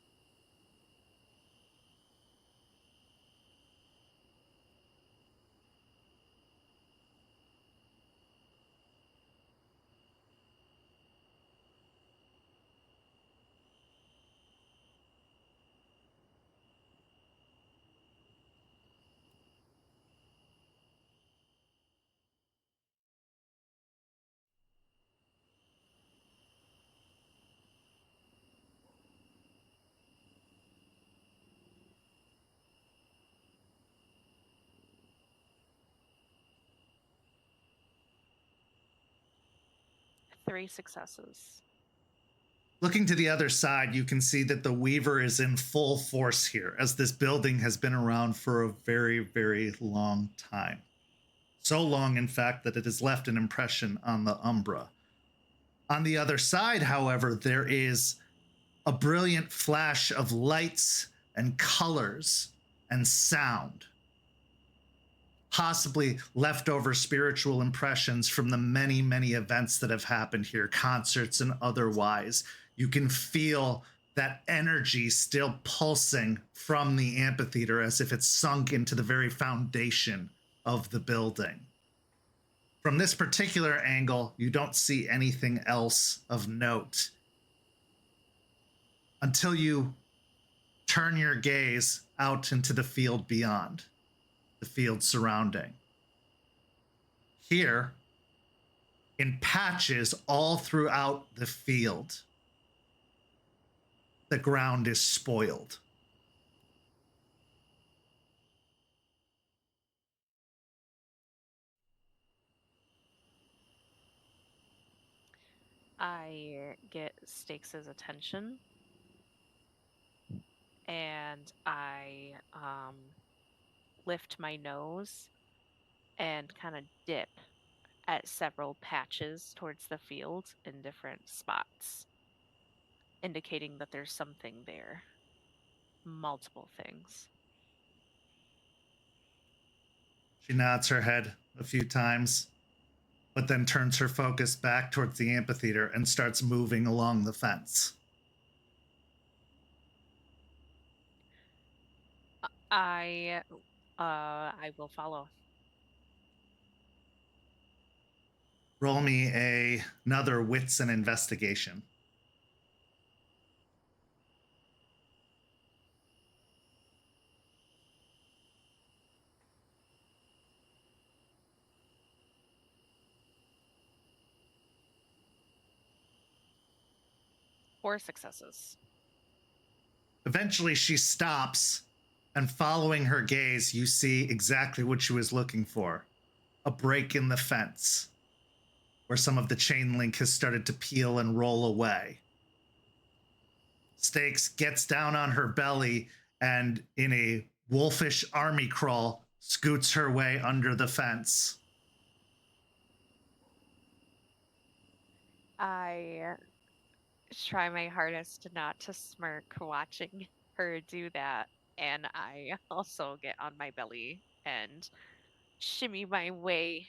3 successes. Looking to the other side, you can see that the Weaver is in full force here, as this building has been around for a very, very long time. So long, in fact, that it has left an impression on the Umbra. On the other side, however, there is a brilliant flash of lights and colors and sound. Possibly leftover spiritual impressions from the many, many events that have happened here, concerts and otherwise. You can feel that energy still pulsing from the amphitheater as if it's sunk into the very foundation of the building. From this particular angle, you don't see anything else of note until you turn your gaze out into the field beyond, the field surrounding. Here, in patches all throughout the field, the ground is spoiled. I get Stakes' attention, and I lift my nose and kind of dip at several patches towards the field in different spots, indicating that there's something there. Multiple things. She nods her head a few times, but then turns her focus back towards the amphitheater and starts moving along the fence. I will follow. Roll me another wits and investigation. Four successes. Eventually she stops, and following her gaze, you see exactly what she was looking for. A break in the fence, where some of the chain link has started to peel and roll away. Stakes gets down on her belly and, in a wolfish army crawl, scoots her way under the fence. I try my hardest not to smirk watching her do that, and I also get on my belly and shimmy my way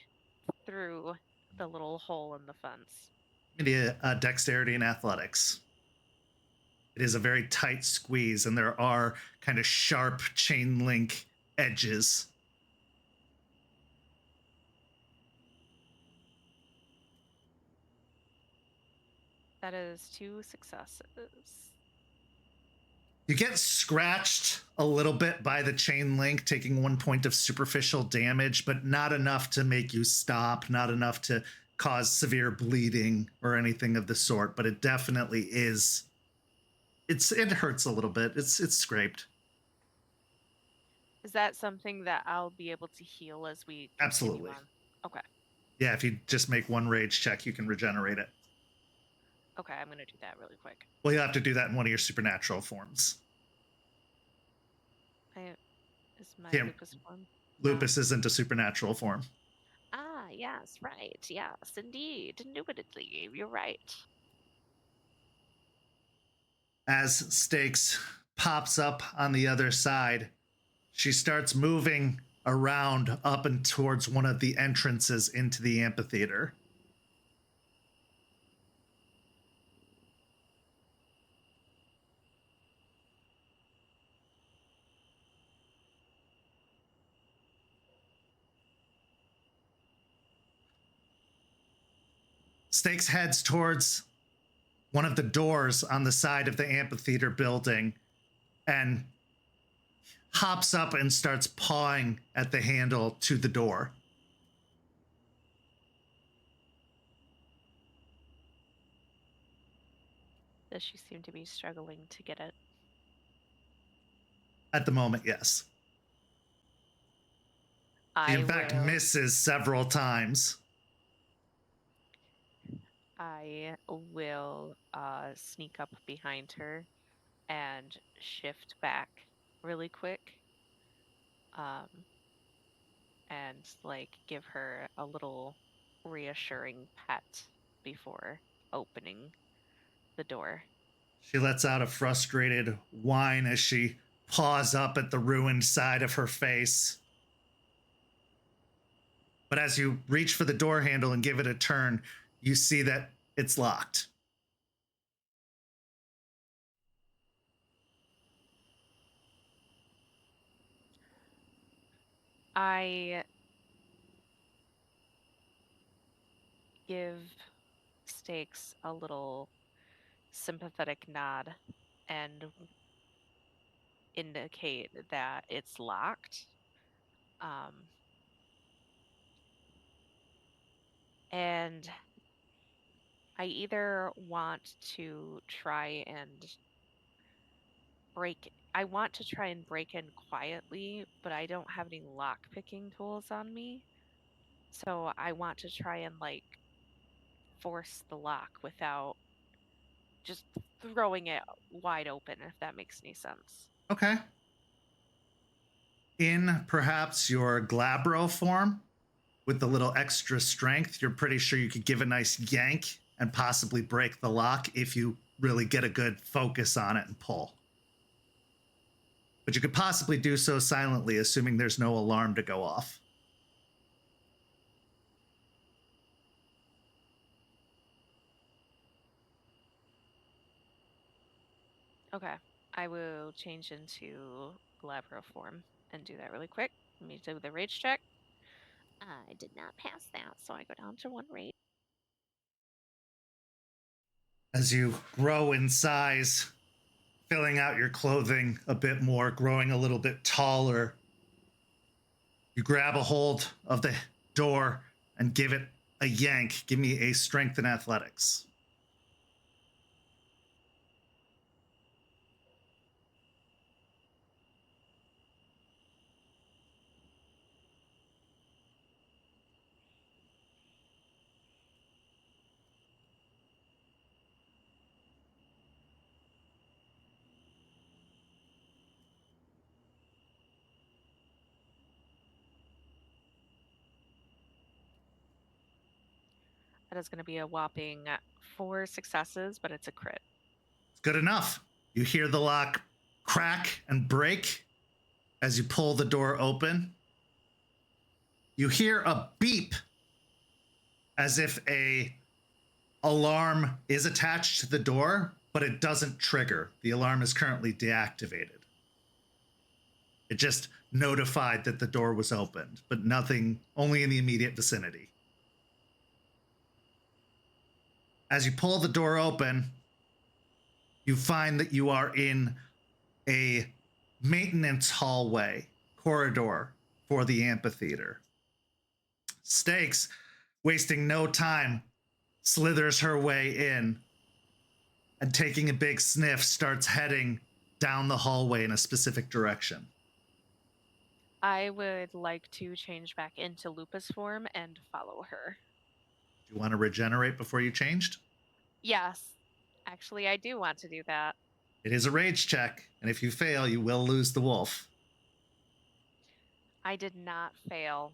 through the little hole in the fence. Give me a dexterity and athletics. It is a very tight squeeze, and there are kind of sharp chain link edges. That is 2 successes. You get scratched a little bit by the chain link, taking 1 point of superficial damage, but not enough to make you stop, not enough to cause severe bleeding or anything of the sort, but it definitely is. It hurts a little bit. It's scraped. Is that something that I'll be able to heal as we continue Absolutely. on? Okay. Yeah, if you just make one rage check, you can regenerate it. Okay, I'm going to do that really quick. Well, you'll have to do that in one of your supernatural forms. Is my Yeah. lupus form? Lupus isn't a supernatural form. Ah, yes, right. Yes, indeed. Indubitably, you're right. As Stakes pops up on the other side, she starts moving around up and towards one of the entrances into the amphitheater. Stakes heads towards one of the doors on the side of the amphitheater building and hops up and starts pawing at the handle to the door. Does she seem to be struggling to get it? At the moment, yes. She, in fact, misses several times. I will sneak up behind her and shift back really quick. And like give her a little reassuring pet before opening the door. She lets out a frustrated whine as she paws up at the ruined side of her face. But as you reach for the door handle and give it a turn, you see that it's locked. I give Stakes a little sympathetic nod and indicate that it's locked. And I either want to try and break in quietly, but I don't have any lock picking tools on me. So I want to try and like force the lock without just throwing it wide open, if that makes any sense. Okay. In perhaps your Glabro form, with the little extra strength, you're pretty sure you could give a nice yank and possibly break the lock if you really get a good focus on it and pull. But you could possibly do so silently, assuming there's no alarm to go off. Okay, I will change into Glabro form and do that really quick. Let me do the rage check. I did not pass that, so I go down to 1 rage. As you grow in size, filling out your clothing a bit more, growing a little bit taller, you grab a hold of the door and give it a yank. Give me a strength and athletics. That is going to be a whopping 4 successes, but it's a crit. It's good enough. You hear the lock crack and break as you pull the door open. You hear a beep as if a alarm is attached to the door, but it doesn't trigger. The alarm is currently deactivated. It just notified that the door was opened, but nothing, only in the immediate vicinity. As you pull the door open, you find that you are in a maintenance hallway corridor for the amphitheater. Stakes, wasting no time, slithers her way in and, taking a big sniff, starts heading down the hallway in a specific direction. I would like to change back into lupus form and follow her. Do you want to regenerate before you changed? Yes, actually, I do want to do that. It is a rage check, and if you fail, you will lose the wolf. I did not fail.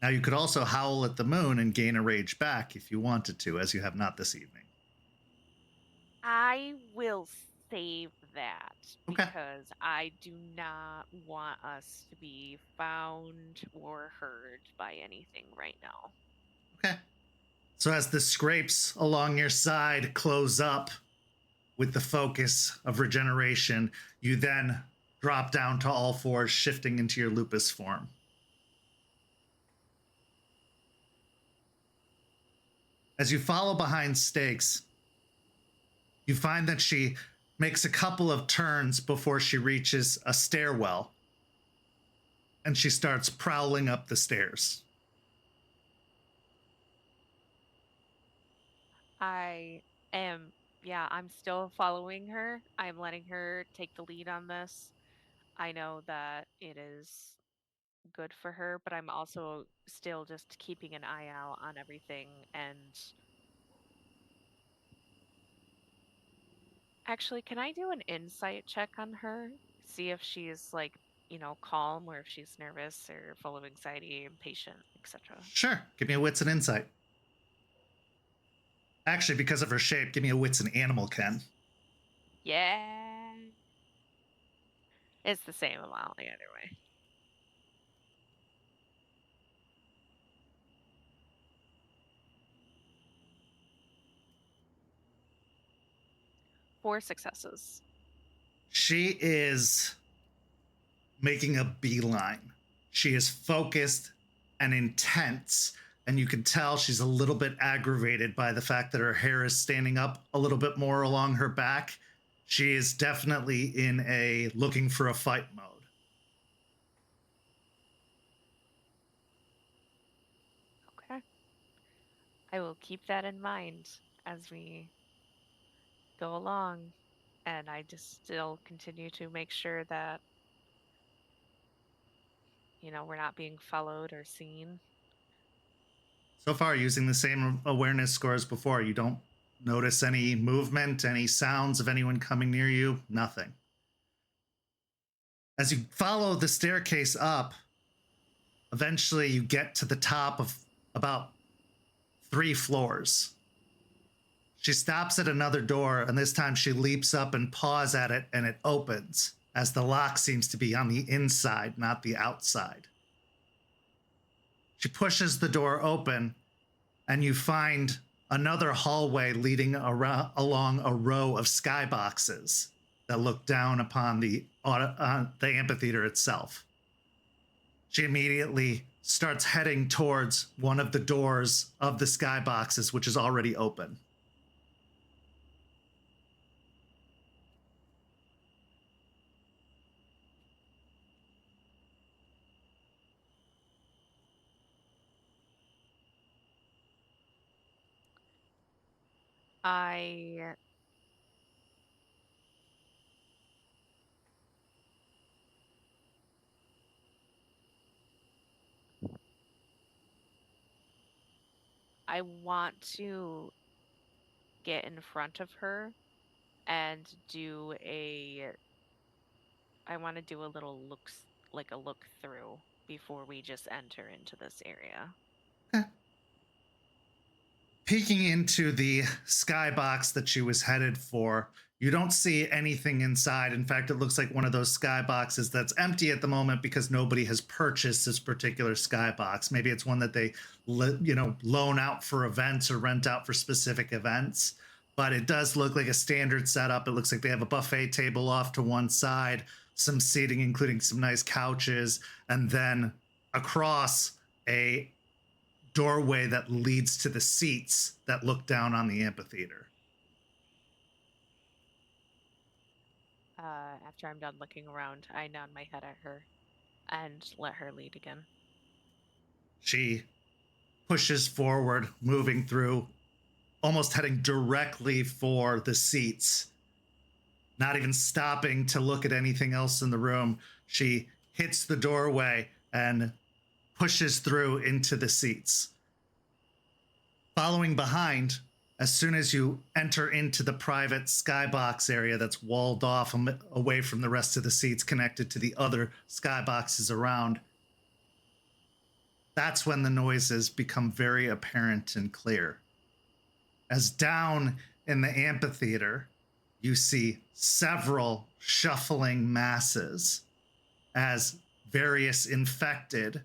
Now, you could also howl at the moon and gain a rage back if you wanted to, as you have not this evening. I will save that Okay. because I do not want us to be found or heard by anything right now. Okay. So as the scrapes along your side close up with the focus of regeneration, you then drop down to all fours, shifting into your lupus form. As you follow behind Stakes, you find that she makes a couple of turns before she reaches a stairwell, and she starts prowling up the stairs. I'm still following her. I'm letting her take the lead on this. I know that it is good for her, but I'm also still just keeping an eye out on everything and Actually, can I do an insight check on her? See if she's like, calm or if she's nervous or full of anxiety, impatient, etc. Sure. Give me a wits and insight. Actually, because of her shape, give me a wits and animal, Ken. Yeah. It's the same amount either way. Four successes. She is making a beeline. She is focused and intense, and you can tell she's a little bit aggravated by the fact that her hair is standing up a little bit more along her back. She is definitely in a looking for a fight mode. Okay. I will keep that in mind as we go along, and I just still continue to make sure that we're not being followed or seen. So far, using the same awareness score as before, you don't notice any movement, any sounds of anyone coming near you, nothing. As you follow the staircase up, eventually you get to the top of about 3 floors. She stops at another door, and this time she leaps up and paws at it, and it opens, as the lock seems to be on the inside, not the outside. She pushes the door open, and you find another hallway leading along a row of skyboxes that look down upon the amphitheater itself. She immediately starts heading towards one of the doors of the skyboxes, which is already open. I want to get in front of her and I want to do a little look through before we just enter into this area. Okay. Peeking into the skybox that she was headed for, you don't see anything inside. In fact, it looks like one of those skyboxes that's empty at the moment because nobody has purchased this particular skybox. Maybe it's one that they, loan out for events or rent out for specific events. But it does look like a standard setup. It looks like they have a buffet table off to one side, some seating, including some nice couches, and then across a doorway that leads to the seats that look down on the amphitheater. After I'm done looking around, I nod my head at her and let her lead again. She pushes forward, moving through, almost heading directly for the seats, not even stopping to look at anything else in the room. She hits the doorway and pushes through into the seats. Following behind, as soon as you enter into the private skybox area that's walled off away from the rest of the seats connected to the other skyboxes around, that's when the noises become very apparent and clear. As down in the amphitheater, you see several shuffling masses as various infected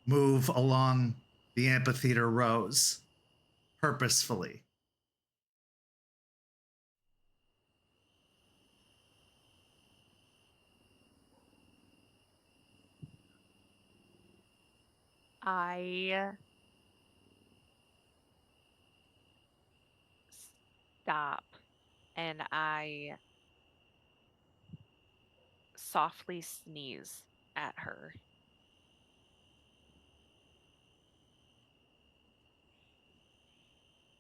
move along the amphitheater rows purposefully. I stop and I softly sneeze at her.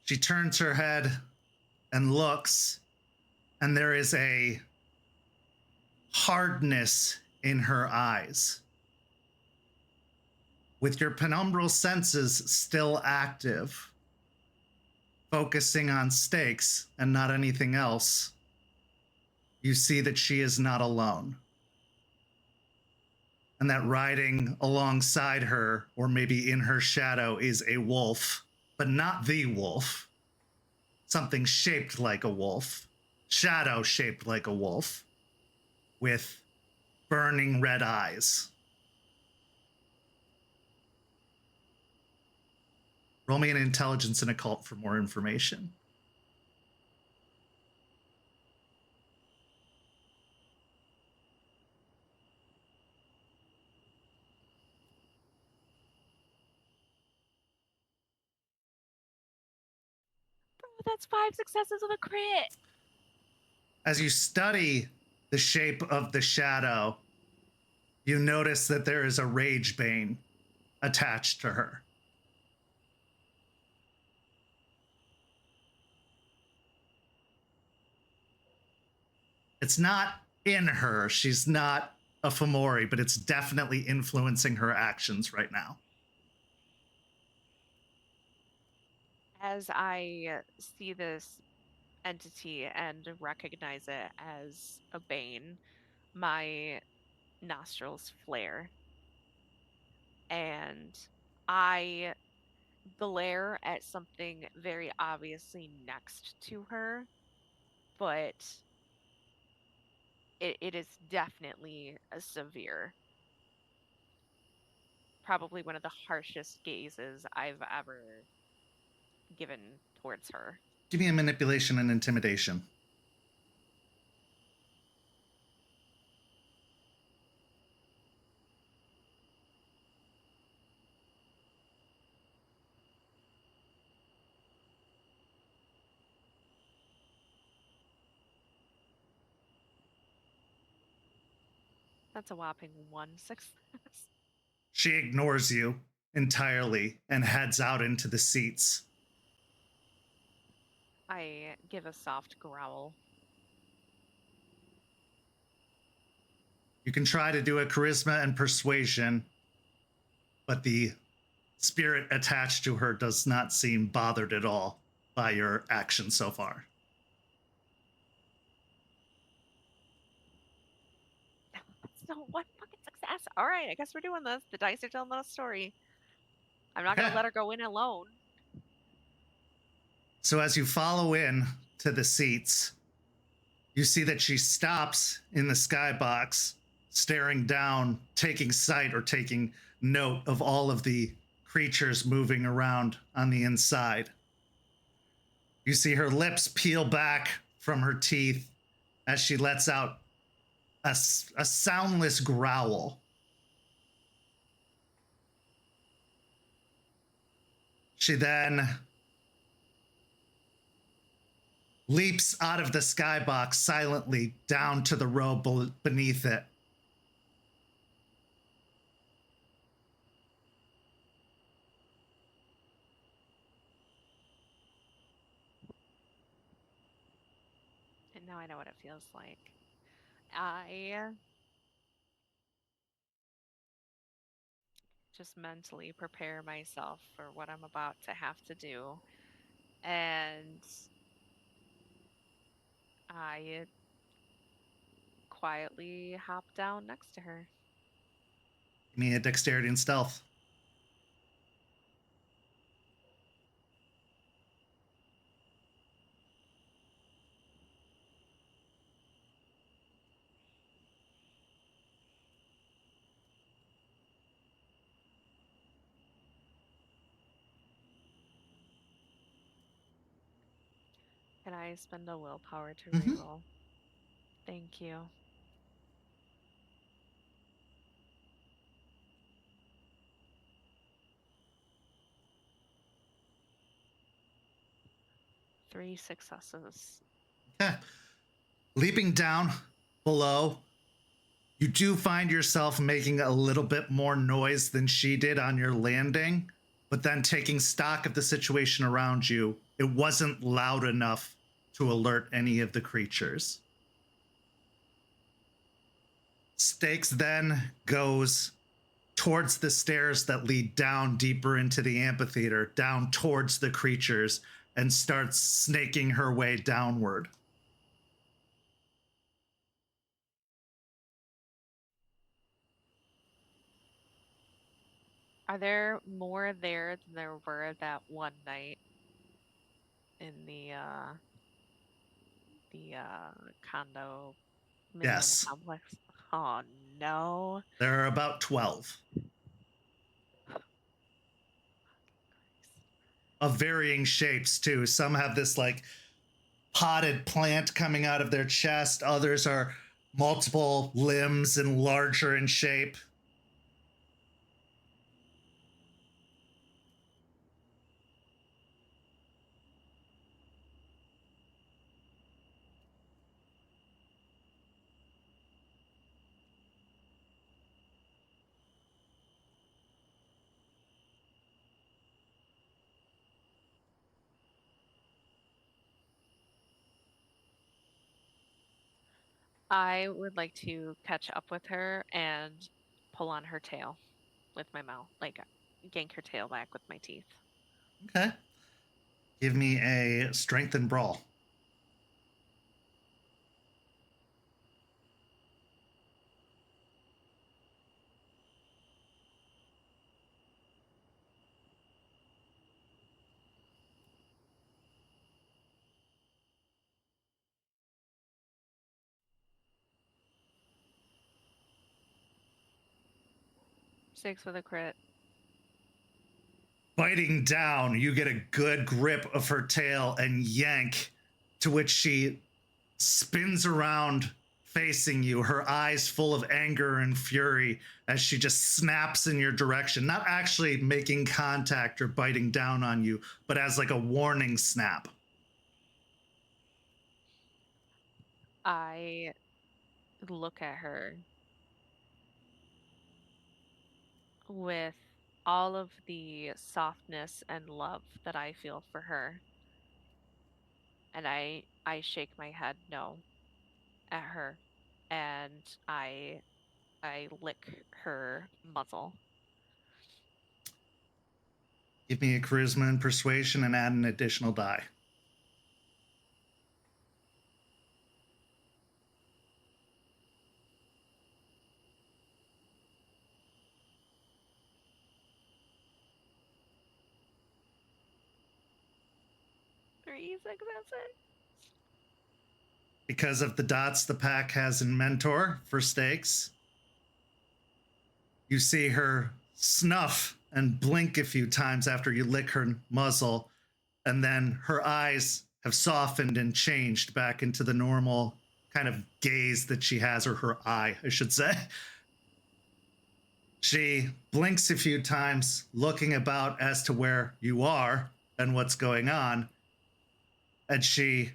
She turns her head and looks, and there is a hardness in her eyes. With your penumbral senses still active, focusing on stakes and not anything else, you see that she is not alone. And that riding alongside her, or maybe in her shadow, is a wolf, but not the wolf. Something shaped like a wolf, shadow shaped like a wolf, with burning red eyes. Roll me an intelligence and occult for more information. Bro, that's 5 successes of a crit. As you study the shape of the shadow, you notice that there is a rage bane attached to her. It's not in her. She's not a Fomori, but it's definitely influencing her actions right now. As I see this entity and recognize it as a bane, my nostrils flare. And I glare at something very obviously next to her, but it is definitely a severe. Probably one of the harshest gazes I've ever given towards her. Give me a manipulation and intimidation. That's a whopping 1 success. She ignores you entirely and heads out into the seats. I give a soft growl. You can try to do a charisma and persuasion, but the spirit attached to her does not seem bothered at all by your actions so far. So 1 fucking success. All right, I guess we're doing this. The dice are telling us a story. I'm not going to let her go in alone. So as you follow in to the seats, you see that she stops in the skybox, staring down, taking sight or taking note of all of the creatures moving around on the inside. You see her lips peel back from her teeth as she lets out a soundless growl. She then leaps out of the skybox silently down to the row beneath it. And now I know what it feels like. I just mentally prepare myself for what I'm about to have to do. And I quietly hop down next to her. Give me a dexterity and stealth. Can I spend a willpower to Mhm. reroll? Thank you. Three successes. Okay. Leaping down below, you do find yourself making a little bit more noise than she did on your landing, but then taking stock of the situation around you, it wasn't loud enough to alert any of the creatures. Stakes then goes towards the stairs that lead down deeper into the amphitheater, down towards the creatures, and starts snaking her way downward. Are there more there than there were that one night in the condominium Yes. complex? Oh no. There are about 12 of varying shapes too. Some have this like potted plant coming out of their chest. Others are multiple limbs and larger in shape. I would like to catch up with her and pull on her tail with my mouth, like yank her tail back with my teeth. Okay. Give me a strength and brawl. Six with a crit. Biting down, you get a good grip of her tail and yank, to which she spins around facing you, her eyes full of anger and fury as she just snaps in your direction, not actually making contact or biting down on you, but as like a warning snap. I look at her with all of the softness and love that I feel for her. And I shake my head no at her, and I lick her muzzle. Give me a charisma and persuasion and add an additional die. Three successes. Because of the dots the pack has in Mentor for stakes, you see her snuff and blink a few times after you lick her muzzle, and then her eyes have softened and changed back into the normal kind of gaze that she has, or her eye, I should say. She blinks a few times, looking about as to where you are and what's going on, and she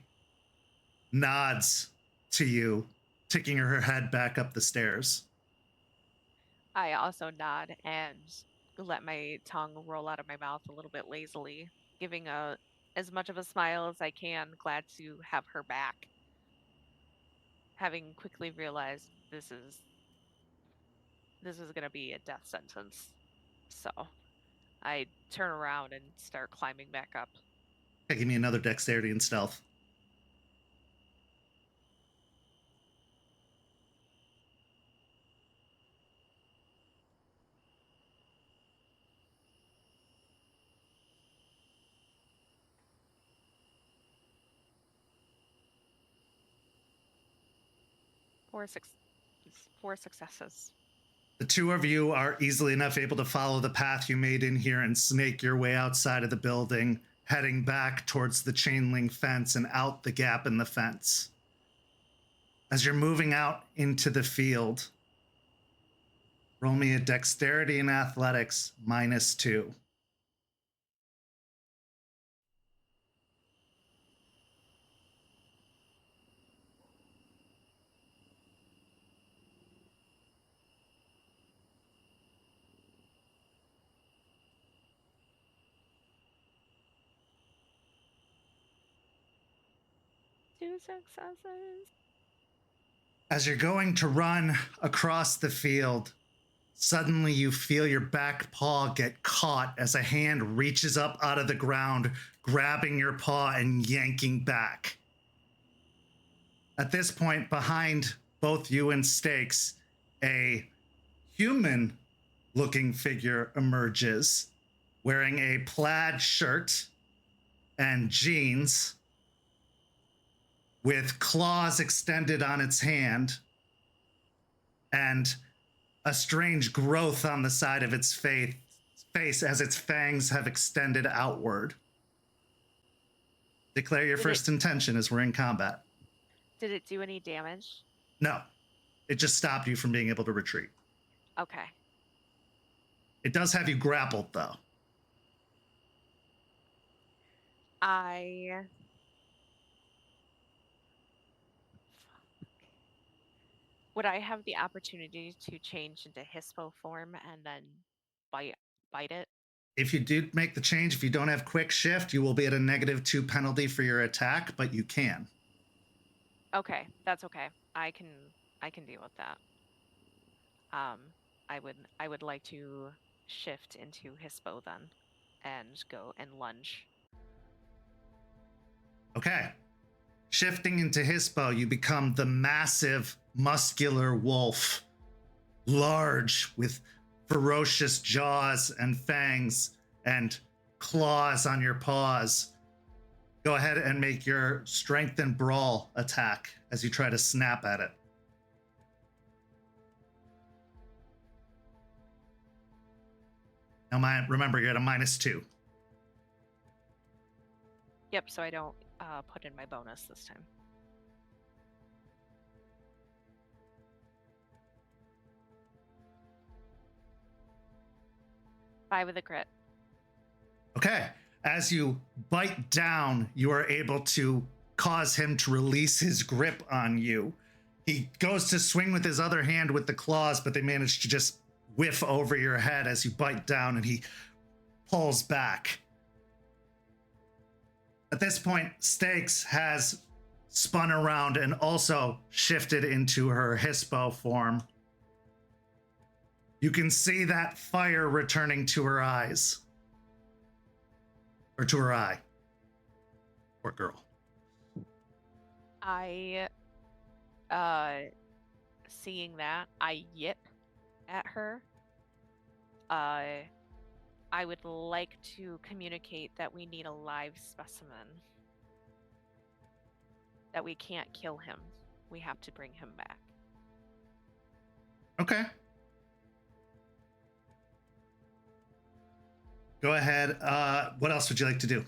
nods to you, taking her head back up the stairs. I also nod and let my tongue roll out of my mouth a little bit lazily, giving as much of a smile as I can, glad to have her back. Having quickly realized this is going to be a death sentence. So I turn around and start climbing back up. Okay, give me another dexterity and stealth. Four successes. The two of you are easily enough able to follow the path you made in here and snake your way outside of the building, heading back towards the chain link fence and out the gap in the fence. As you're moving out into the field, roll me a dexterity and athletics -2. Two successes. As you're going to run across the field, suddenly you feel your back paw get caught as a hand reaches up out of the ground, grabbing your paw and yanking back. At this point, behind both you and Stakes, a human looking figure emerges wearing a plaid shirt and jeans with claws extended on its hand and a strange growth on the side of its face as its fangs have extended outward. Declare your first intention as we're in combat. Did it do any damage? No, it just stopped you from being able to retreat. Okay. It does have you grappled, though. Would I have the opportunity to change into Hispo form and then bite it? If you do make the change, if you don't have quick shift, you will be at a -2 penalty for your attack, but you can. Okay, that's okay. I can deal with that. I would like to shift into Hispo then and go and lunge. Okay. Shifting into Hispo, you become the massive, muscular wolf. Large, with ferocious jaws and fangs and claws on your paws. Go ahead and make your strength and brawl attack as you try to snap at it. Now, remember, you're at a -2. Yep, so I don't put in my bonus this time. 5 with a crit. Okay. As you bite down, you are able to cause him to release his grip on you. He goes to swing with his other hand with the claws, but they manage to just whiff over your head as you bite down, and he pulls back. At this point, Stakes has spun around and also shifted into her Hispo form. You can see that fire returning to her eyes. Or to her eye. Poor girl. Seeing that, I yip at her. I would like to communicate that we need a live specimen. That we can't kill him. We have to bring him back. Okay. Go ahead. What else would you like to do?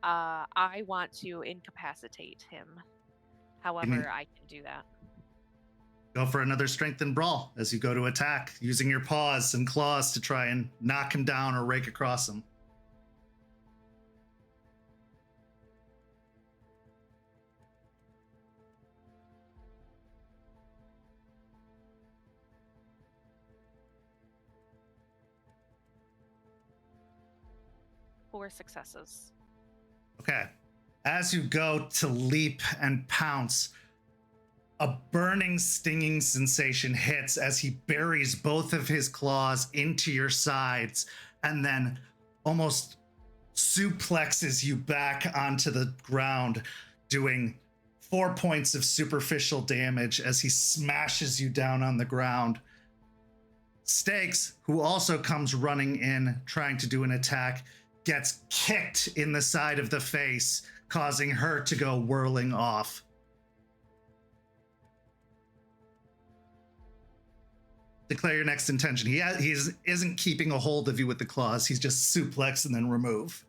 I want to incapacitate him. However, I can do that. Go for another strength and brawl as you go to attack, using your paws and claws to try and knock him down or rake across him. Four successes. Okay. As you go to leap and pounce, a burning, stinging sensation hits as he buries both of his claws into your sides and then almost suplexes you back onto the ground, doing 4 points of superficial damage as he smashes you down on the ground. Stakes, who also comes running in, trying to do an attack, gets kicked in the side of the face, causing her to go whirling off. Declare your next intention. He isn't keeping a hold of you with the claws. He's just suplex and then remove.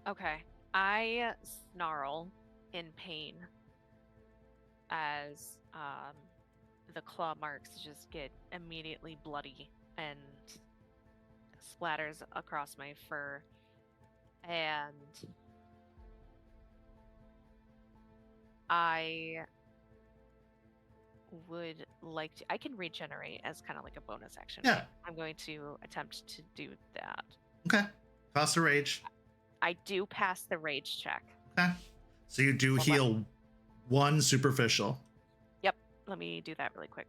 Okay. I snarl in pain as the claw marks just get immediately bloody and splatters across my fur. And I would like to. I can regenerate as kind of like a bonus action. Yeah. I'm going to attempt to do that. Okay. Toss a rage. I do pass the rage check. Okay. So you do heal 1 superficial. Yep. Let me do that really quick.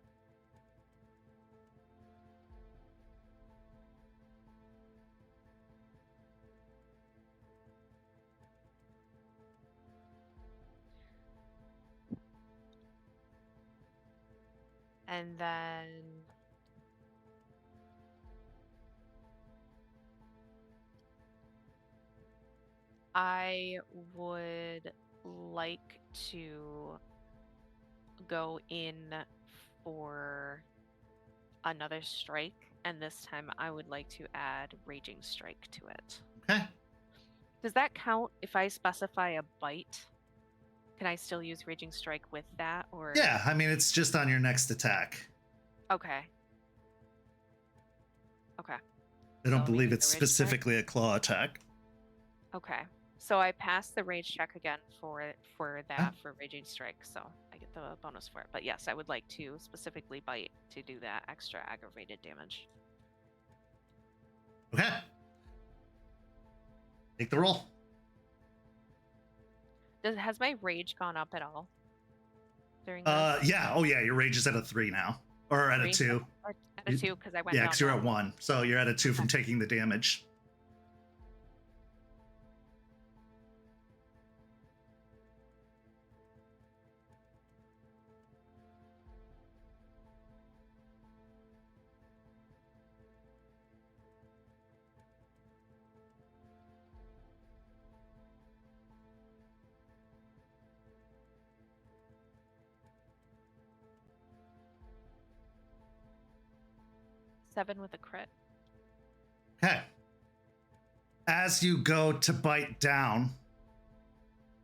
And then I would like to go in for another strike, and this time I would like to add Raging Strike to it. Okay. Does that count if I specify a bite? Can I still use Raging Strike with that, or? Yeah, I mean, it's just on your next attack. Okay. Okay. I don't So believe use it's the Rage Strike? specifically a claw attack. Okay. So I pass the rage check again for that for Raging Strike, so I get the bonus for it. But yes, I would like to specifically bite to do that extra aggravated damage. Okay. Take the roll. Has my rage gone up at all during this? Yeah. Oh, yeah. Your rage is at a 3 now, or at a 2. Or at a 2 because I went Yeah, down. because you're at 1, so you're at a 2 from taking the damage. Seven with a crit. Okay. As you go to bite down,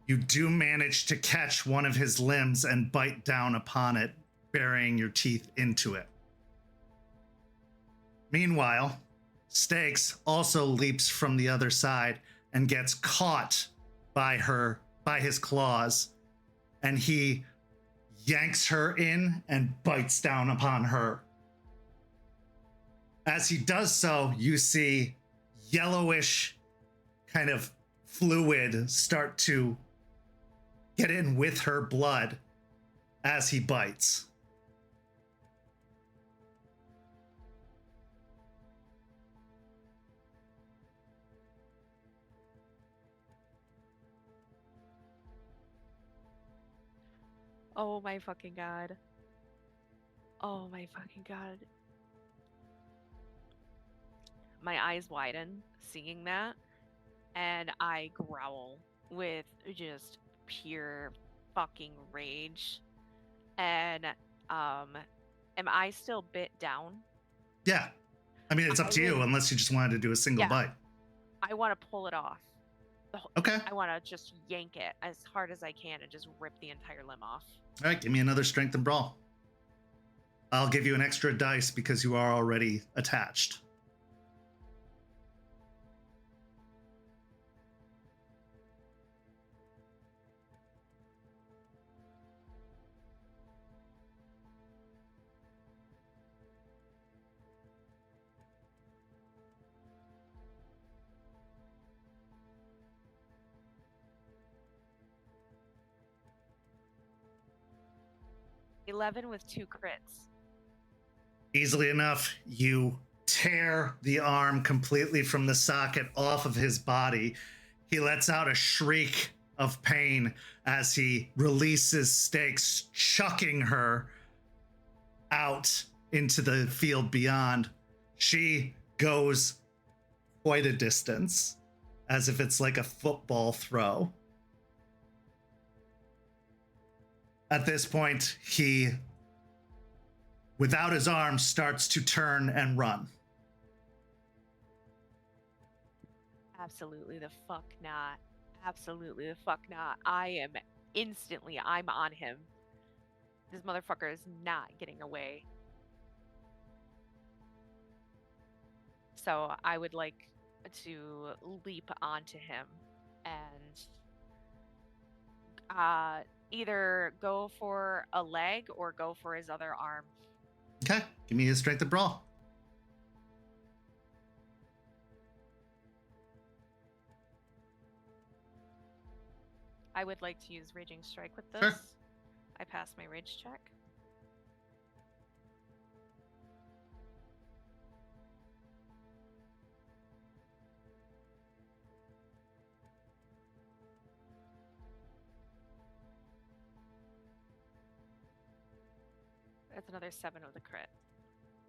you do manage to catch one of his limbs and bite down upon it, burying your teeth into it. Meanwhile, Stakes also leaps from the other side and gets caught by his claws, and he yanks her in and bites down upon her. As he does so, you see yellowish kind of fluid start to get in with her blood as he bites. Oh my fucking god. Oh my fucking god. My eyes widen seeing that, and I growl with just pure fucking rage. And am I still bit down? Yeah. I mean, it's up to you, unless you just wanted to do a single bite. I want to pull it off. Okay. I want to just yank it as hard as I can and just rip the entire limb off. All right, give me another strength and brawl. I'll give you an extra dice because you are already attached. $11 with 2 crits. Easily enough, you tear the arm completely from the socket off of his body. He lets out a shriek of pain as he releases Stakes, chucking her out into the field beyond. She goes quite a distance, as if it's like a football throw. At this point, he, without his arm, starts to turn and run. Absolutely the fuck not. Absolutely the fuck not. I'm on him. This motherfucker is not getting away. So I would like to leap onto him and either go for a leg or go for his other arm. Okay, give me his strength and brawl. I would like to use Raging Strike with this. Sure. I passed my rage check. That's another 7 with a crit.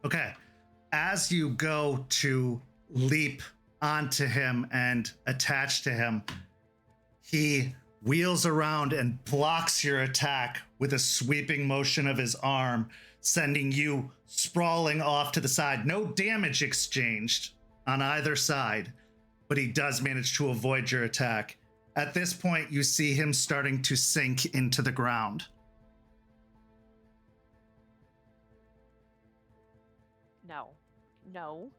Okay, as you go to leap onto him and attach to him, He wheels around and blocks your attack with a sweeping motion of his arm, sending you sprawling off to the side. No damage exchanged on either side, but he does manage to avoid your attack. At this point, you see him starting to sink into the ground. No. No.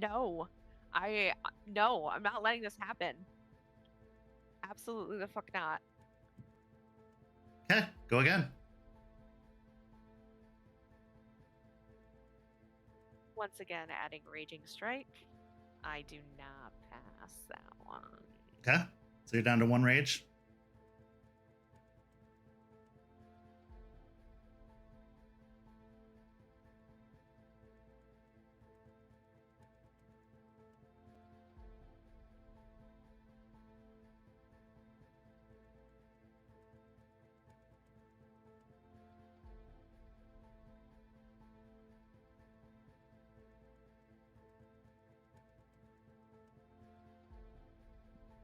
No. I'm not letting this happen. Absolutely the fuck not. Okay, go again. Once again, adding Raging Strike. I do not pass that one. Okay, so you're down to 1 rage.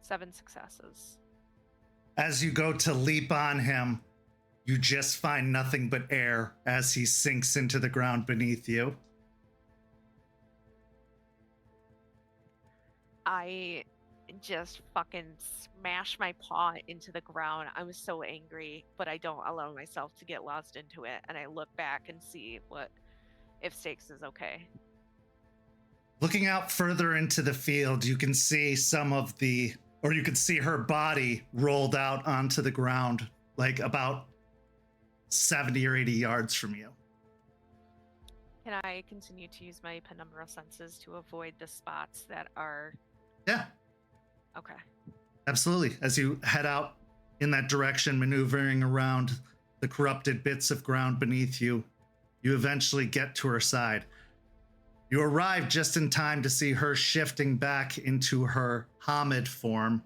Seven successes. As you go to leap on him, you just find nothing but air as he sinks into the ground beneath you. I just fucking smash my paw into the ground. I'm so angry, but I don't allow myself to get lost into it. And I look back and see if Stakes is okay. Looking out further into the field, you can see you can see her body rolled out onto the ground, like about 70 or 80 yards from you. Can I continue to use my penumbra senses to avoid the spots that are... Yeah. Okay. Absolutely. As you head out in that direction, maneuvering around the corrupted bits of ground beneath you, you eventually get to her side. You arrive just in time to see her shifting back into her Hamid form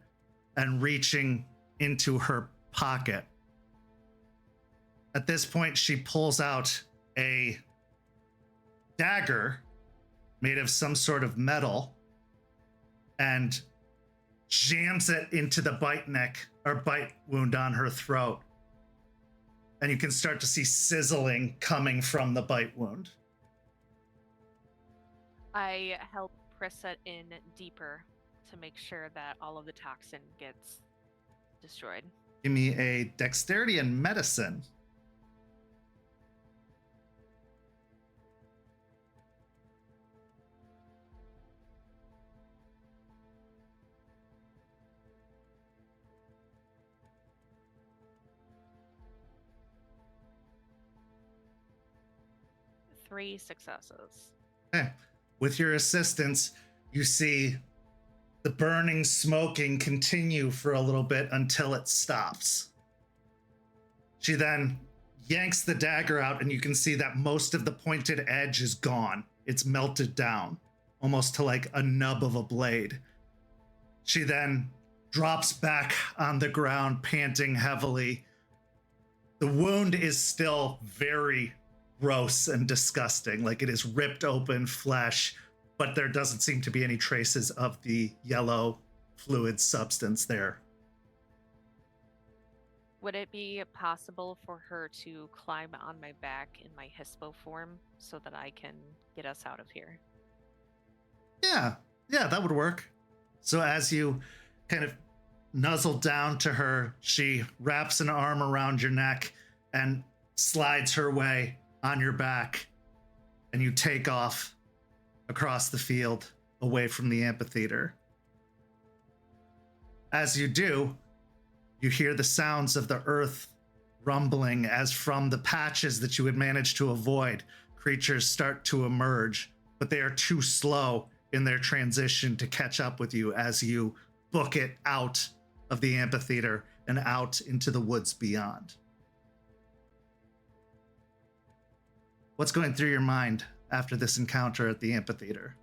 and reaching into her pocket. At this point, she pulls out a dagger made of some sort of metal and jams it into the bite wound on her throat. And you can start to see sizzling coming from the bite wound. I help press it in deeper to make sure that all of the toxin gets destroyed. Give me a dexterity and medicine. Three successes. Okay. With your assistance, you see the burning, smoking continue for a little bit until it stops. She then yanks the dagger out, and you can see that most of the pointed edge is gone. It's melted down, almost to like a nub of a blade. She then drops back on the ground, panting heavily. The wound is still very gross and disgusting, like it is ripped open flesh, but there doesn't seem to be any traces of the yellow fluid substance there. Would it be possible for her to climb on my back in my Hispo form so that I can get us out of here? Yeah, that would work. So as you kind of nuzzle down to her, she wraps an arm around your neck and slides her way on your back, and you take off across the field away from the amphitheater. As you do, you hear the sounds of the earth rumbling as from the patches that you had managed to avoid, creatures start to emerge, but they are too slow in their transition to catch up with you as you book it out of the amphitheater and out into the woods beyond. What's going through your mind after this encounter at the amphitheater?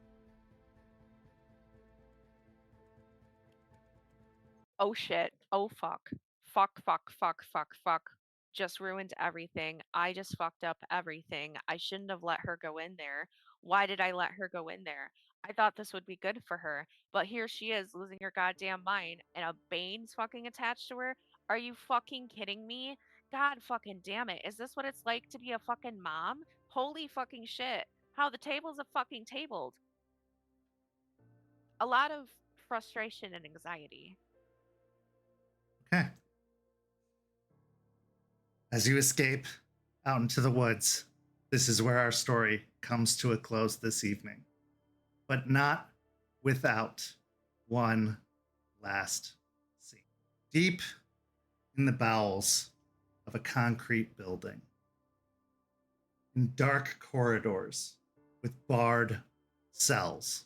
Oh shit. Oh fuck. Fuck. Just ruined everything. I just fucked up everything. I shouldn't have let her go in there. Why did I let her go in there? I thought this would be good for her, but here she is losing her goddamn mind and a Bane's fucking attached to her. Are you fucking kidding me? God fucking damn it. Is this what it's like to be a fucking mom? Holy fucking shit. How the tables have fucking tabled. A lot of frustration and anxiety. Okay. As you escape out into the woods, this is where our story comes to a close this evening. But not without one last scene. Deep in the bowels of a concrete building, in dark corridors with barred cells,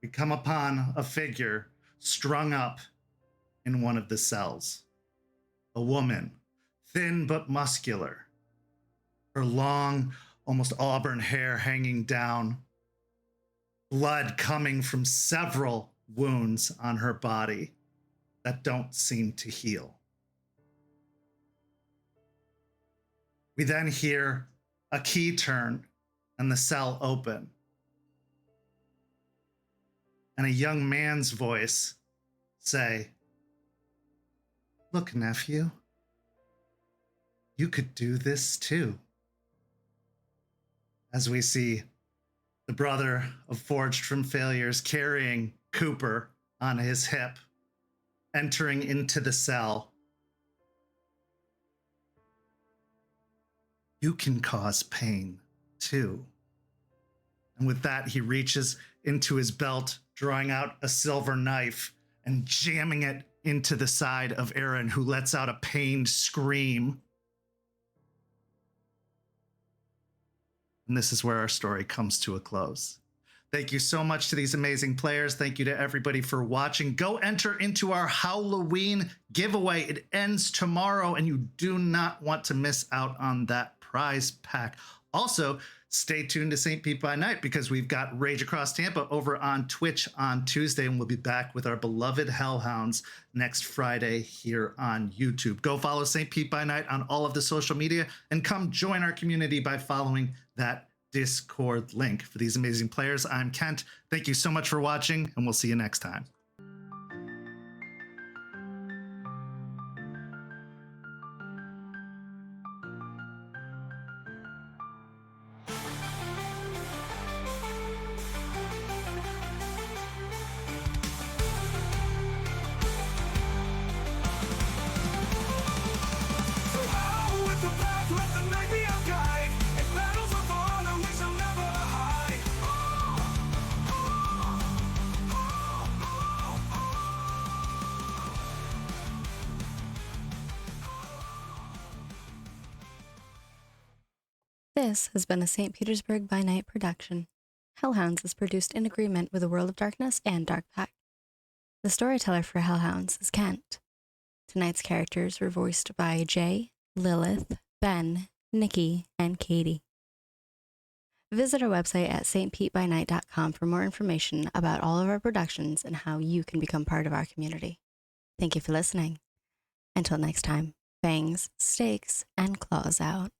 we come upon a figure strung up in one of the cells. A woman, thin but muscular, her long, almost auburn hair hanging down, blood coming from several wounds on her body that don't seem to heal. We then hear a key turn and the cell open, and a young man's voice say, "Look, nephew, you could do this too." As we see the brother of Forged from Failures carrying Cooper on his hip, entering into the cell. You can cause pain too. And with that, he reaches into his belt, drawing out a silver knife and jamming it into the side of Aaron, who lets out a pained scream. And this is where our story comes to a close. Thank you so much to these amazing players. Thank you to everybody for watching. Go enter into our Halloween giveaway. It ends tomorrow, and you do not want to miss out on that prize pack. Also, stay tuned to St. Pete by Night, because we've got Rage Across Tampa over on Twitch on Tuesday, and we'll be back with our beloved Hellhounds next Friday here on YouTube. Go follow St. Pete by Night on all of the social media, and come join our community by following that Discord link. For these amazing players, I'm Kent. Thank you so much for watching, and we'll see you next time. This has been a St. Petersburg by Night production. Hellhounds is produced in agreement with the World of Darkness and Dark Pact. The storyteller for Hellhounds is Kent. Tonight's characters were voiced by Jay, Lilith, Ben, Nikki, and Katie. Visit our website at stpetebynight.com for more information about all of our productions and how you can become part of our community. Thank you for listening. Until next time, fangs, stakes, and claws out.